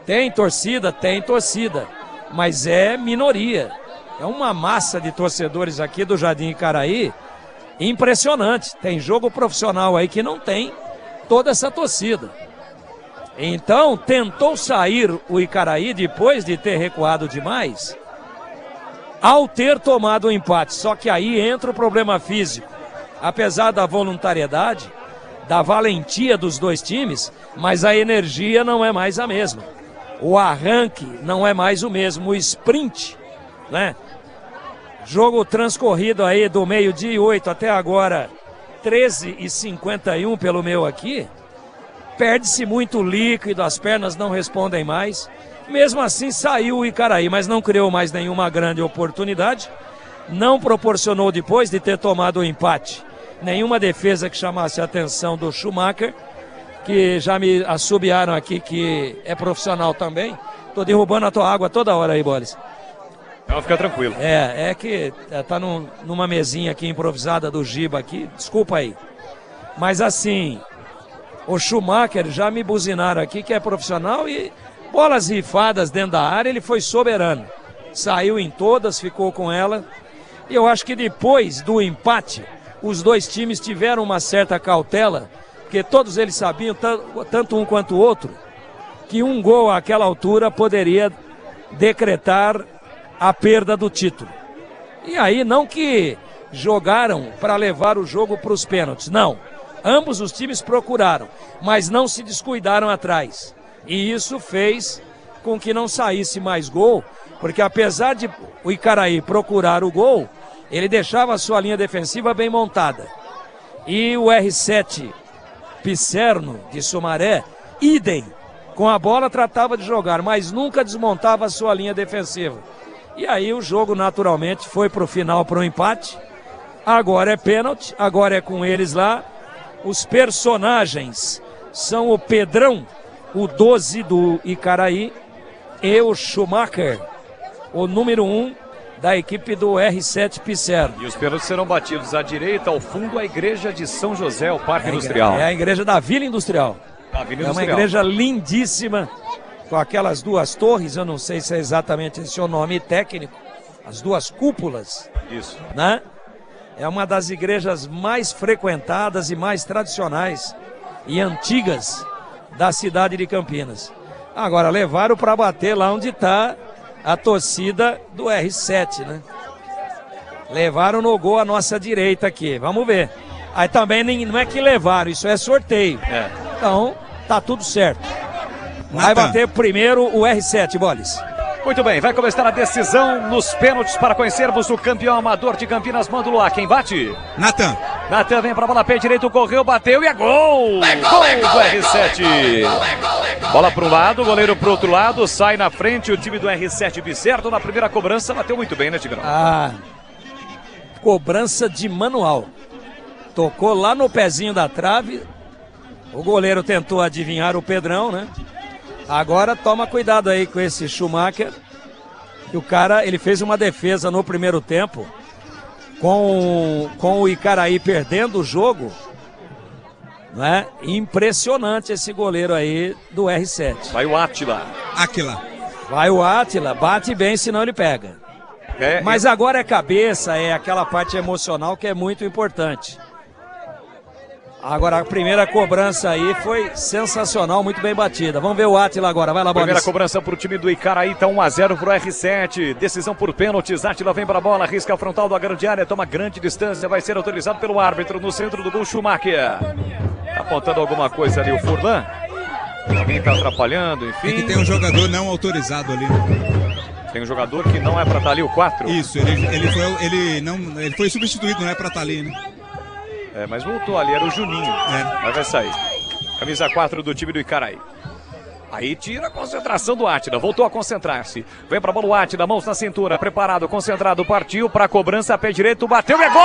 Tem torcida, mas é minoria. É uma massa de torcedores aqui do Jardim Icaraí impressionante. Tem jogo profissional aí que não tem toda essa torcida. Então tentou sair o Icaraí depois de ter recuado demais, ao ter tomado o empate. Só que aí entra o problema físico. Apesar da voluntariedade, da valentia dos dois times, mas a energia não é mais a mesma. O arranque não é mais o mesmo, o sprint, né? Jogo transcorrido aí do meio-dia e 8 até agora, 13h51 pelo meu aqui. Perde-se muito líquido, as pernas não respondem mais. Mesmo assim saiu o Icaraí, mas não criou mais nenhuma grande oportunidade. Não proporcionou, depois de ter tomado o empate, nenhuma defesa que chamasse a atenção do Schumacher, que já me assobiaram aqui, que é profissional também. Tô derrubando a tua água toda hora aí, Boris.
Não, fica tranquilo.
É que tá numa mesinha aqui improvisada do Giba aqui, desculpa aí. Mas assim, o Schumacher já me buzinaram aqui, que é profissional, e bolas rifadas dentro da área, ele foi soberano. Saiu em todas, ficou com ela. E eu acho que depois do empate, os dois times tiveram uma certa cautela, porque todos eles sabiam, tanto um quanto o outro, que um gol àquela altura poderia decretar a perda do título. E aí não que jogaram para levar o jogo para os pênaltis, não. Ambos os times procuraram, mas não se descuidaram atrás. E isso fez com que não saísse mais gol, porque apesar de o Icaraí procurar o gol, ele deixava a sua linha defensiva bem montada. E o R7 Pisserno, de Sumaré, idem. Com a bola tratava de jogar, mas nunca desmontava a sua linha defensiva. E aí o jogo naturalmente foi para o final, para o empate. Agora é pênalti, agora é com eles lá. Os personagens são o Pedrão, o 12 do Icaraí, e o Schumacher, o número 1 da equipe do R7 Pisserno.
E os pênaltis serão batidos à direita, ao fundo, a igreja de São José, o Parque Industrial.
É a igreja da Vila Industrial. É uma igreja lindíssima, com aquelas duas torres, eu não sei se é exatamente esse o nome técnico, as duas cúpulas.
Isso.
Né? É uma das igrejas mais frequentadas e mais tradicionais e antigas da cidade de Campinas. Agora, levaram para bater lá onde está a torcida do R7, né? Levaram no gol à nossa direita aqui, vamos ver. Aí também não é que levaram, isso é sorteio. Então, tá tudo certo. Vai bater primeiro o R7, Boles.
Muito bem, vai começar a decisão nos pênaltis para conhecermos o campeão amador de Campinas, Módulo A. Quem bate?
Natan.
Natan vem para a bola, pé direito, correu, bateu e é gol! Gol do R7. Bola para um lado, goleiro para o outro lado, sai na frente o time do R7 Pisserno. Na primeira cobrança, bateu muito bem, né, Tigrão?
Cobrança de manual. Tocou lá no pezinho da trave. O goleiro tentou adivinhar o Pedrão, né? Agora toma cuidado aí com esse Schumacher. Que o cara, ele fez uma defesa no primeiro tempo. Com o Icaraí perdendo o jogo. Né? Impressionante esse goleiro aí do R7.
Vai o Átila.
Vai o Átila, bate bem, senão ele pega. Mas agora é cabeça, é aquela parte emocional que é muito importante. Agora a primeira cobrança aí foi sensacional, muito bem batida. Vamos ver o Átila agora, vai lá, Boris.
Primeira cobrança para o time do Icaraí, tá 1-0 pro R7. Decisão por pênaltis, Átila vem para a bola, arrisca a frontal da grande área, toma grande distância, vai ser autorizado pelo árbitro no centro do gol, Schumacher. Tá apontando alguma coisa ali o Furlan? Alguém tá atrapalhando, enfim.
É que tem um jogador não autorizado ali.
Tem um jogador que não é para estar ali, o 4.
Isso, ele foi substituído, não é para estar ali, né?
Mas voltou ali, era o Juninho. Mas vai sair. Camisa 4 do time do Icaraí. Aí tira a concentração do Átila, voltou a concentrar-se. Vem pra bola o Átila, mãos na cintura, preparado, concentrado, partiu pra cobrança, pé direito, bateu e é gol!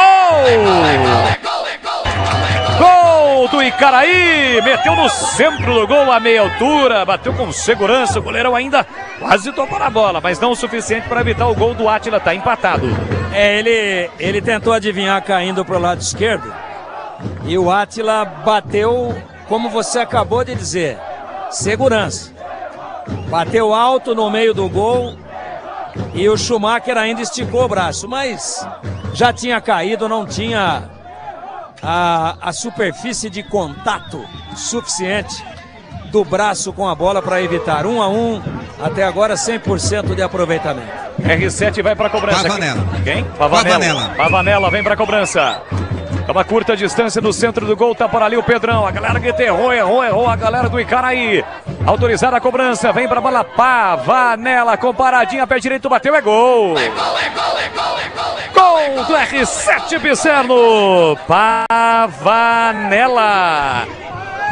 Gol do Icaraí! Meteu no centro do gol a meia altura, bateu com segurança, o goleirão ainda quase tocou na bola, mas não o suficiente para evitar o gol do Átila, tá empatado.
Ele tentou adivinhar caindo pro lado esquerdo e o Átila bateu, como você acabou de dizer, segurança. Bateu alto no meio do gol e o Schumacher ainda esticou o braço, mas já tinha caído, não tinha a superfície de contato suficiente do braço com a bola para evitar. 1-1, até agora 100% de aproveitamento.
R7 vai para cobrança.
Pavanella.
Quem? Pavanella vem para cobrança. Uma curta distância do centro do gol, tá por ali o Pedrão. A galera que errou a galera do Icaraí. Autorizada a cobrança, vem pra bola Pavanella, com paradinha, pé direito, bateu, é gol. Gol do R7 Pisserno. Pavanella.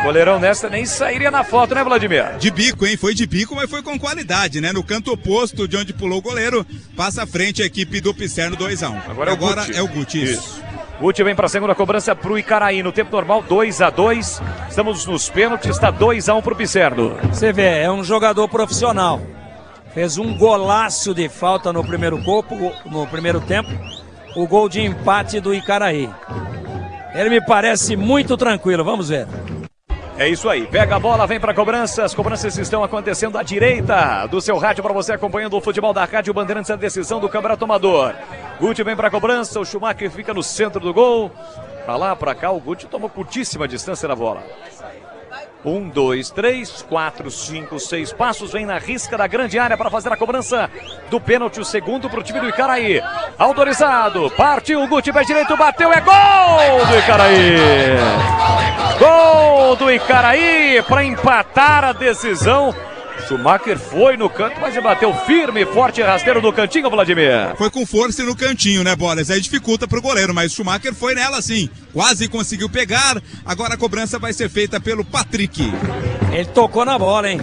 Goleirão nessa nem sairia na foto, né, Vladimir?
De bico, hein? Foi de bico, mas foi com qualidade, né? No canto oposto de onde pulou o goleiro, passa à frente a equipe do Pisserno 2-1.
Agora
é o Guti, isso.
Guti vem para a segunda cobrança para o Icaraí. No tempo normal, 2-2. Estamos nos pênaltis, está 2-1 para o Pisserno.
Você vê, é um jogador profissional. Fez um golaço de falta no primeiro tempo. O gol de empate do Icaraí. Ele me parece muito tranquilo, vamos ver.
É isso aí, pega a bola, vem para a cobrança. As cobranças estão acontecendo à direita do seu rádio para você acompanhando o futebol da Rádio Bandeirantes, a decisão do Campeonato Amador. Guti vem para a cobrança, o Schumacher fica no centro do gol. Pra lá, pra cá, o Guti tomou curtíssima distância na bola. 1, 2, 3, 4, 5, 6 passos, vem na risca da grande área para fazer a cobrança do pênalti, o segundo para o time do Icaraí. Autorizado, partiu o Guti, pé direito, bateu, é gol do Icaraí! Gol do Icaraí para empatar a decisão. Schumacher foi no canto, mas ele bateu firme, forte e rasteiro no cantinho, Vladimir.
Foi com força no cantinho, né, Bolas? Aí dificulta pro goleiro, mas o Schumacher foi nela sim. Quase conseguiu pegar. Agora a cobrança vai ser feita pelo Patrick.
Ele tocou na bola, hein?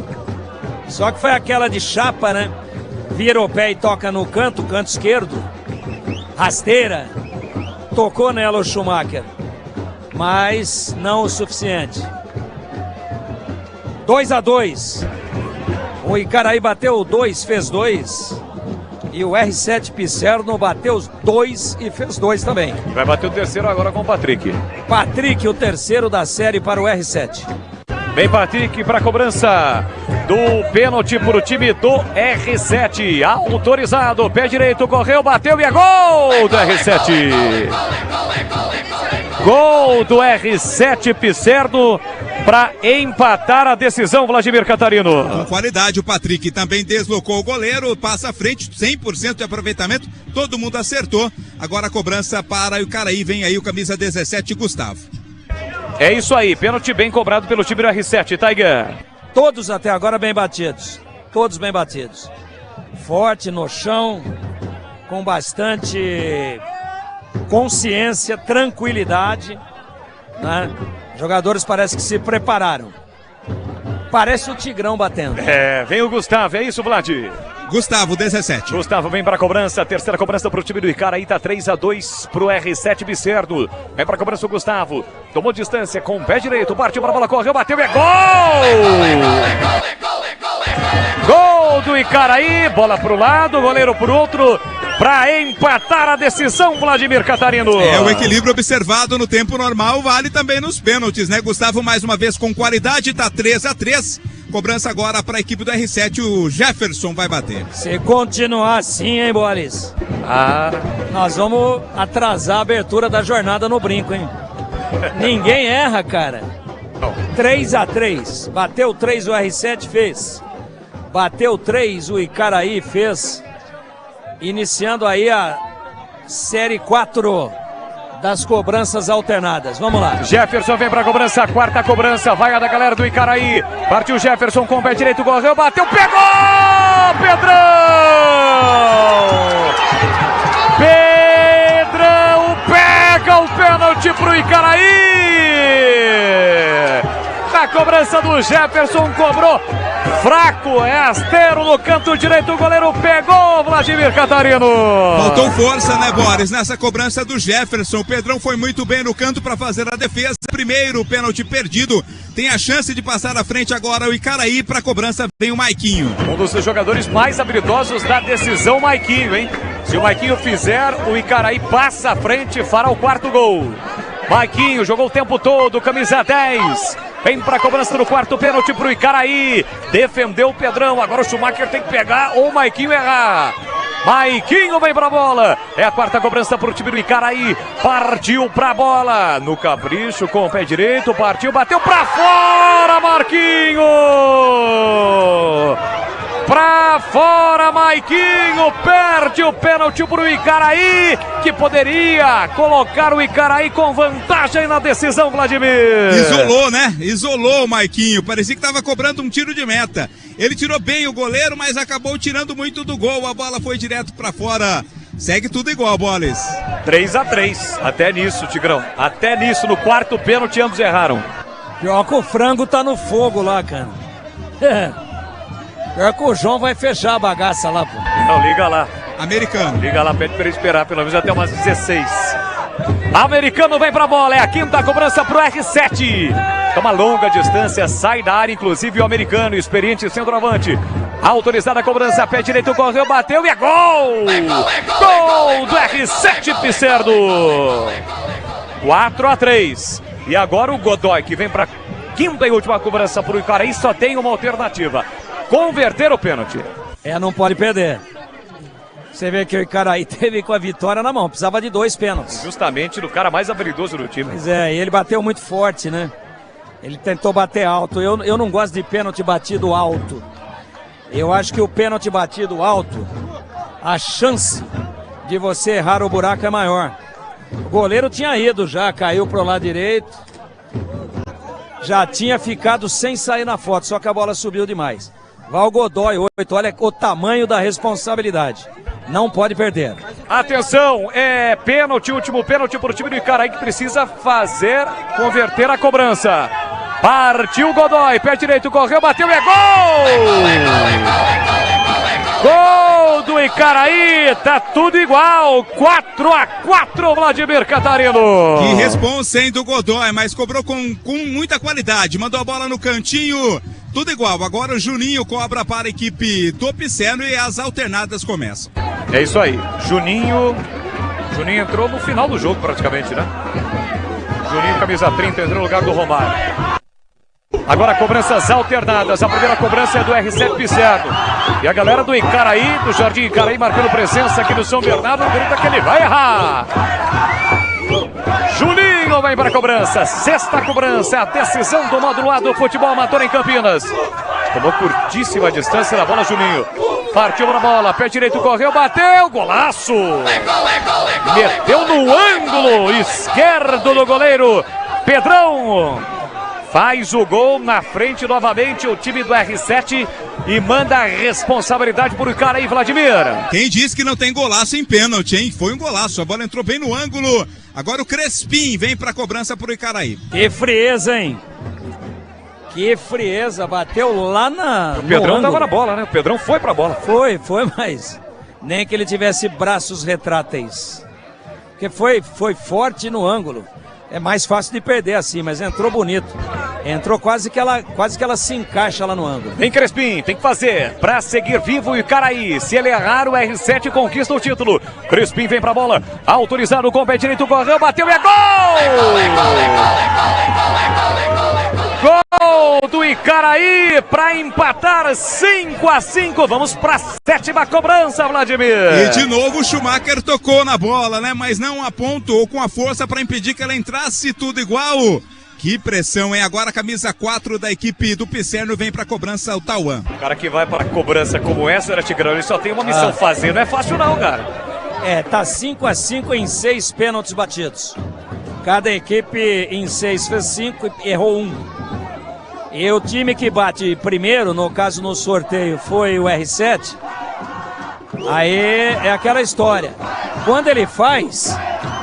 Só que foi aquela de chapa, né? Vira o pé e toca no canto esquerdo. Rasteira. Tocou nela o Schumacher. Mas não o suficiente. 2-2. O Icaraí bateu 2, fez 2. E o R7 Pisserno bateu os 2 e fez 2 também.
E vai bater o terceiro agora com o Patrick.
Patrick, o terceiro da série para o R7.
Vem Patrick para a cobrança do pênalti para o time do R7. Autorizado, pé direito, correu, bateu e é gol do R7. Gol do R7 Pisserno para empatar a decisão, Vladimir Catarino.
Com qualidade, o Patrick também deslocou o goleiro, passa à frente, 100% de aproveitamento, todo mundo acertou. Agora a cobrança para o Icaraí, vem aí o camisa 17, Gustavo.
É isso aí, pênalti bem cobrado pelo time do R7, Taiga.
Todos até agora bem batidos, todos bem batidos. Forte no chão, com bastante consciência, tranquilidade, né? Jogadores parece que se prepararam. Parece o Tigrão batendo.
É, vem o Gustavo, é isso, Vlad?
Gustavo, 17.
Gustavo vem para a cobrança, terceira cobrança para o time do Icaraí, tá 3-2 pro R7 Pisserno. Vem para a cobrança o Gustavo, tomou distância com o pé direito, partiu para a bola, correu, bateu, é gol! Gol do Icaraí, bola pro lado, goleiro pro outro, para empatar a decisão, Vladimir Catarino.
É, o equilíbrio observado no tempo normal vale também nos pênaltis, né? Gustavo mais uma vez com qualidade, tá 3-3. Cobrança agora para a equipe do R7, o Jefferson vai bater.
Se continuar assim, hein, Boris? Nós vamos atrasar a abertura da jornada no brinco, hein? Ninguém erra, cara. 3-3. Bateu 3 o R7, fez. Bateu 3 o Icaraí, fez. Iniciando aí a série 4 das cobranças alternadas. Vamos lá.
Jefferson vem para a cobrança, quarta cobrança, vai a da galera do Icaraí. Partiu Jefferson com o pé direito, correu, bateu, pegou! Pedrão! Pedrão pega o pênalti pro Icaraí! Na cobrança do Jefferson, cobrou fraco, é rasteiro no canto direito, o goleiro pegou, Vladimir Catarino.
Faltou força, né, Boris? Nessa cobrança do Jefferson, o Pedrão foi muito bem no canto para fazer a defesa. Primeiro pênalti perdido, tem a chance de passar à frente agora o Icaraí. Para a cobrança vem o Maiquinho.
Um dos jogadores mais habilidosos da decisão, Maiquinho, hein? Se o Maiquinho fizer, o Icaraí passa à frente, fará o quarto gol. Maiquinho jogou o tempo todo, camisa 10. Vem para a cobrança do quarto pênalti pro Icaraí. Defendeu o Pedrão, agora o Schumacher tem que pegar ou o Maiquinho errar. Maiquinho vem pra bola. É a quarta cobrança pro time do Icaraí. Partiu pra bola. No capricho com o pé direito. Partiu, bateu pra fora, Marquinho. Pra fora, Maiquinho. Perde o pênalti pro Icaraí, que poderia colocar o Icaraí com vantagem na decisão, Vladimir.
Isolou, né? Isolou o Maiquinho. Parecia que tava cobrando um tiro de meta. Ele tirou bem o goleiro, mas acabou tirando muito do gol. A bola foi direto pra fora. Segue tudo igual, Bolis.
3-3. Até nisso, Tigrão. Até nisso, no quarto pênalti, ambos erraram.
Pior que o frango tá no fogo lá, cara. Pior que o João vai fechar a bagaça lá, pô.
Não, liga lá.
Americano.
Liga lá, pede pra ele esperar pelo menos até umas 16. Americano vem pra bola, é a quinta cobrança pro R7. Toma longa distância, sai da área, inclusive o Americano, experiente centroavante. Autorizada a cobrança, pé direito, correu, bateu e é gol! Gol do R7 Pisserno! 4-3. E agora o Godoy, que vem pra quinta e última cobrança pro Icaraí, só tem uma alternativa: converter o pênalti.
Não pode perder. Você vê que o Icaraí teve com a vitória na mão, precisava de 2 pênaltis.
Justamente do cara mais habilidoso do time.
Pois é, e ele bateu muito forte, né? Ele tentou bater alto. Eu não gosto de pênalti batido alto. Eu acho que o pênalti batido alto, a chance de você errar o buraco é maior. O goleiro tinha ido já, caiu pro lado direito. Já tinha ficado sem sair na foto, só que a bola subiu demais. Vai o Godoy, 8, olha o tamanho da responsabilidade. Não pode perder.
Atenção, é pênalti, último pênalti para o time do Icaraí, que precisa converter a cobrança. Partiu o Godoy, pé direito, correu, bateu e é gol! Gol do Icaraí, tá tudo igual, 4-4, Vladimir Catarino.
Que responsa, hein, do Godoy, mas cobrou com muita qualidade, mandou a bola no cantinho. Tudo igual. Agora o Juninho cobra para a equipe do Piceno e as alternadas começam.
É isso aí. Juninho entrou no final do jogo praticamente, né? Juninho, camisa 30, entrou no lugar do Romário. Agora cobranças alternadas. A primeira cobrança é do R7 Piceno. E a galera do Icaraí, do Jardim Icaraí, marcando presença aqui no São Bernardo, grita que ele vai errar. Juninho vai para a cobrança. Sexta cobrança, a decisão do módulo A do futebol amador em Campinas. Tomou curtíssima distância da bola, Juninho. Partiu para a bola, pé direito, correu, bateu, golaço! Meteu no ângulo esquerdo do goleiro Pedrão. Faz o gol na frente novamente o time do R7 e manda a responsabilidade por Icaraí, Vladimir.
Quem disse que não tem golaço em pênalti, hein? Foi um golaço, a bola entrou bem no ângulo. Agora o Crespim vem para a cobrança por Icaraí.
Que frieza, hein? Que frieza, bateu lá
O Pedrão tava na bola, né? O Pedrão foi pra bola.
Foi, mas nem que ele tivesse braços retráteis. Porque foi forte no ângulo. É mais fácil de perder assim, mas entrou bonito. Entrou quase que ela se encaixa lá no ângulo.
Vem Crespim, tem que fazer pra seguir vivo o Icaraí. Se ele errar, o R7 conquista o título. Crespim vem pra bola, autorizado com o pé direito, correu, bateu e é gol! Gol do Icaraí para empatar 5-5. Vamos para a sétima cobrança, Vladimir.
E de novo o Schumacher tocou na bola, né? Mas não a ponto ou com a força para impedir que ela entrasse, tudo igual. Que pressão, hein? Agora a camisa 4 da equipe do Piceno vem para a cobrança, o Tauan.
O cara que vai para a cobrança como essa, né, Tigrão? Ele só tem uma missão fazer, não é fácil não, cara.
Tá 5-5 em 6 pênaltis batidos. Cada equipe em 6 fez 5 e errou 1. E o time que bate primeiro, no caso no sorteio, foi o R7. Aí é aquela história. Quando ele faz,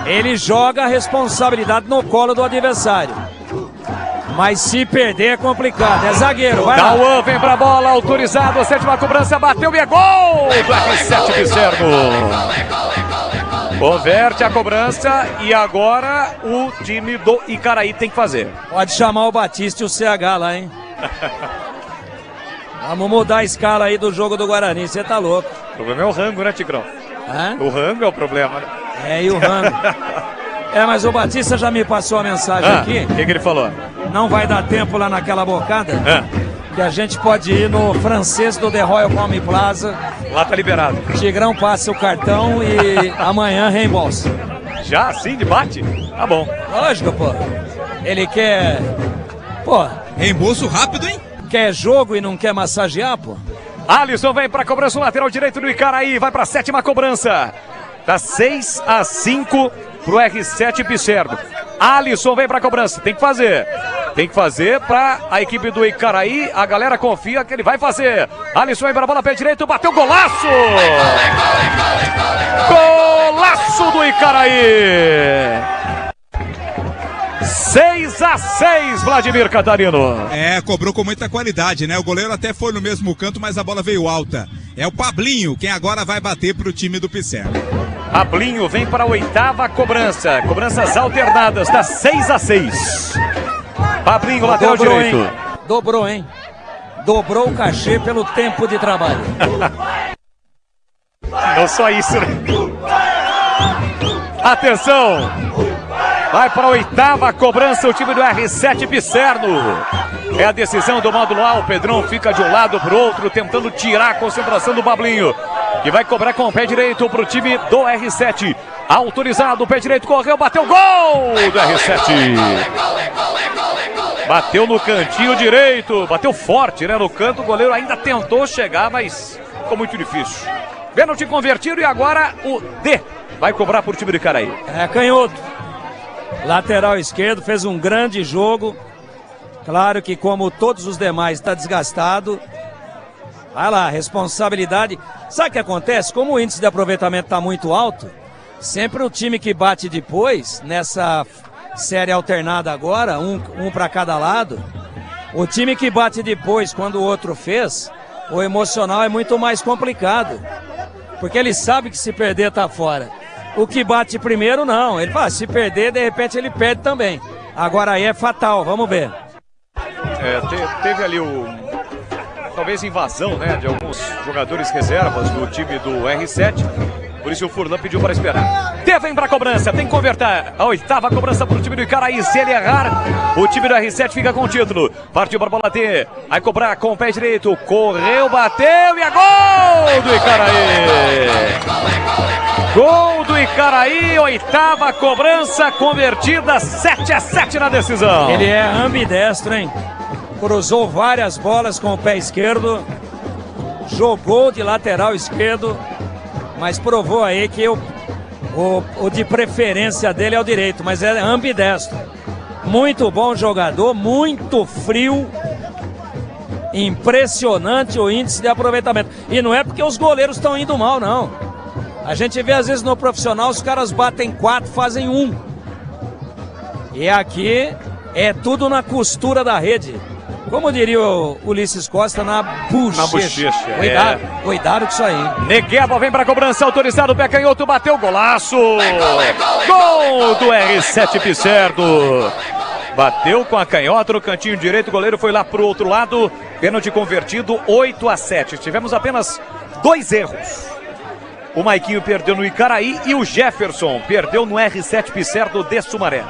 ele joga a responsabilidade no colo do adversário. Mas se perder é complicado, é zagueiro, vai lá.
Tauan vem pra bola, autorizado, a sétima cobrança, bateu e é gol do R7 Piceno. Converte a cobrança e agora o time do Icaraí tem que fazer.
Pode chamar o Batista e o CH lá, hein? Vamos mudar a escala aí do jogo do Guarani, você tá louco.
O problema é o rango, né, Tigrão? O rango é o problema, né?
E o rango. Mas o Batista já me passou a mensagem aqui.
O que ele falou?
Não vai dar tempo lá naquela bocada. Que a gente pode ir no francês do The Royal Palm Plaza.
Lá tá liberado.
Tigrão passa o cartão e amanhã reembolsa.
Já assim de bate? Tá bom.
Lógico, pô. Ele quer... Pô.
Reembolso rápido, hein?
Quer jogo e não quer massagear, pô.
Alisson vem pra cobrança, o lateral direito do Icaraí. Vai pra sétima cobrança. Tá 6-5 pro R7 Piceno. Alisson vem pra cobrança, tem que fazer. Tem que fazer pra a equipe do Icaraí. A galera confia que ele vai fazer. Alisson vem pra bola, pé direito, bateu, golaço! Golaço do Icaraí! 6-6, Vladimir Catarino.
Cobrou com muita qualidade, né? O goleiro até foi no mesmo canto, mas a bola veio alta. É o Pablinho quem agora vai bater pro time do Piceno.
Pablinho vem para a oitava cobrança. Cobranças alternadas, tá 6-6. Pablinho, lateral direito.
Hein? Dobrou, hein? Dobrou o cachê pelo tempo de trabalho.
Não só isso, né? Atenção! Vai para a oitava cobrança o time do R7 Piceno. É a decisão do módulo A. O Pedrão fica de um lado para o outro, tentando tirar a concentração do Pablinho, que vai cobrar com o pé direito para o time do R7. Autorizado, o pé direito correu, bateu, gol do R7. Bateu no cantinho direito, bateu forte, né? No canto, o goleiro ainda tentou chegar, mas ficou muito difícil. Pênalti convertido e agora o D vai cobrar por time de Icaraí.
Canhoto. Lateral esquerdo, fez um grande jogo. Claro que, como todos os demais, está desgastado. Vai lá, responsabilidade. Sabe o que acontece? Como o índice de aproveitamento está muito alto, sempre o time que bate depois, nessa série alternada agora, um para cada lado, o time que bate depois, quando o outro fez, o emocional é muito mais complicado. Porque ele sabe que se perder tá fora. O que bate primeiro, não. Ele fala, se perder, de repente ele perde também. Agora aí é fatal, vamos ver.
Teve ali talvez invasão, né, de alguns jogadores reservas do time do R7. Por isso o Furlan pediu para esperar. Vem para a cobrança, tem que converter. A 8ª cobrança para o time do Icaraí. Se ele errar, o time do R7 fica com o título. Partiu para a bola T. Vai cobrar com o pé direito. Correu, bateu e é gol do Icaraí. Gol do Icaraí, 8ª cobrança convertida, 7-7 na decisão.
Ele é ambidestro, hein? Cruzou várias bolas com o pé esquerdo. Jogou de lateral esquerdo. Mas provou aí que o de preferência dele é o direito, mas é ambidestro. Muito bom jogador, muito frio. Impressionante o índice de aproveitamento. E não é porque os goleiros estão indo mal, não. A gente vê às vezes no profissional os caras batem 4, fazem 1. E aqui é tudo na costura da rede. Como diria o Ulisses Costa, na bochecha.
Na bochecha.
Cuidado com isso aí.
Negueba vem pra cobrança, autorizado, pé canhoto, bateu, golaço. Gol do R7 Pisserdo. Bateu com a canhota no cantinho direito, o goleiro foi lá pro outro lado. Pênalti convertido, 8-7. Tivemos apenas 2 erros. O Maiquinho perdeu no Icaraí e o Jefferson perdeu no R7 Pisserdo de Sumaré.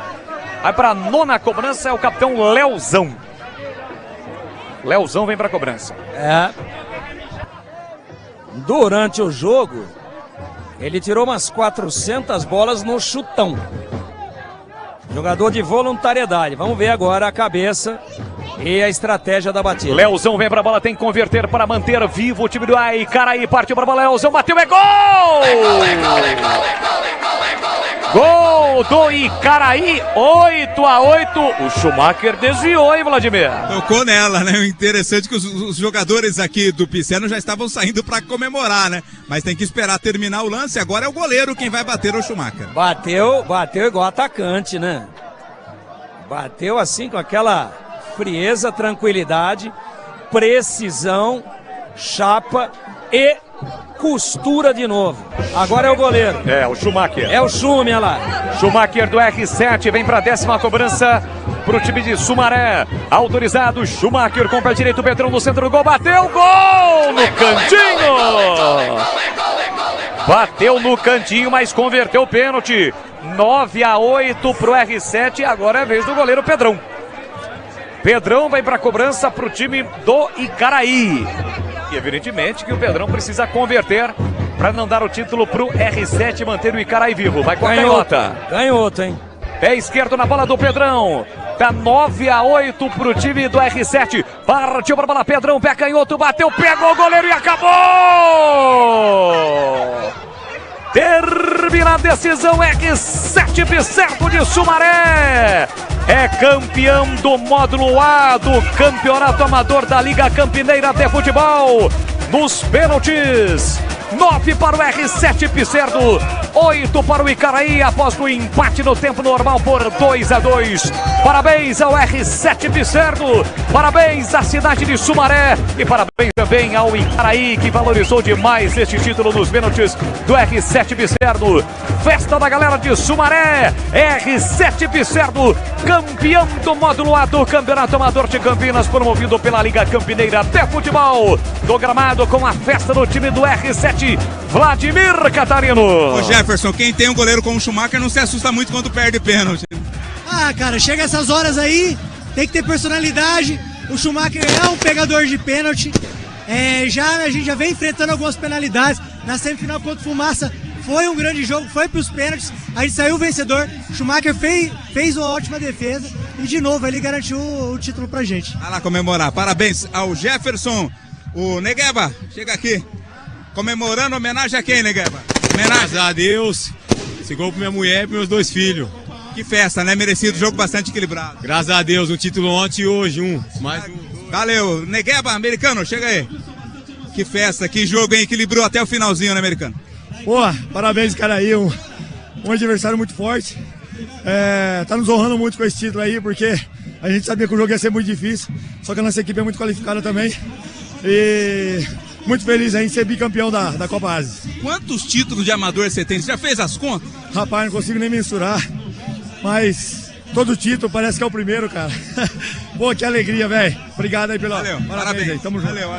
Vai pra 9ª cobrança, é o capitão Leozão. Leozão vem para a cobrança.
Durante o jogo, ele tirou umas 400 bolas no chutão. Jogador de voluntariedade. Vamos ver agora a cabeça e a estratégia da batida.
Leozão vem para a bola, tem que converter para manter vivo o time do Icaraí. Partiu para a bola, Leozão bateu, é gol! Gol do Icaraí, 8-8. O Schumacher desviou, hein, Vladimir?
Tocou nela, né? O interessante é que os jogadores aqui do Pisserno já estavam saindo para comemorar, né? Mas tem que esperar terminar o lance. Agora é o goleiro quem vai bater o Schumacher.
Bateu igual atacante, né? Bateu assim com aquela frieza, tranquilidade, precisão, chapa e costura de novo. Agora é o goleiro.
É, o Schumacher.
É o Schumi, olha lá.
Schumacher do R7 vem para a 10ª cobrança para o time de Sumaré. Autorizado, Schumacher com o pé direito, Pedrão no centro do gol, bateu, gol no cantinho. Bateu no cantinho, mas converteu o pênalti. 9-8 para o R7 e agora é a vez do goleiro Pedrão. Pedrão vai para a cobrança para o time do Icaraí. E evidentemente que o Pedrão precisa converter para não dar o título pro R7 e manter o Icaraí vivo. Vai com a canhota.
Canhota, hein?
Pé esquerdo na bola do Pedrão. Tá 9-8 pro time do R7. Partiu pra bola, Pedrão, pé canhoto, bateu, pegou o goleiro e acabou! Termina a decisão, R7 Pisserno de Sumaré. É campeão do módulo A do Campeonato Amador da Liga Campineira de Futebol. Nos pênaltis, 9 para o R7 Pisserno, 8 para o Icaraí após o empate no tempo normal por 2-2. Parabéns ao R7 Pisserno, parabéns à cidade de Sumaré e parabéns também ao Icaraí que valorizou demais este título nos pênaltis do R7 Pisserno. Festa da galera de Sumaré, R7 Pisserno, campeão do módulo A do Campeonato Amador de Campinas, promovido pela Liga Campineira de Futebol. Do gramado com a festa do time do R7, Vladimir Catarino.
Ô Jefferson, quem tem um goleiro como o Schumacher não se assusta muito quando perde pênalti.
Ah, cara, chega essas horas aí, tem que ter personalidade. O Schumacher é um pegador de pênalti. A gente já vem enfrentando algumas penalidades. Na semifinal contra o Fumaça foi um grande jogo, foi para os pênaltis. A gente saiu vencedor. Schumacher fez uma ótima defesa e de novo ele garantiu o título pra gente.
Vai lá comemorar. Parabéns ao Jefferson. O Negueba, chega aqui. Comemorando homenagem a quem, Negueba?
Homenagem a Deus. Esse gol pra minha mulher e pros meus 2 filhos.
Que festa, né? Merecido, jogo bastante equilibrado.
Graças a Deus, um título ontem e hoje mais um.
Valeu, Negueba, americano, chega aí. Que festa, que jogo, hein? Equilibrou até o finalzinho, né, americano?
Pô, parabéns, cara aí, um adversário muito forte. Tá nos honrando muito com esse título aí, porque a gente sabia que o jogo ia ser muito difícil, só que a nossa equipe é muito qualificada também. E muito feliz em ser bicampeão da Copa Ásia.
Quantos títulos de amador você tem? Você já fez as contas?
Rapaz, não consigo nem mensurar, mas todo título parece que é o primeiro, cara. Pô, que alegria, velho. Obrigado aí pela...
Valeu,
parabéns aí, tamo junto.
Valeu.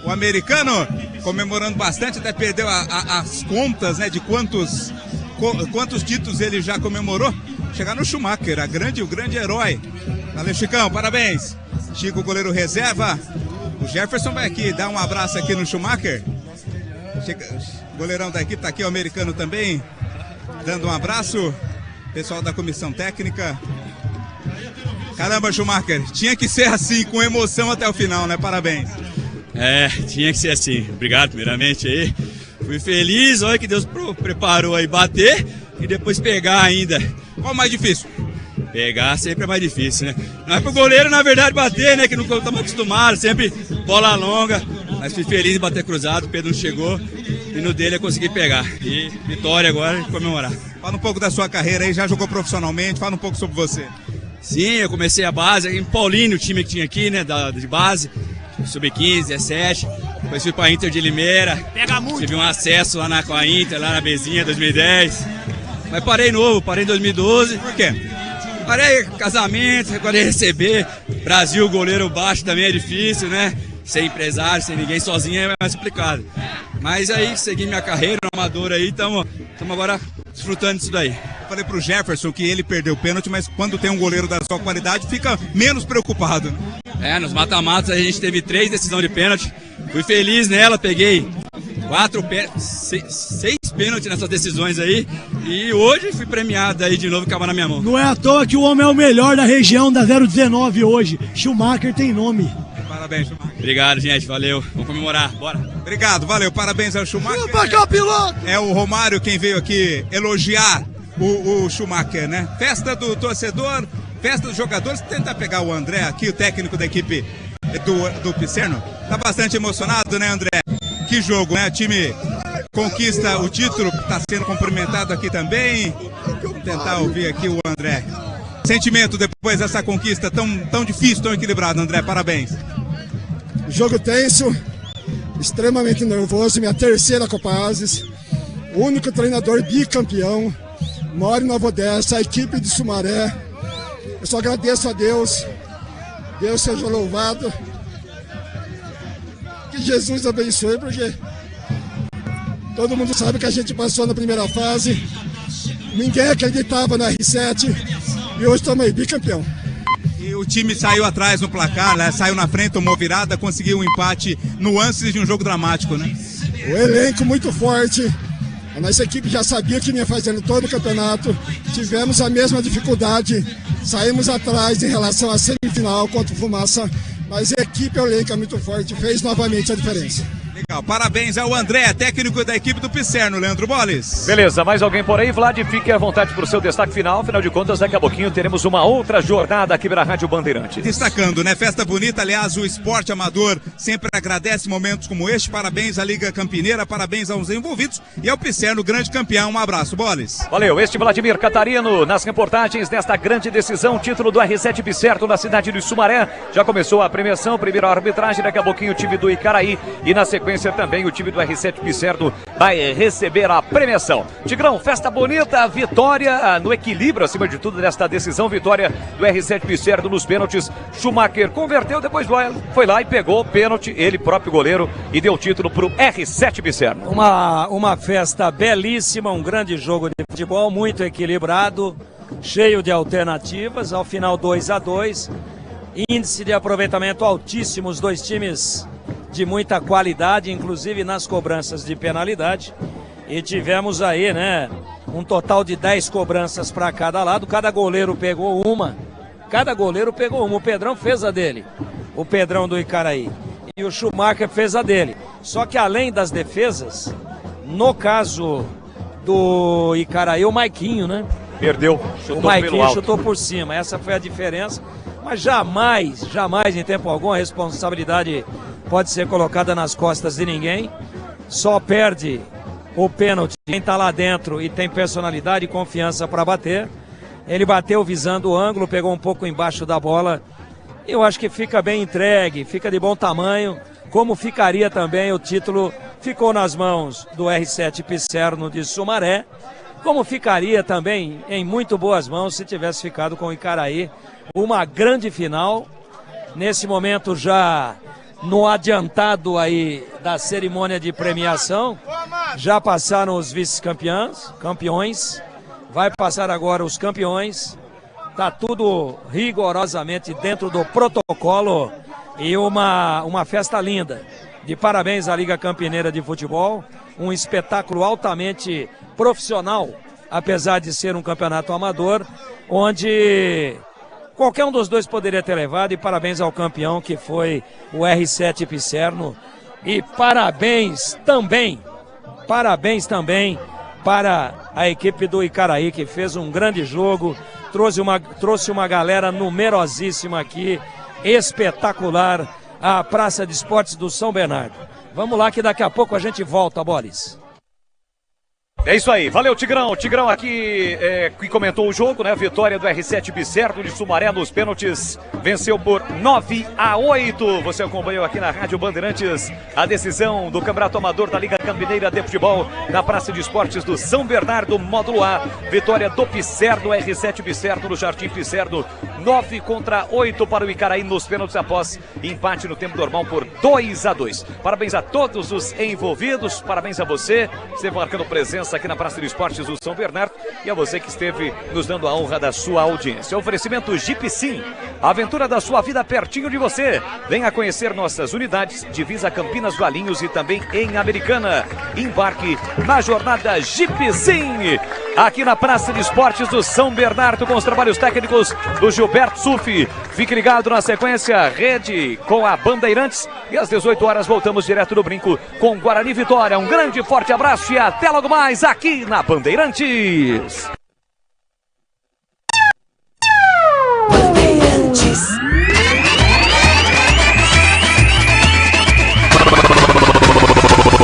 O americano comemorando bastante, até perdeu as contas, né, de quantos títulos ele já comemorou. Chegar no Schumacher, o grande herói. Valeu, Chicão, parabéns. Chico, goleiro reserva. O Jefferson vai aqui dar um abraço aqui no Schumacher. O goleirão da equipe tá aqui, o americano também, dando um abraço. Pessoal da comissão técnica. Caramba, Schumacher, tinha que ser assim, com emoção até o final, né? Parabéns.
Tinha que ser assim. Obrigado, primeiramente aí. Fui feliz, olha que Deus preparou aí bater e depois pegar ainda.
Qual o mais difícil?
Pegar sempre é mais difícil, né? Não é pro goleiro, na verdade, bater, né? Que não estamos acostumados, sempre bola longa. Mas fui feliz de bater cruzado, o Pedro não chegou. E no dele é conseguir pegar. E vitória agora e comemorar.
Fala um pouco da sua carreira aí, já jogou profissionalmente, fala um pouco sobre você.
Sim, eu comecei a base em Paulínia, o time que tinha aqui, né, de base, sub-15, 17, depois fui pra Inter de Limeira, tive um acesso lá com a Inter, lá na Bezinha, 2010, mas parei novo, parei em 2012.
Por quê?
Parei casamento, parei receber, Brasil, goleiro baixo também é difícil, né, sem empresário, sem ninguém, sozinho é mais complicado. Mas aí, segui minha carreira no amador aí, estamos agora desfrutando disso daí.
Eu falei pro Jefferson que ele perdeu o pênalti, mas quando tem um goleiro da sua qualidade, fica menos preocupado.
Nos mata-matas a gente teve 3 decisões de pênalti. Fui feliz nela, peguei 6 pênaltis nessas decisões aí. E hoje fui premiado aí de novo, acaba na minha mão.
Não é à toa que o homem é o melhor da região da 019 hoje. Schumacher tem nome.
Parabéns, Schumacher.
Obrigado, gente, valeu. Vamos comemorar, bora.
Obrigado, valeu, parabéns ao Schumacher.
Pra cá, piloto!
É o Romário quem veio aqui elogiar o Schumacher, né? Festa do torcedor, festa dos jogadores. Tentar pegar o André aqui, o técnico da equipe do Pisserno. Tá bastante emocionado, né, André? Que jogo, né? O time conquista o título, tá sendo cumprimentado aqui também. Vamos tentar ouvir aqui o André. Sentimento depois dessa conquista tão difícil, tão equilibrado, André, parabéns.
Jogo tenso, extremamente nervoso, minha terceira Copa Ases, o único treinador bicampeão, moro em Nova Odessa, a equipe de Sumaré. Eu só agradeço a Deus, Deus seja louvado, que Jesus abençoe, porque todo mundo sabe que a gente passou na primeira fase, ninguém acreditava na R7 e hoje estamos aí, bicampeão.
E o time saiu atrás no placar, né? Saiu na frente, tomou virada, conseguiu um empate, nuances de um jogo dramático, né?
O elenco muito forte, a nossa equipe já sabia que vinha fazendo todo o campeonato, tivemos a mesma dificuldade, saímos atrás em relação à semifinal contra o Fumaça, mas a equipe, o elenco é muito forte, fez novamente a diferença.
Legal, parabéns ao André, técnico da equipe do Pisserno, Leandro Boles.
Beleza, mais alguém por aí? Vlad, fique à vontade para o seu destaque final. Afinal de contas, daqui a pouquinho teremos uma outra jornada aqui pela Rádio Bandeirantes.
Destacando, né? Festa bonita, aliás, o esporte amador sempre agradece momentos como este. Parabéns à Liga Campineira, parabéns aos envolvidos e ao Pisserno, grande campeão. Um abraço, Boles.
Valeu, este Vladimir Catarino nas reportagens desta grande decisão, título do R7 Pisserno na cidade de Sumaré. Já começou a premiação, primeira arbitragem, daqui a pouquinho o time do Icaraí e na sequência também o time do R7 Pisserno vai receber a premiação. Tigrão, festa bonita, vitória no equilíbrio acima de tudo desta decisão, vitória do R7 Pisserno nos pênaltis. Schumacher converteu, depois foi lá e pegou o pênalti, ele próprio goleiro, e deu o título para o R7 Pisserno.
Uma festa belíssima, um grande jogo de futebol, muito equilibrado, cheio de alternativas, ao final 2-2, índice de aproveitamento altíssimo, os dois times de muita qualidade, inclusive nas cobranças de penalidade. E tivemos aí, né, um total de 10 cobranças para cada lado. Cada goleiro pegou uma. O Pedrão fez a dele. O Pedrão do Icaraí. E o Schumacher fez a dele. Só que além das defesas, no caso do Icaraí, o Maiquinho, né?
Perdeu, chutou
o Maiquinho
pelo alto.
Chutou por cima. Essa foi a diferença. Mas jamais em tempo algum a responsabilidade pode ser colocada nas costas de ninguém. Só perde o pênalti quem está lá dentro e tem personalidade e confiança para bater. Ele bateu visando o ângulo, pegou um pouco embaixo da bola. Eu acho que fica bem entregue, fica de bom tamanho. Como ficaria também o título, ficou nas mãos do R7 Pisserno de Sumaré. Como ficaria também em muito boas mãos se tivesse ficado com o Icaraí. Uma grande final. nesse momento já no adiantado aí da cerimônia de premiação. Já passaram os campeões, vai passar agora os campeões. Tá tudo rigorosamente dentro do protocolo e uma festa linda. De parabéns à Liga Campineira de Futebol, um espetáculo altamente profissional, apesar de ser um campeonato amador, onde qualquer um dos dois poderia ter levado, e parabéns ao campeão, que foi o R7 Picerno, e parabéns também para a equipe do Icaraí, que fez um grande jogo, trouxe uma galera numerosíssima aqui, espetacular, a Praça de Esportes do São Bernardo. Vamos lá que daqui a pouco a gente volta, Boris.
É isso aí, valeu Tigrão. Tigrão aqui que comentou o jogo, né? Vitória do R7 Picerno de Sumaré nos pênaltis, venceu por 9-8. Você acompanhou aqui na Rádio Bandeirantes a decisão do Campeonato Amador da Liga Campineira de Futebol na Praça de Esportes do São Bernardo, módulo A. Vitória do Picerno, R7 Picerno no Jardim Picerno, 9-8 para o Icaraí nos pênaltis após empate no tempo normal por 2-2. Parabéns a todos os envolvidos, parabéns a você marcando presença aqui na Praça de Esportes do São Bernardo, e a você que esteve nos dando a honra da sua audiência. Oferecimento Jeep Sim, a aventura da sua vida pertinho de você. Venha conhecer nossas unidades, divisa Campinas, Valinhos e também em Americana. Embarque na jornada Jeep Sim, aqui na Praça de Esportes do São Bernardo, com os trabalhos técnicos do Gilberto Sufi. Fique ligado na sequência, Rede com a Bandeirantes, e às 18 horas voltamos direto do Brinco com Guarani Vitória. Um grande e forte abraço e até logo mais aqui na Bandeirantes.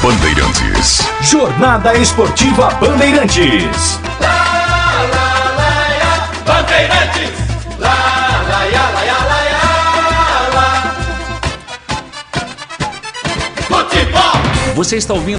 Bandeirantes.
Jornada Esportiva Bandeirantes.
Bandeirantes.
Você está ouvindo